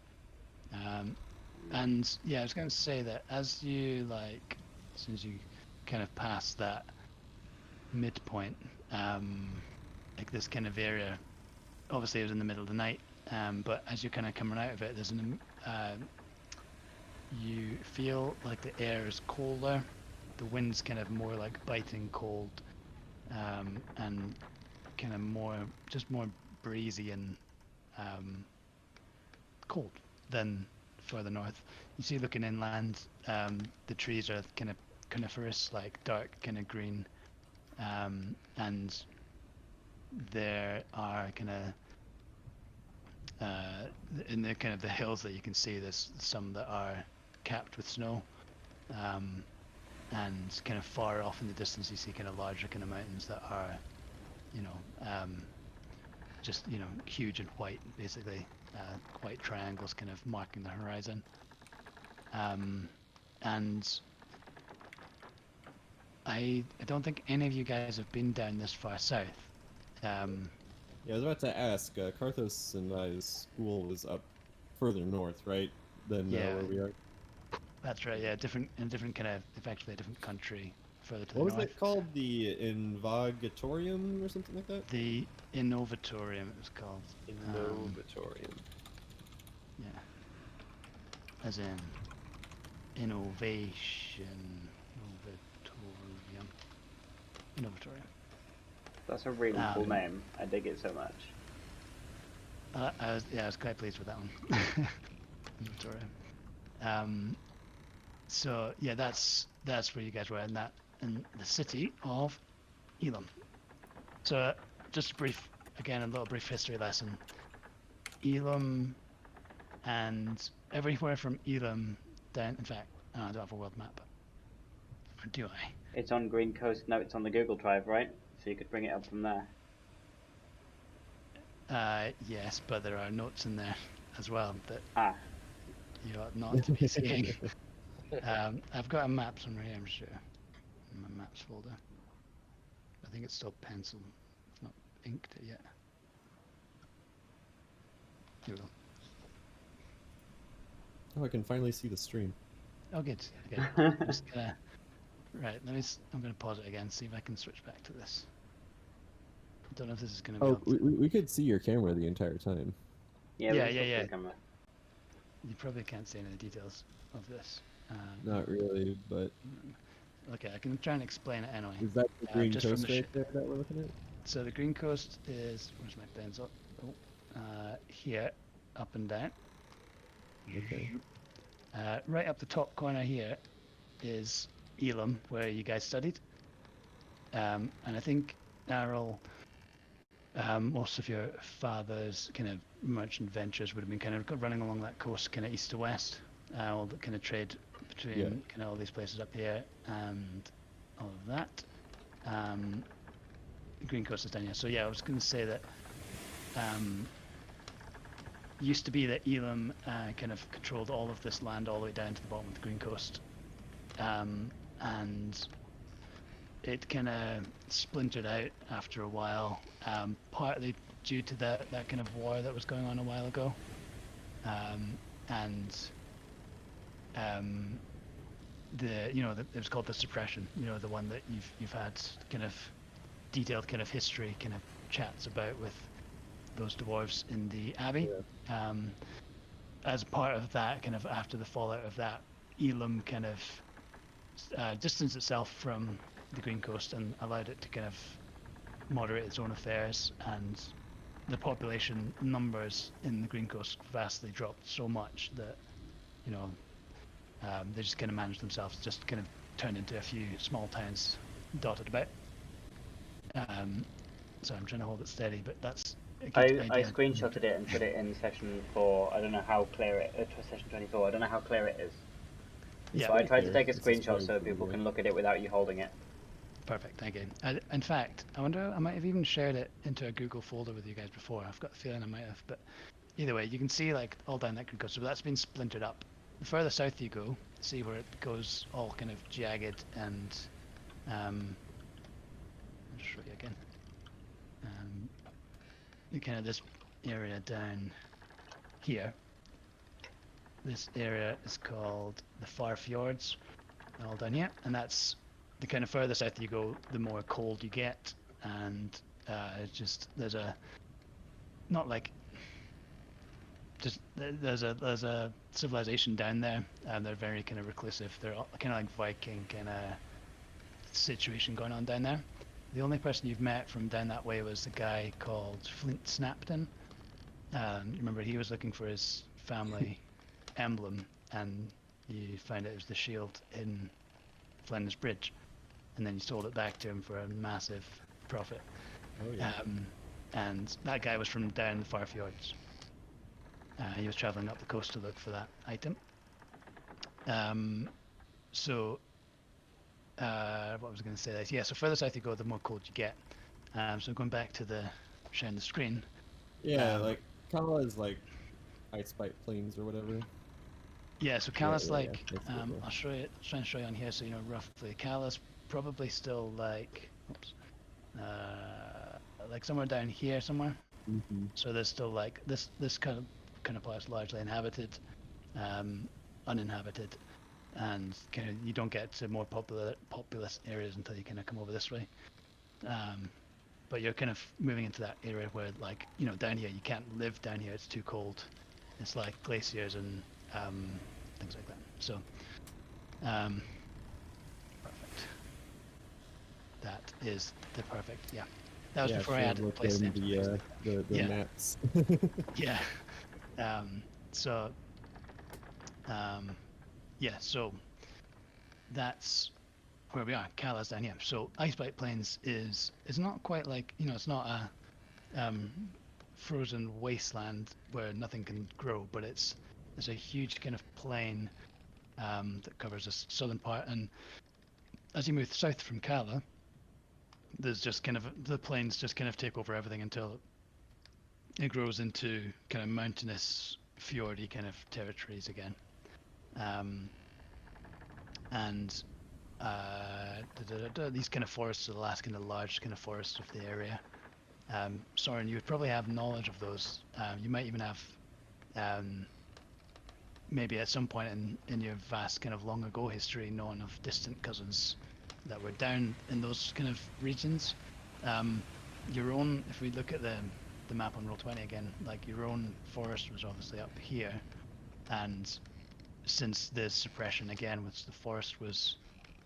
And yeah, I was going to say that as soon as you kind of pass that midpoint, like this kind of area, obviously it was in the middle of the night, but as you're kind of coming out of it, you feel like the air is colder, the wind's kind of more like biting cold, and kind of more breezy and cold than further north. You see, looking inland, the trees are kind of coniferous, like dark kind of green, and there are kind of in the kind of the hills that you can see, there's some that are capped with snow, and kind of far off in the distance you see kind of larger kind of mountains that are, just huge and white, basically, white triangles kind of marking the horizon. And I don't think any of you guys have been down this far south. Yeah, I was about to ask. Karthos and I's school was up further north, right? Than Yeah. where we are. That's right. Yeah, in a different kind of, effectively a different country further to What the was north. it called? The Invogatorium or something like that? The Innovatorium, it was called. Innovatorium. Yeah. As in innovation. Innovatorium. That's a really cool Um, name. I dig it so much. I was quite pleased with that one. Innovatorium. So yeah, that's where you guys were in the city of Elam. So just a little brief history lesson. Elam, and everywhere from Elam down. In fact, I don't have a world map, or do I? It's on Green Coast. No, it's on the Google Drive, right? So you could bring it up from there. Yes, but there are notes in there as well that Ah, you ought not to be seeing. I've got a map somewhere here, I'm sure, in my maps folder. I think it's still pencil. I've not inked it yet. Here we go. Oh, I can finally see the stream. Oh, good. Okay. I'm just gonna. Right. I'm gonna pause it again. See if I can switch back to this. I don't know if this is gonna be. Oh, we could see your camera the entire time. yeah. Yeah, we can yeah, still see yeah. the camera. You probably can't see any of the details of this. Not really, but Okay, I can try and explain it anyway. is that the green just from coast the right there that we're looking at? So the Green Coast is, where's my pencil? Here, up and down. Okay. Right up the top corner here is Elam, where you guys studied. And I think Errol, most of your father's kind of merchant ventures would have been kind of running along that coast, kind of east to west. All the kind of trade between kind of all these places up here and all of that. The Green Coast is down here. So yeah, I was going to say that used to be that Elam kind of controlled all of this land all the way down to the bottom of the Green Coast, and it kind of splintered out after a while, partly due to that kind of war that was going on a while ago, and it was called the Suppression. The one that you've had kind of detailed kind of history kind of chats about with those dwarves in the Abbey. Yeah. As part of that, kind of after the fallout of that, Elam kind of distanced itself from the Green Coast and allowed it to kind of moderate its own affairs, and the population numbers in the Green Coast vastly dropped so much that they just kind of managed themselves, just kind of turned into a few small towns dotted about. So I'm trying to hold it steady, but that's a good I idea. screenshotted it and put it in session 4. I don't know how clear it. Session 24. I don't know how clear it is. Yeah. But I tried to There, take a it's just screenshot flowing so pretty people good. can look at it without you holding it. Perfect, thank you. In fact, I wonder, I might have even shared it into a Google folder with you guys before. I've got a feeling I might have, but either way, you can see like all down that coast. So that's been splintered up. The further south you go, see where it goes all kind of jagged and I'll show you again. Kind of this area down here. This area is called the Far Fjords, all down here, and that's the kind of further south you go, the more cold you get, and it's just there's a not like just there's a civilization down there, and they're very kind of reclusive. They're kind of like Viking kind of situation going on down there. The only person you've met from down that way was a guy called Flint Snapton. Remember, he was looking for his family emblem, and you found out it was the shield in Flinders Bridge, and then you sold it back to him for a massive profit. Oh yeah. And that guy was from down the Far Fjords. He was traveling up the coast to look for that item. What was I going to say? Yeah, so further south you go, the more cold you get. So going back to the sharing the screen. Yeah, like Kala is like ice bite plains or whatever. Yeah, so Kala's yeah, like, that's cool, yeah. I'll show you, try and show you on here so you know roughly. Kala's probably still like, like somewhere down here somewhere. Mm-hmm. So there's still like this kind of part is largely inhabited, uninhabited, and kind of you don't get to more populous areas until you kind of come over this way. But you're kind of moving into that area where, like, you know, down here you can't live down here. It's too cold. It's like glaciers and things like that. So, perfect. That is the perfect. Yeah, that was before I added the place names. The Yeah. maps. Yeah. Yeah. So that's where we are. Kala's down here. So Icebite Plains is not quite like, you know, it's not a frozen wasteland where nothing can grow, but it's a huge kind of plain that covers the southern part. And as you move south from Kala, there's just kind of the plains just kind of take over everything until it grows into kind of mountainous, fjordy kind of territories again. These kind of forests are the last kind of large kind of forests of the area. Soren, you would probably have knowledge of those. You might even have, maybe at some point in your vast kind of long ago history, known of distant cousins that were down in those kind of regions. Your own, if we look at the map on Roll20 again, like your own forest was obviously up here, and since the suppression again, which the forest was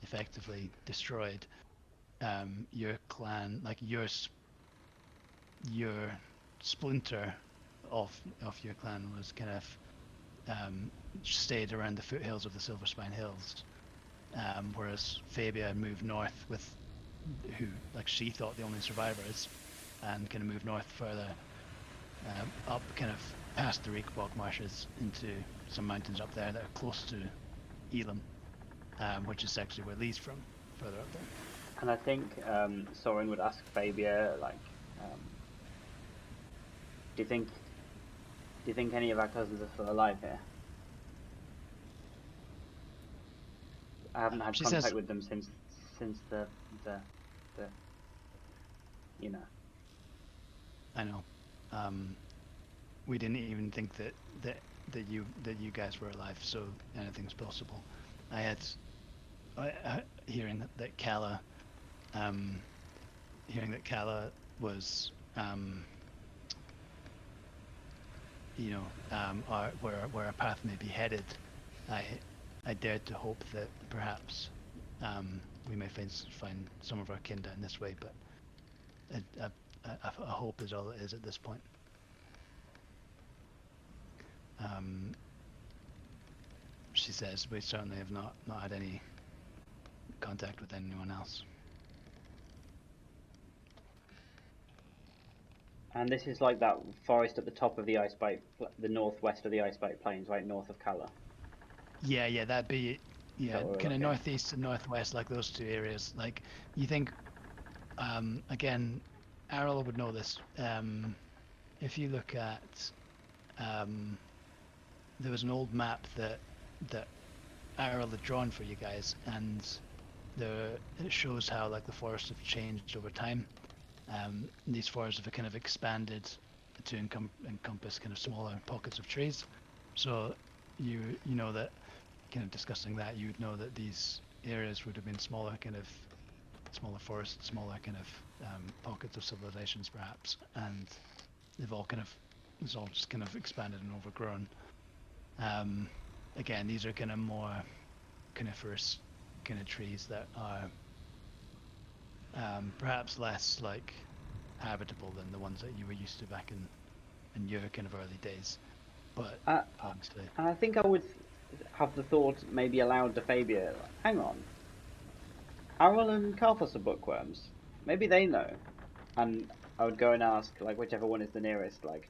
effectively destroyed, your clan, like your splinter of your clan was kind of stayed around the foothills of the Silverspine Hills, whereas Fabia moved north with who, like, she thought the only survivors, and kind of moved north further up kind of past the Reekbog marshes into some mountains up there that are close to Elam, which is actually where Lee's from, further up there. And I think Soren would ask Fabia, like, do you think any of our cousins are still alive here? I haven't had contact with them since the you know. I know. We didn't even think that you guys were alive, so anything's possible. I had hearing that Kala was where our path may be headed. I dared to hope that perhaps we may find some of our kin down this way, but a hope is all it is at this point. She says we certainly have not had any contact with anyone else. And this is like that forest at the top of the Icebite, the northwest of the Icebite Plains, right north of Kala. Yeah, that'd be Yeah, what we're kind of looking? northeast and northwest, like those two areas. Like you think, again, Errol would know this. If you look at, there was an old map that Errol had drawn for you guys, and it shows how like the forests have changed over time. These forests have kind of expanded to encompass kind of smaller pockets of trees. So you know that, kind of discussing that, you'd know that these areas would have been smaller forests, smaller kind of pockets of civilizations perhaps, and it's all just kind of expanded and overgrown. Again, these are kind of more coniferous kind of trees that are perhaps less like habitable than the ones that you were used to back in your kind of early days. But obviously, And I think I would have the thought maybe aloud to Fabia, like, hang on, Arrel and Karthus are bookworms. Maybe they know. And I would go and ask, like, whichever one is the nearest, like,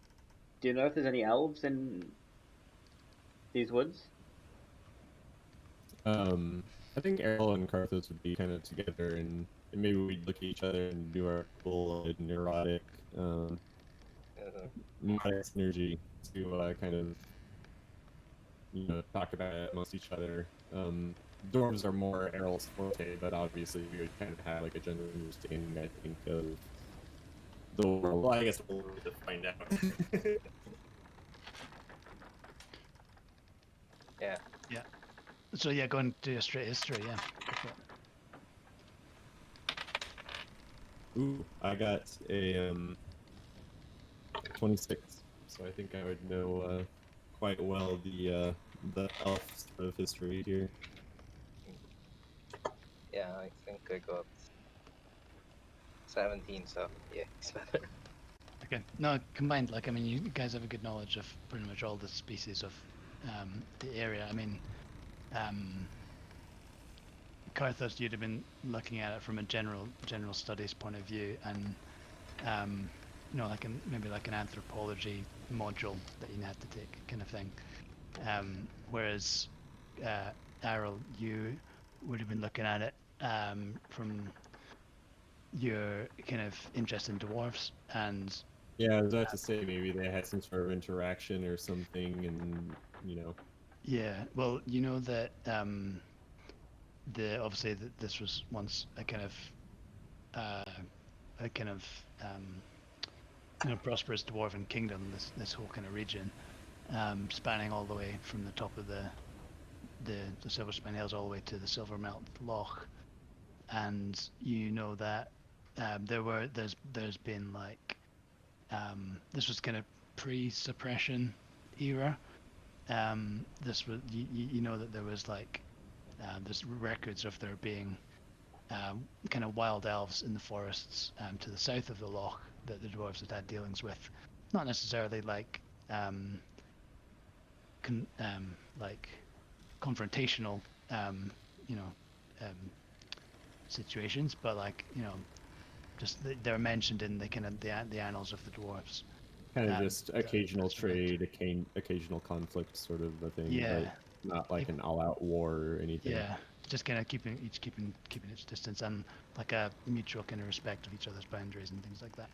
do you know if there's any elves in these woods? I think Errol and Karthos would be kind of together, and maybe we'd look at each other and do our full neurotic, neurotic synergy to kind of, talk about it amongst each other. Dwarves are more Errol's forte, but obviously we would kind of have like a general understanding, I think, of the world. Well, I guess we'll need to find out. Yeah. so yeah, going to a straight history, yeah. Go for it. Ooh, I got a 26, so I think I would know quite well the elf sort of history here. Yeah, I think I got 17, so yeah, it's better. Okay. No, combined, like, I mean, you guys have a good knowledge of pretty much all the species of the area. I mean, Karthos, you'd have been looking at it from a general studies point of view, and like maybe like an anthropology module that you had to take, kind of thing. Whereas Errol, you would have been looking at it from your kind of interest in dwarves, and Yeah, I was about to say maybe they had some sort of interaction or something, and yeah, well, you know that obviously this was once a kind of prosperous dwarven kingdom. This whole kind of region, spanning all the way from the top of the Silver Spine Hills all the way to the Silvermelt Loch, and you know that there's been like this was kind of pre-suppression era. This was you know that there was like there's records of there being kind of wild elves in the forests to the south of the loch that the dwarves had dealings with, not necessarily like like confrontational situations, but like just they're mentioned in the kind of the annals of the dwarves. kind of just occasional that's right. trade, occasional conflict sort of a thing, Yeah. but not like an all-out war or anything. Yeah, just kind of keeping its distance and like a mutual kind of respect of each other's boundaries and things like that.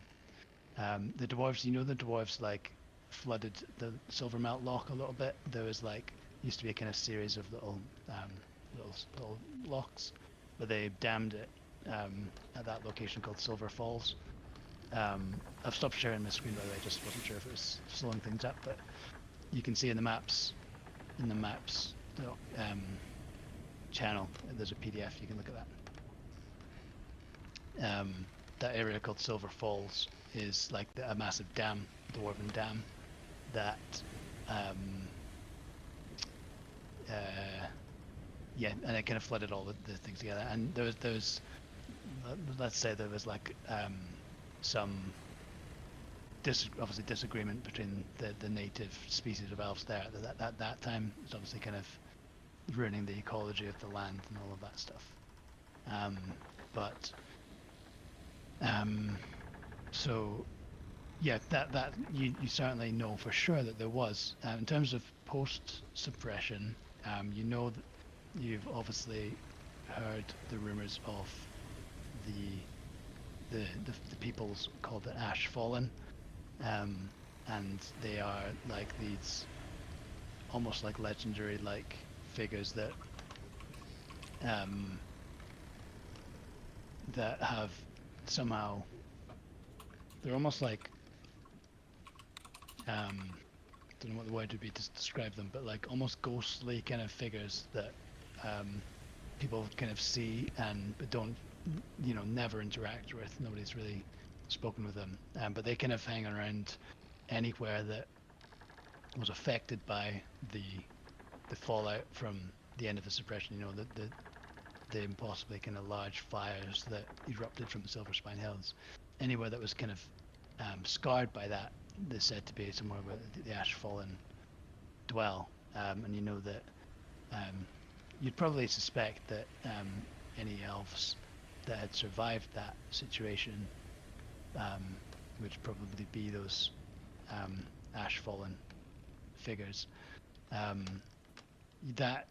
The dwarves, the dwarves like flooded the Silvermelt Loch a little bit. There was like used to be a kind of series of little lochs, but they dammed it at that location called Silver Falls. I've stopped sharing my screen, by the way. I just wasn't sure if it was slowing things up, but you can see in the maps channel, there's a PDF, you can look at that. That area called Silver Falls is like a massive dam, dwarven dam, that and it kind of flooded all the things together. And there was let's say there was like some obviously disagreement between the native species of elves there at that time. It's obviously kind of ruining the ecology of the land and all of that stuff. So yeah, that you certainly know for sure that there was. In terms of post-suppression, you know you've obviously heard the rumors of the peoples called the Ash Fallen, and they are like these almost like legendary like figures that that have somehow, they're almost like don't know what the word would be to describe them, but like almost ghostly kind of figures that people kind of see and but don't, never interact with. Nobody's really spoken with them, but they kind of hang around anywhere that was affected by the fallout from the end of the suppression. The impossibly kind of large fires that erupted from the Silver Spine Hills. Anywhere that was kind of scarred by that, is said to be somewhere where the Ash Fallen dwell. And you know that you'd probably suspect that any elves that had survived that situation would probably be those Ash Fallen figures. That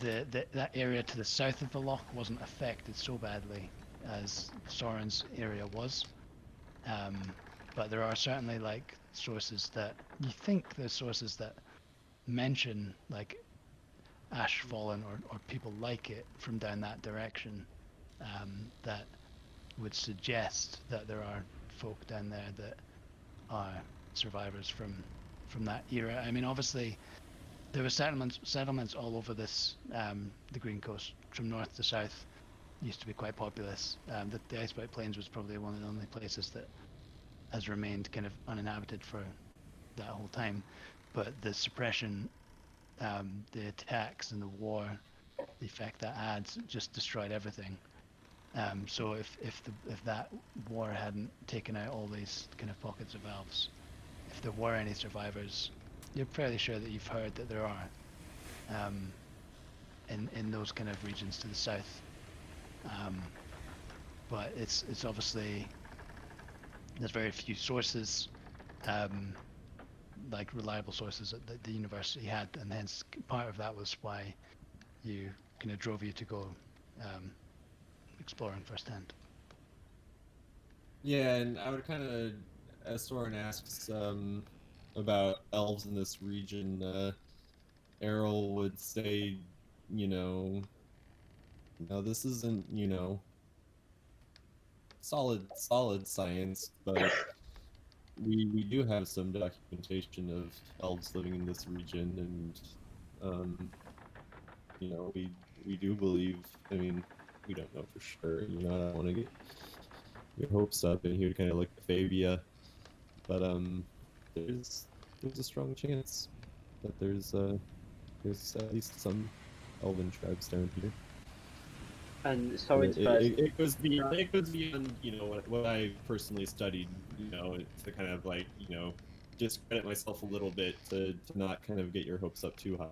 that area to the south of the loch wasn't affected so badly as Soren's area was, but there are certainly like sources that you think there's sources that mention like Ash Fallen or people like it from down that direction, that would suggest that there are folk down there that are survivors from that era. I mean, obviously there were settlements all over this, the Green Coast, from north to south. Used to be quite populous. The Icebound Plains was probably one of the only places that has remained kind of uninhabited for that whole time. But the suppression, the attacks and the war, the effect that had just destroyed everything. So if that war hadn't taken out all these kind of pockets of elves, if there were any survivors, you're fairly sure that you've heard that there are in those kind of regions to the south. But it's obviously, there's very few sources, like reliable sources that the university had, and hence part of that was why you kind of drove you to go exploring firsthand. Yeah, and I would kind of, as Soren asks about elves in this region, Errol would say, no, this isn't, solid science, but we do have some documentation of elves living in this region, and we do believe. I mean, we don't know for sure. I don't want to get your hopes up, and he would kind of look at Fabia, but there's a strong chance that there's at least some elven tribes down here. And Soren's first. It goes beyond what I personally studied, to kind of like discredit myself a little bit to not kind of get your hopes up too high.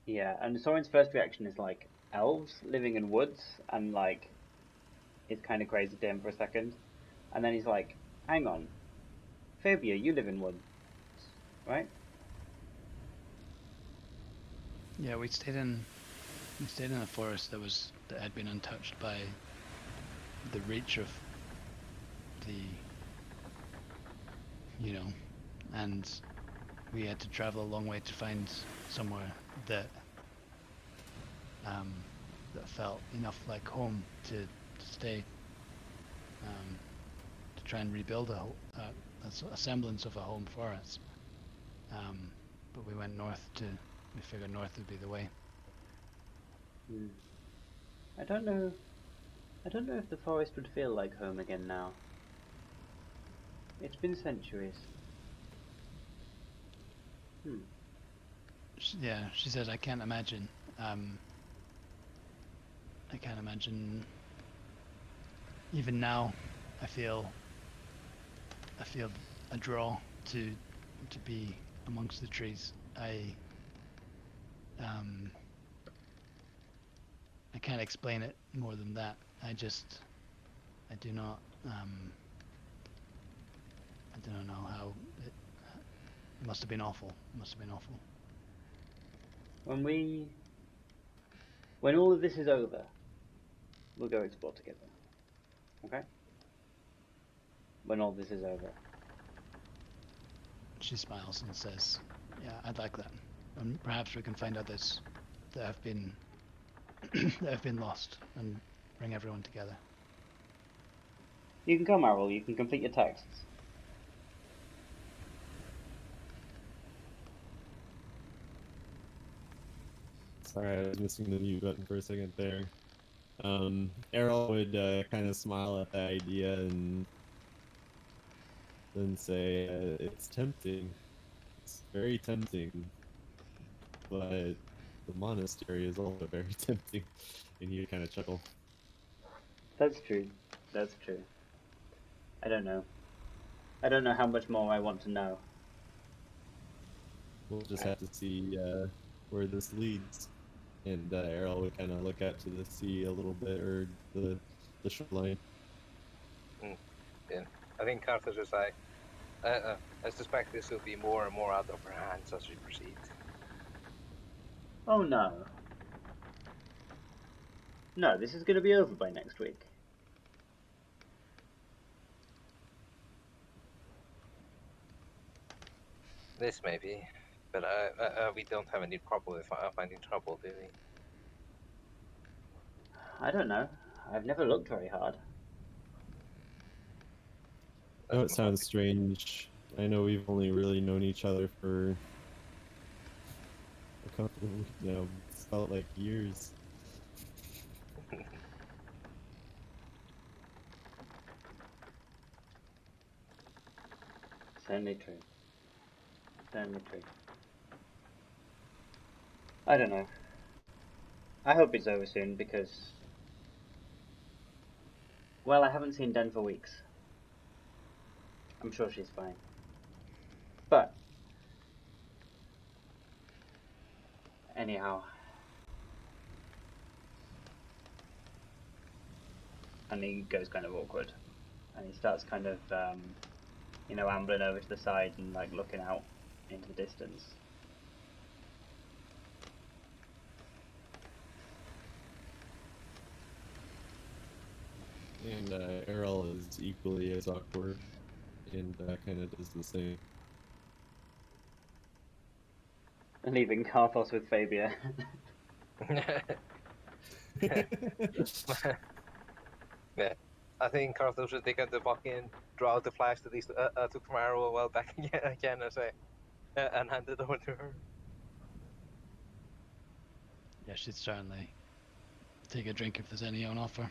Yeah, and Soren's first reaction is like elves living in woods, and like it's kind of crazy to him for a second, and then he's like, "Hang on, Fabia, you live in woods, right?" Yeah, we stayed in a forest that had been untouched by the reach of the, and we had to travel a long way to find somewhere that that felt enough like home to stay, to try and rebuild a semblance of a home for us. But we went north we figured north would be the way. I don't know if the forest would feel like home again now. It's been centuries. Yeah, she says, I can't imagine. Even now, I feel a draw to be amongst the trees. I can't explain it more than that. I do not know Must have been awful. Must have been awful. When all of this is over, we'll go explore together. Okay? When all this is over. She smiles and says, "Yeah, I'd like that. And perhaps we can find others that have been that have been lost and bring everyone together." You can come, Errol. You can complete your texts. Sorry, I was missing the mute button for a second there. Errol would kind of smile at the idea and then say, "It's tempting. It's very tempting, but the monastery is also very tempting." And he would kind of chuckle. That's true. That's true. I don't know. I don't know how much more I want to know. We'll just have to see where this leads. And Errol would kind of look out to the sea a little bit, or the shoreline. Yeah, I think Carthage is like, I suspect this will be more and more out of our hands as we proceed. Oh no. No, this is going to be over by next week. This may be, but we don't have any trouble with finding trouble, do we? I don't know. I've never looked very hard. I know it sounds strange. I know we've only really known each other for a couple of weeks now. It's felt like years. Certainly true. Certainly true. I don't know. I hope it's over soon because, well, I haven't seen Den for weeks. I'm sure she's fine. But, anyhow. And he goes kind of awkward. And he starts kind of, ambling over to the side and like looking out into the distance. And Errol is equally as awkward and kind of does the same. Leaving Karthos with Fabia. Yeah, I think Carthage should take out the bucket, draw out the flash that he took from Arrow a while back again, and hand it over to her. Yeah, she'd certainly take a drink if there's any on offer.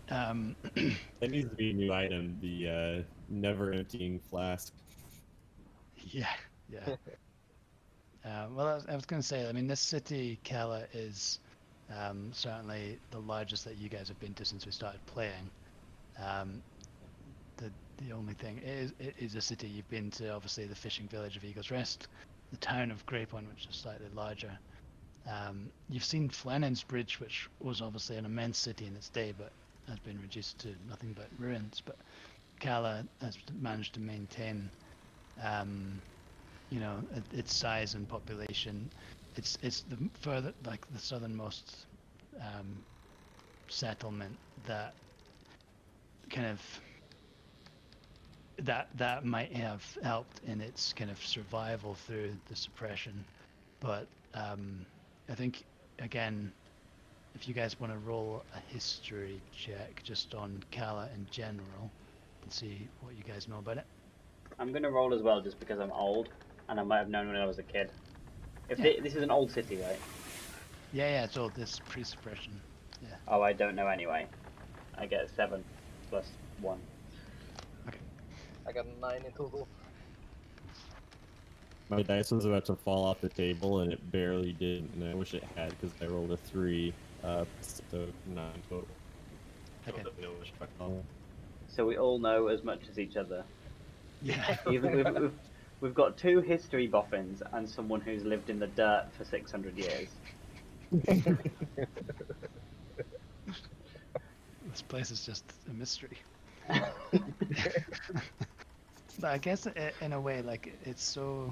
That needs to be a new item, the never emptying flask. Yeah. Well, I was going to say, I mean, this city, Kela, is certainly the largest that you guys have been to since we started playing. The only thing it is a city you've been to, obviously the fishing village of Eagle's Rest, the town of Greypoint, which is slightly larger. You've seen Flannan's Bridge, which was obviously an immense city in its day, but has been reduced to nothing but ruins. But Kala has managed to maintain, its size and population. It's the further, like the southernmost settlement that kind of that might have helped in its kind of survival through the suppression. But I think, again, if you guys want to roll a history check just on Kala in general and see what you guys know about it. I'm going to roll as well just because I'm old and I might have known when I was a kid. This is an old city, right? Yeah, it's old. This pre-suppression. Yeah. Oh, I don't know anyway. I get 7 plus 1. Okay. I got 9 in total. My dice was about to fall off the table and it barely did, and I wish it had because I rolled a 3, so 9 total. Okay. So we all know as much as each other. Yeah. We've got 2 history boffins and someone who's lived in the dirt for 600 years. This place is just a mystery. But I guess in a way, like it's so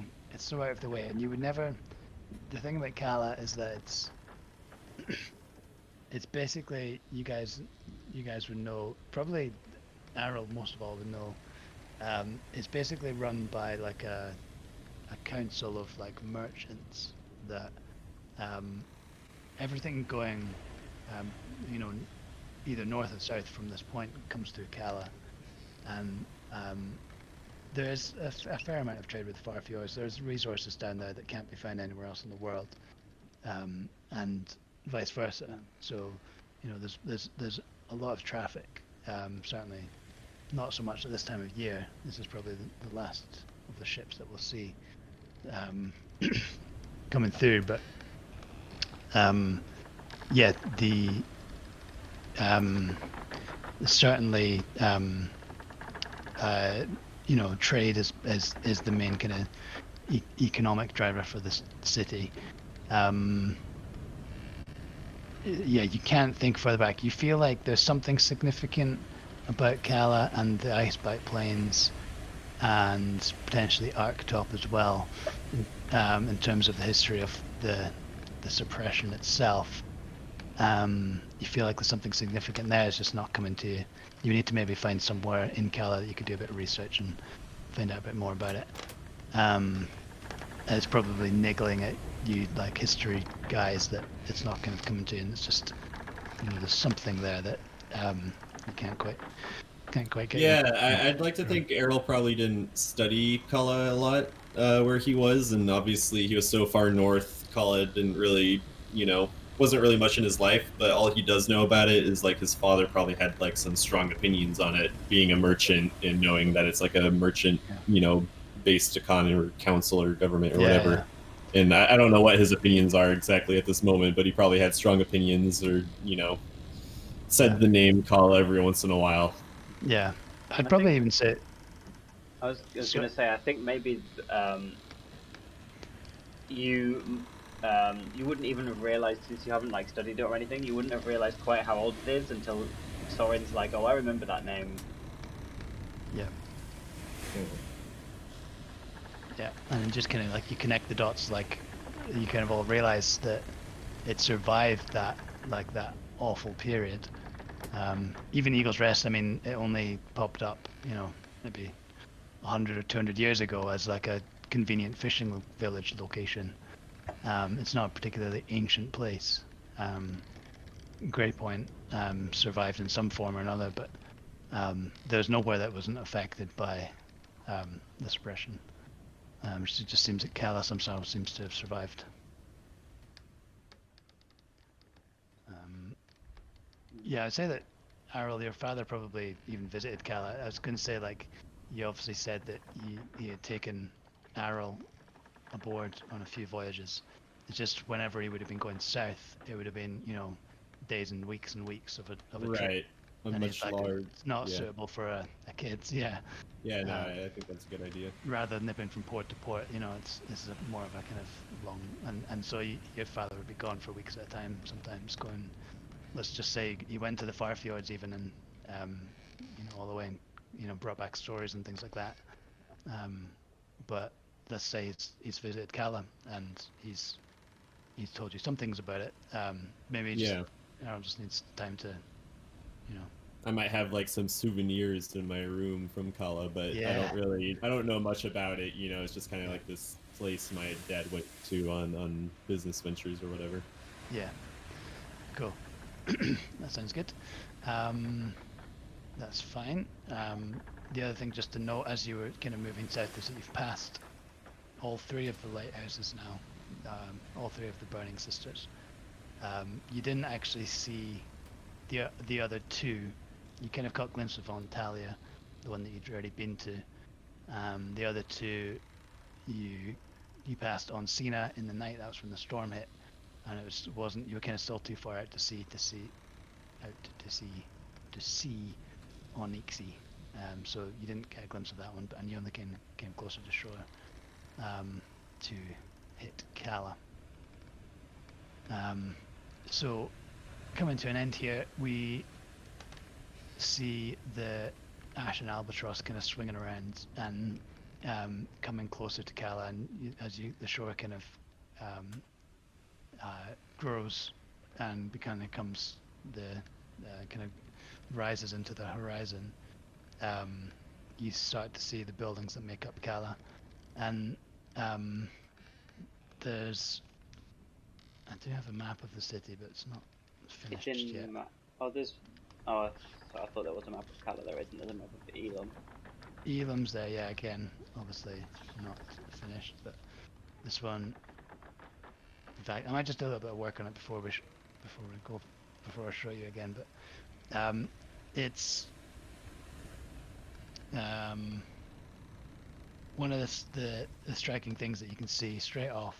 out of the way, and you would never. The thing about Kala is that it's basically you guys would know, probably Errol most of all would know. It's basically run by like a council of like merchants that everything going you know, either north or south from this point comes through Kala, and there's a fair amount of trade with far fjords. There's resources down there that can't be found anywhere else in the world, and vice versa. So, you know, there's a lot of traffic. Certainly, not so much at this time of year. This is probably the last of the ships that we'll see coming through. But yeah, the certainly you know, trade is the main kind of economic driver for this city. Yeah, you can't think further back. You feel like there's something significant about Kala and the Icebite Plains, and potentially Arctop as well, in terms of the history of the suppression itself. You feel like there's something significant there. It's just not coming to you. You need to maybe find somewhere in Kala that you could do a bit of research and find out a bit more about it. It's probably niggling at you, like history guys, that it's not kind of coming to you, and it's just, you know, there's something there that you can't quite get. Yeah, I'd like to think Errol probably didn't study Kala a lot where he was, and obviously he was so far north, Kala didn't really, you know, wasn't really much in his life, but all he does know about it is like his father probably had like some strong opinions on it, being a merchant and knowing that it's like a merchant, you know, based economy or council or government or whatever. And I don't know what his opinions are exactly at this moment, but he probably had strong opinions, or, you know, said the name Kala every once in a while. Yeah, I'd probably even say. I was going to say, I think maybe you wouldn't even have realized, since you haven't like studied it or anything, you wouldn't have realized quite how old it is until Soren's like, oh, I remember that name. Yeah. Yeah, and just kind of like you connect the dots, like you kind of all realize that it survived that awful period. Even Eagle's Rest, I mean, it only popped up, you know, maybe 100 or 200 years ago as like a convenient fishing village location. It's not a particularly ancient place. Great Point survived in some form or another, but there's nowhere that wasn't affected by the suppression. It just seems that Kala somehow seems to have survived. Yeah, I'd say that Errol, your father, probably even visited Kala. I was going to say, like, you obviously said that he had taken Errol aboard on a few voyages. It's just whenever he would have been going south, it would have been, you know, days and weeks of a trip. Right. And much like, larger. it's not suitable for a kid. Yeah. Yeah, no, I think that's a good idea. Rather than nipping from port to port, you know, this is more of a kind of long, and so your father would be gone for weeks at a time, sometimes going. Let's just say he went to the far fjords even, and you know, all the way, and, you know, brought back stories and things like that. But let's say he's visited Kala and he's told you some things about it. Maybe just, you know, just needs time to, you know. I might have like some souvenirs in my room from Kala, but I don't know much about it. You know, it's just kind of like this place my dad went to on business ventures or whatever. Yeah. Cool. That sounds good. That's fine. The other thing just to note as you were kind of moving south is that you've passed all three of the lighthouses now, all three of the Burning Sisters. You didn't actually see the other two. You kind of caught a glimpse of Ontalia, the one that you'd already been to. The other two, you passed on Cena in the night. That was when the storm hit, and wasn't. You were kind of still too far out to see Onyxie. So you didn't get a glimpse of that one, and you only came closer to shore to hit Kala. So coming to an end here, we see the Ashen Albatross kind of swinging around and coming closer to Kala, and the shore kind of grows and becomes the kind of rises into the horizon. You start to see the buildings that make up Kala, and there's I do have a map of the city, but it's not finished It's in yet. the map. Oh, there's. Oh, so I thought there was a map of Cala. There isn't. There's a map of Elam. Elam's there, yeah. Again, obviously not finished, but this one. In fact, I might just do a little bit of work on it before I show you again. But it's one of the striking things that you can see straight off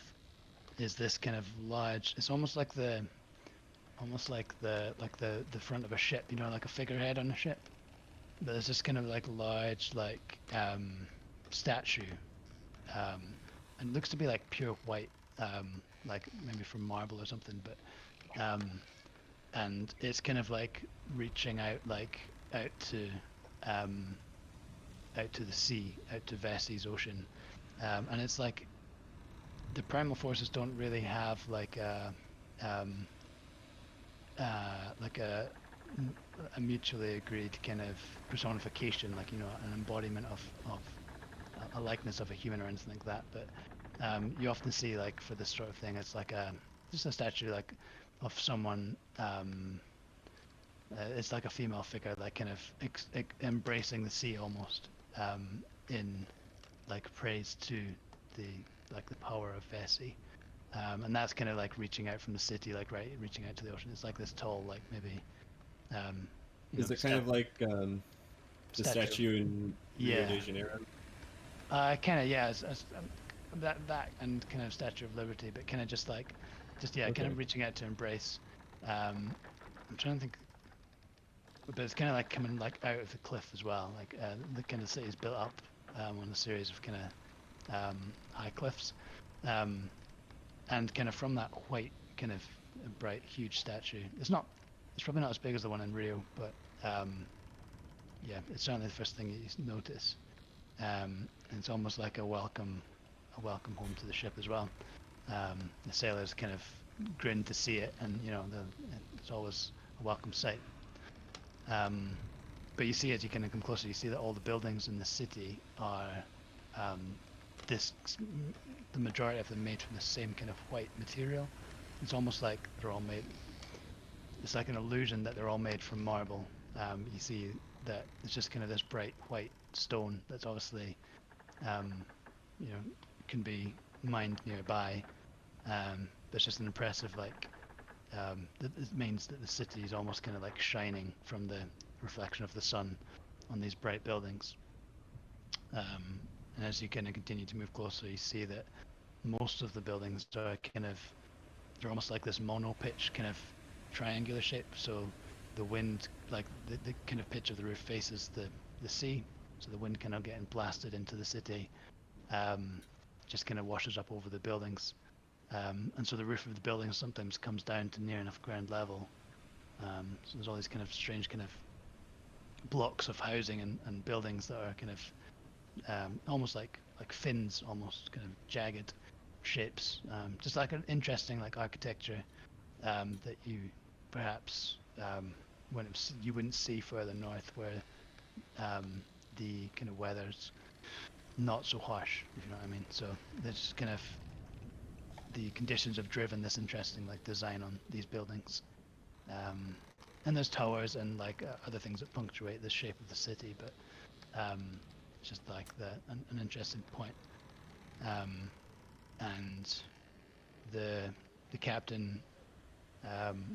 is this kind of large. It's almost like the front of a ship, you know, like a figurehead on a ship. But there's this kind of like large statue, and it looks to be like pure white, like maybe from marble or something. But and it's kind of like reaching out to the sea, out to Vesi's ocean, and it's like the primal forces don't really have like a mutually agreed kind of personification, like, you know, an embodiment of a likeness of a human or anything like that. But you often see, like, for this sort of thing, it's like just a statue like of someone. It's like a female figure, like kind of embracing the sea almost, in like praise to the power of Vesi. And that's kind of like reaching out from the city, like reaching out to the ocean. It's like this tall, like maybe. Is it kind of like the statue in Rio de Janeiro? Kind of, yeah. That and kind of Statue of Liberty, but kind of just kind of reaching out to embrace. I'm trying to think, but it's kind of like coming like out of the cliff as well. Like the kind of city is built up on a series of kind of high cliffs. And kind of from that white, kind of bright, huge statue, it's probably not as big as the one in Rio, but yeah, it's certainly the first thing you notice. And it's almost like a welcome home to the ship as well. The sailors kind of grin to see it, and you know, it's always a welcome sight. But you see, as you kind of come closer, you see that all the buildings in the city are the majority of them made from the same kind of white material. It's almost like they're all made. It's like an illusion that they're all made from marble. You see that it's just kind of this bright white stone that's obviously, you know, can be mined nearby. But it's just an impressive, like, it means that the city is almost kind of like shining from the reflection of the sun on these bright buildings. And as you kind of continue to move closer, you see that most of the buildings are they're almost like this mono-pitch kind of triangular shape. So the wind, like the kind of pitch of the roof faces the sea, so the wind kind of getting blasted into the city, just kind of washes up over the buildings. And so the roof of the building sometimes comes down to near enough ground level. So there's all these kind of strange kind of blocks of housing and buildings that are kind of almost like fins, almost kind of jagged shapes, just like an interesting like architecture that you perhaps you wouldn't see further north, where the kind of weather's not so harsh, if you know what I mean. So there's kind of the conditions have driven this interesting like design on these buildings, and there's towers and like other things that punctuate the shape of the city, but it's just like an interesting point. And the captain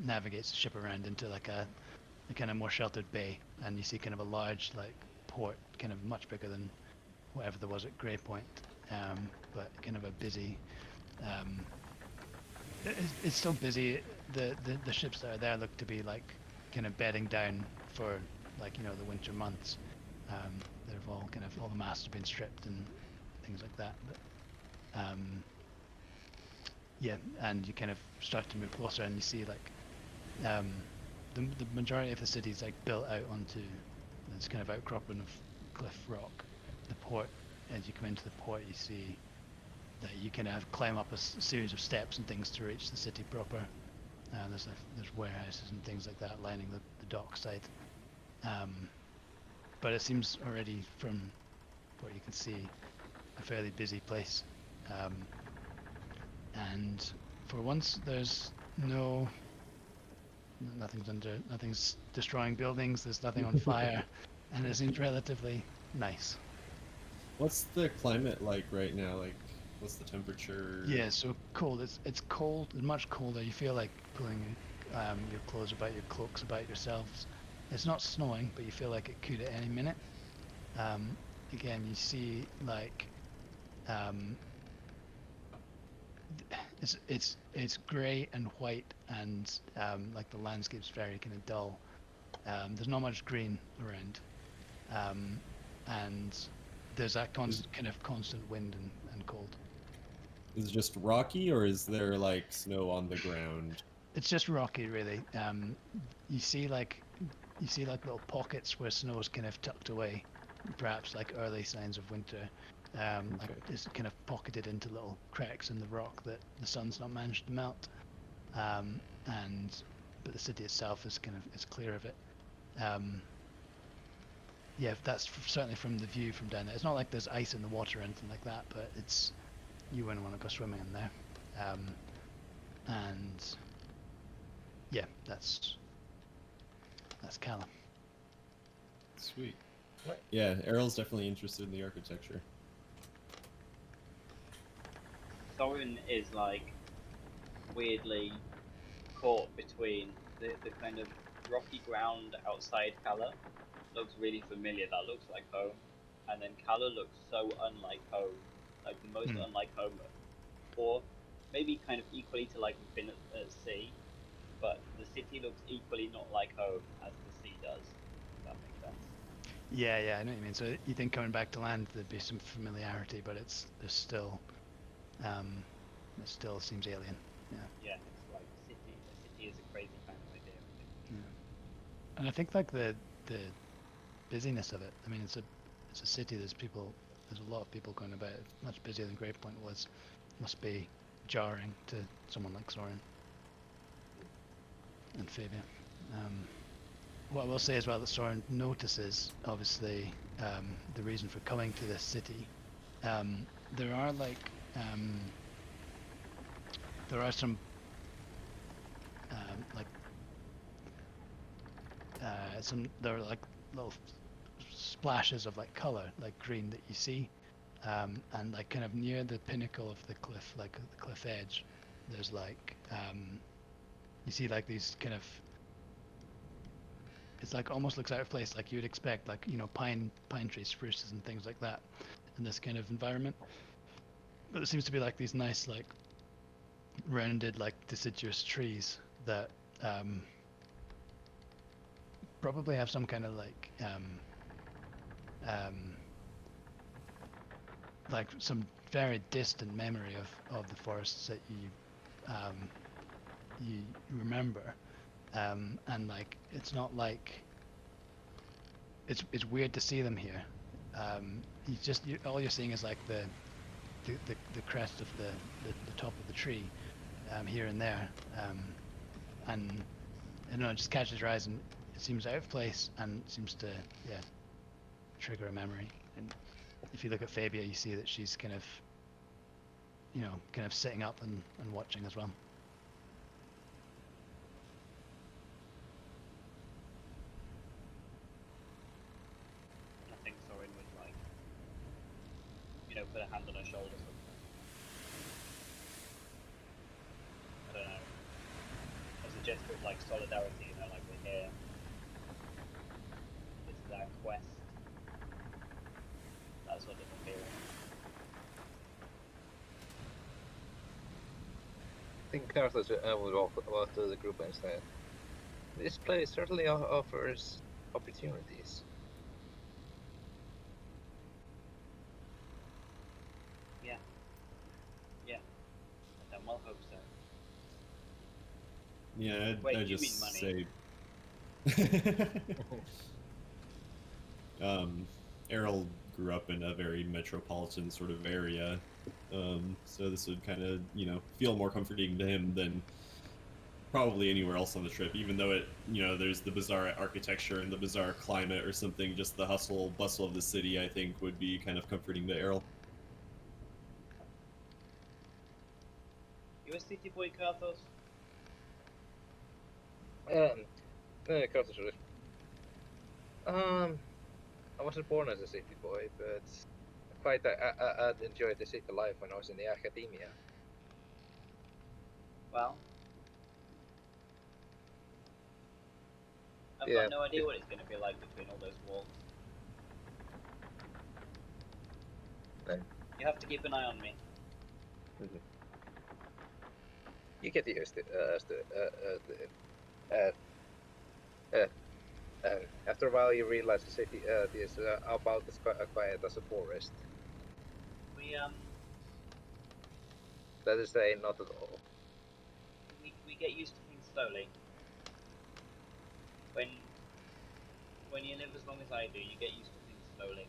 navigates the ship around into like a kind of more sheltered bay, and you see kind of a large like port, kind of much bigger than whatever there was at Grey Point, but kind of a busy. It's still busy. The ships that are there look to be like kind of bedding down for, like, you know, the winter months. They've all kind of, all the masts have been stripped and things like that. But yeah, and you kind of start to move closer, and you see like the majority of the city is like built out onto this kind of outcropping of cliff rock. The port, as you come into the port, you see that you can climb up a series of steps and things to reach the city proper. There's warehouses and things like that lining the dock side. But it seems already, from what you can see, a fairly busy place. And for once, there's nothing's destroying buildings. There's nothing on fire, and it seems relatively nice. What's the climate like right now? Like, what's the temperature? Yeah, so cold. It's cold. It's much colder. You feel like pulling your clothes about your cloaks about yourselves. It's not snowing, but you feel like it could at any minute. Again, you see like it's grey and white, and like the landscape's very kind of dull. There's not much green around, and there's that kind of constant wind and cold. Is it just rocky, or is there like snow on the ground? It's just rocky, really. You see like little pockets where snow's kind of tucked away, perhaps like early signs of winter. Like it's kind of pocketed into little cracks in the rock that the sun's not managed to melt. But the city itself is it's clear of it. Yeah, that's certainly from the view from down there. It's not like there's ice in the water or anything like that, but you wouldn't want to go swimming in there. And yeah, that's Callum. Sweet. Right. Yeah, Errol's definitely interested in the architecture. Soren is like weirdly caught between the kind of rocky ground outside Kala looks really familiar, that looks like home, and then Kala looks so unlike home, like the most unlike home, or maybe kind of equally to like we've been at sea, but the city looks equally not like home as the sea does, if that makes sense. Yeah, I know what you mean. So you think coming back to land there'd be some familiarity, but it still seems alien. Yeah, it's like the city is a crazy kind of idea. Yeah. And I think like the busyness of it. I mean, it's a city. There's a lot of people going about. Much busier than Grey Point was. Must be jarring to someone like Soren and Fabia. What I will say as well that Soren notices, obviously, the reason for coming to this city. There are some there are like little splashes of like color, like green, that you see, and like kind of near the pinnacle of the cliff, like the cliff edge, there's like you see like these kind of, it's like almost looks out of place, like you'd expect, like, you know, pine trees, spruces and things like that in this kind of environment, but it seems to be like these nice like rounded like deciduous trees that probably have some kind of like some very distant memory of the forests that you remember, and like it's not like it's weird to see them here. All you're seeing is like the crest of the top of the tree, here and there, and I don't know, it just catches your eyes and it seems out of place and seems to trigger a memory. And if you look at Fabia, you see that she's kind of sitting up and watching as well. I think Soren would like, put a hand on her shoulder. I don't know. As a gesture of like solidarity, like we're here. This is our quest. That sort of a feeling. I think Carthage would walk to the group and say, "This place certainly offers opportunities." Yeah. I well hope so. Yeah, Wait, I'd you just mean money? say. Errol grew up in a very metropolitan sort of area, so this would kind of, feel more comforting to him than probably anywhere else on the trip, even though there's the bizarre architecture and the bizarre climate or something. Just the hustle bustle of the city, I think, would be kind of comforting to Errol. You a city boy, Karthos? Culture. I wasn't born as a city boy, but I'd enjoyed the city life when I was in the academia. Well, I've Yeah. got no idea what it's going to be like between all those walls. No. You have to keep an eye on me. You get used to after a while you realize the city is about as quiet as a forest. That is say not at all. We get used to things slowly. When you live as long as I do, you get used to things slowly.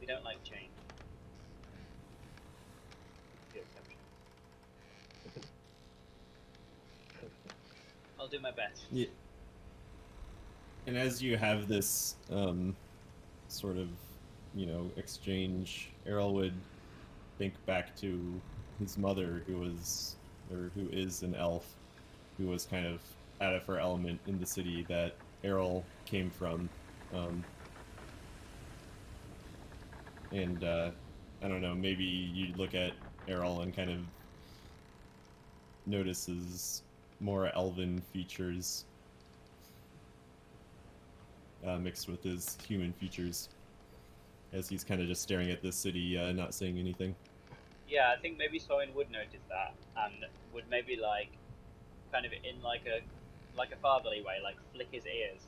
We don't like change. The exception. I'll do my best. Yeah. And as you have this sort of, exchange, Errol would think back to his mother, who is an elf, who was kind of out of her element in the city that Errol came from. And I don't know, maybe you look at Errol and kind of notice his more elven features mixed with his human features, as he's kind of just staring at this city, not saying anything. Yeah, I think maybe Sorin would notice that and would maybe kind of in like a fatherly way, flick his ears,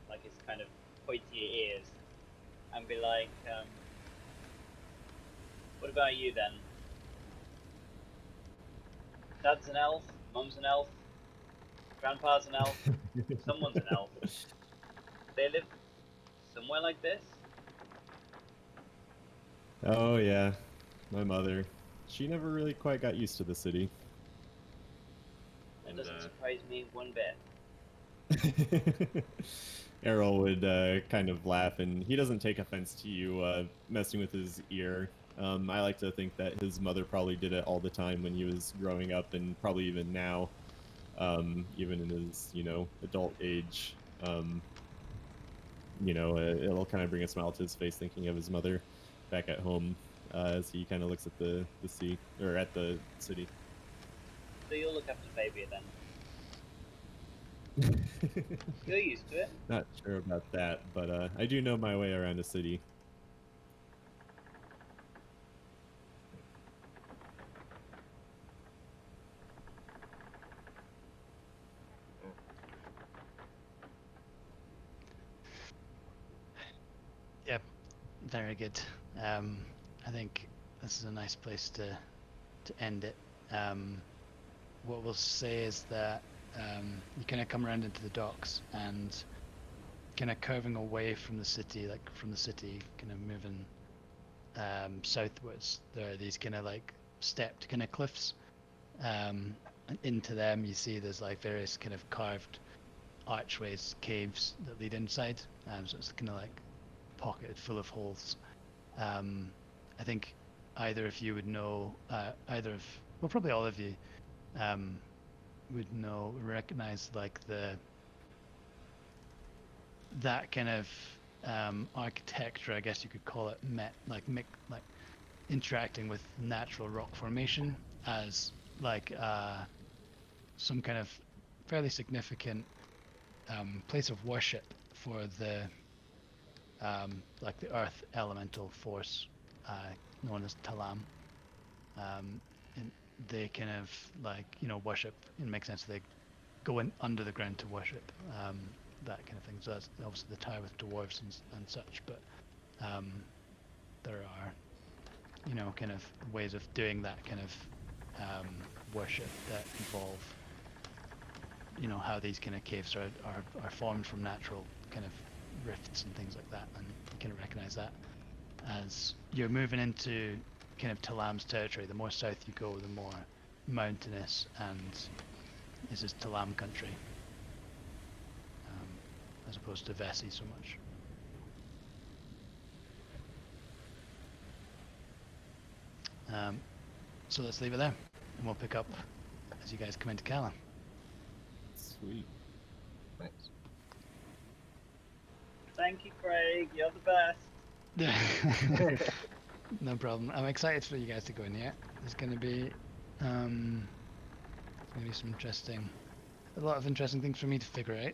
like his kind of pointy ears, and be like, "What about you then? Dad's an elf, Mum's an elf, Grandpa's an elf, someone's an elf. They live somewhere like this?" Oh yeah, my mother. She never really quite got used to the city. That doesn't surprise me one bit. Errol would kind of laugh, and he doesn't take offense to you messing with his ear. I like to think that his mother probably did it all the time when he was growing up, and probably even now, even in his adult age. It'll kind of bring a smile to his face thinking of his mother back at home as he kind of looks at the sea, or at the city. So you'll look after Fabia then? You're used to it. Not sure about that, but I do know my way around a city. Yep, very good. I think this is a nice place to end it. What we'll say is that you kind of come around into the docks and kind of curving away from the city, kind of moving southwards. There are these kind of stepped kind of cliffs, and into them you see there's various kind of carved archways, caves that lead inside. So it's kind of pocketed full of holes. I think either of you would know, probably all of you would recognize that kind of architecture, I guess you could call it, interacting with natural rock formation as some kind of fairly significant place of worship for the the earth elemental force known as Talam. And they kind of worship, it makes sense, they go in under the ground to worship, that kind of thing. So that's obviously the tie with dwarves and such, but there are kind of ways of doing that kind of worship that involve how these kind of caves are formed from natural kind of rifts and things like that, and you kind of recognize that as you're moving into kind of Talam's territory. The more south you go, the more mountainous, and this is Talam country, as opposed to Vessi so much. So let's leave it there, and we'll pick up as you guys come into Kala. Sweet. Thanks. Thank you, Craig. You're the best. No problem. I'm excited for you guys to go in here. There's going to be some a lot of interesting things for me to figure out,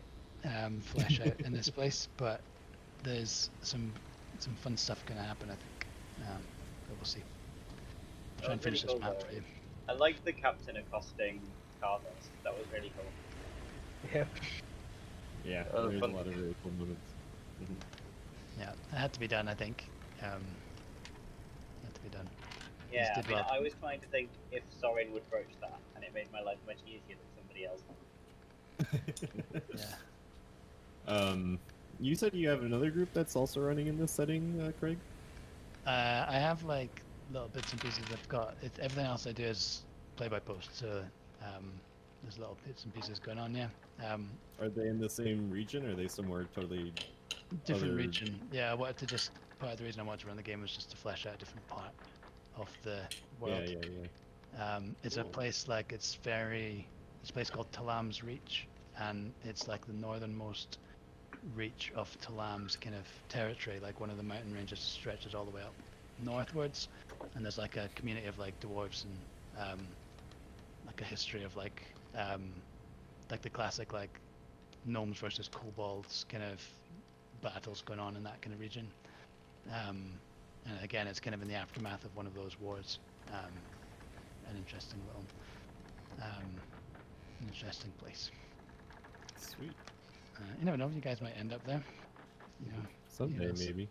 flesh out in this place. But there's some fun stuff going to happen, I think. But we'll see. I'll try and finish this map for you. I liked the captain accosting Carlos. That was really cool. Yeah. Yeah, Oh, there's fun. a lot of really cool moments. Yeah, it had to be done, I think. Had to be done. Yeah, did I mean, well. I was trying to think if Sorin would broach that, and it made my life much easier than somebody else. Yeah. You said you have another group that's also running in this setting, Craig? I have like little bits and pieces I've got. Everything else I do is play by post, so there's little bits and pieces going on, yeah. Are they in the same region, or are they somewhere totally Different other- region. Yeah, I wanted to just, part of the reason I wanted to run the game was just to flesh out a different part of the world. Yeah. It's a place like, it's a place called Talam's Reach, and it's like the northernmost reach of Talam's kind of territory. Like one of the mountain ranges stretches all the way up northwards, and there's like a community of like dwarves and like a history of like the classic like gnomes versus kobolds kind of battles going on in that kind of region. And again, it's kind of in the aftermath of one of those wars. An interesting place. Sweet. You never know, you guys might end up there. You know, Someday, knows? maybe.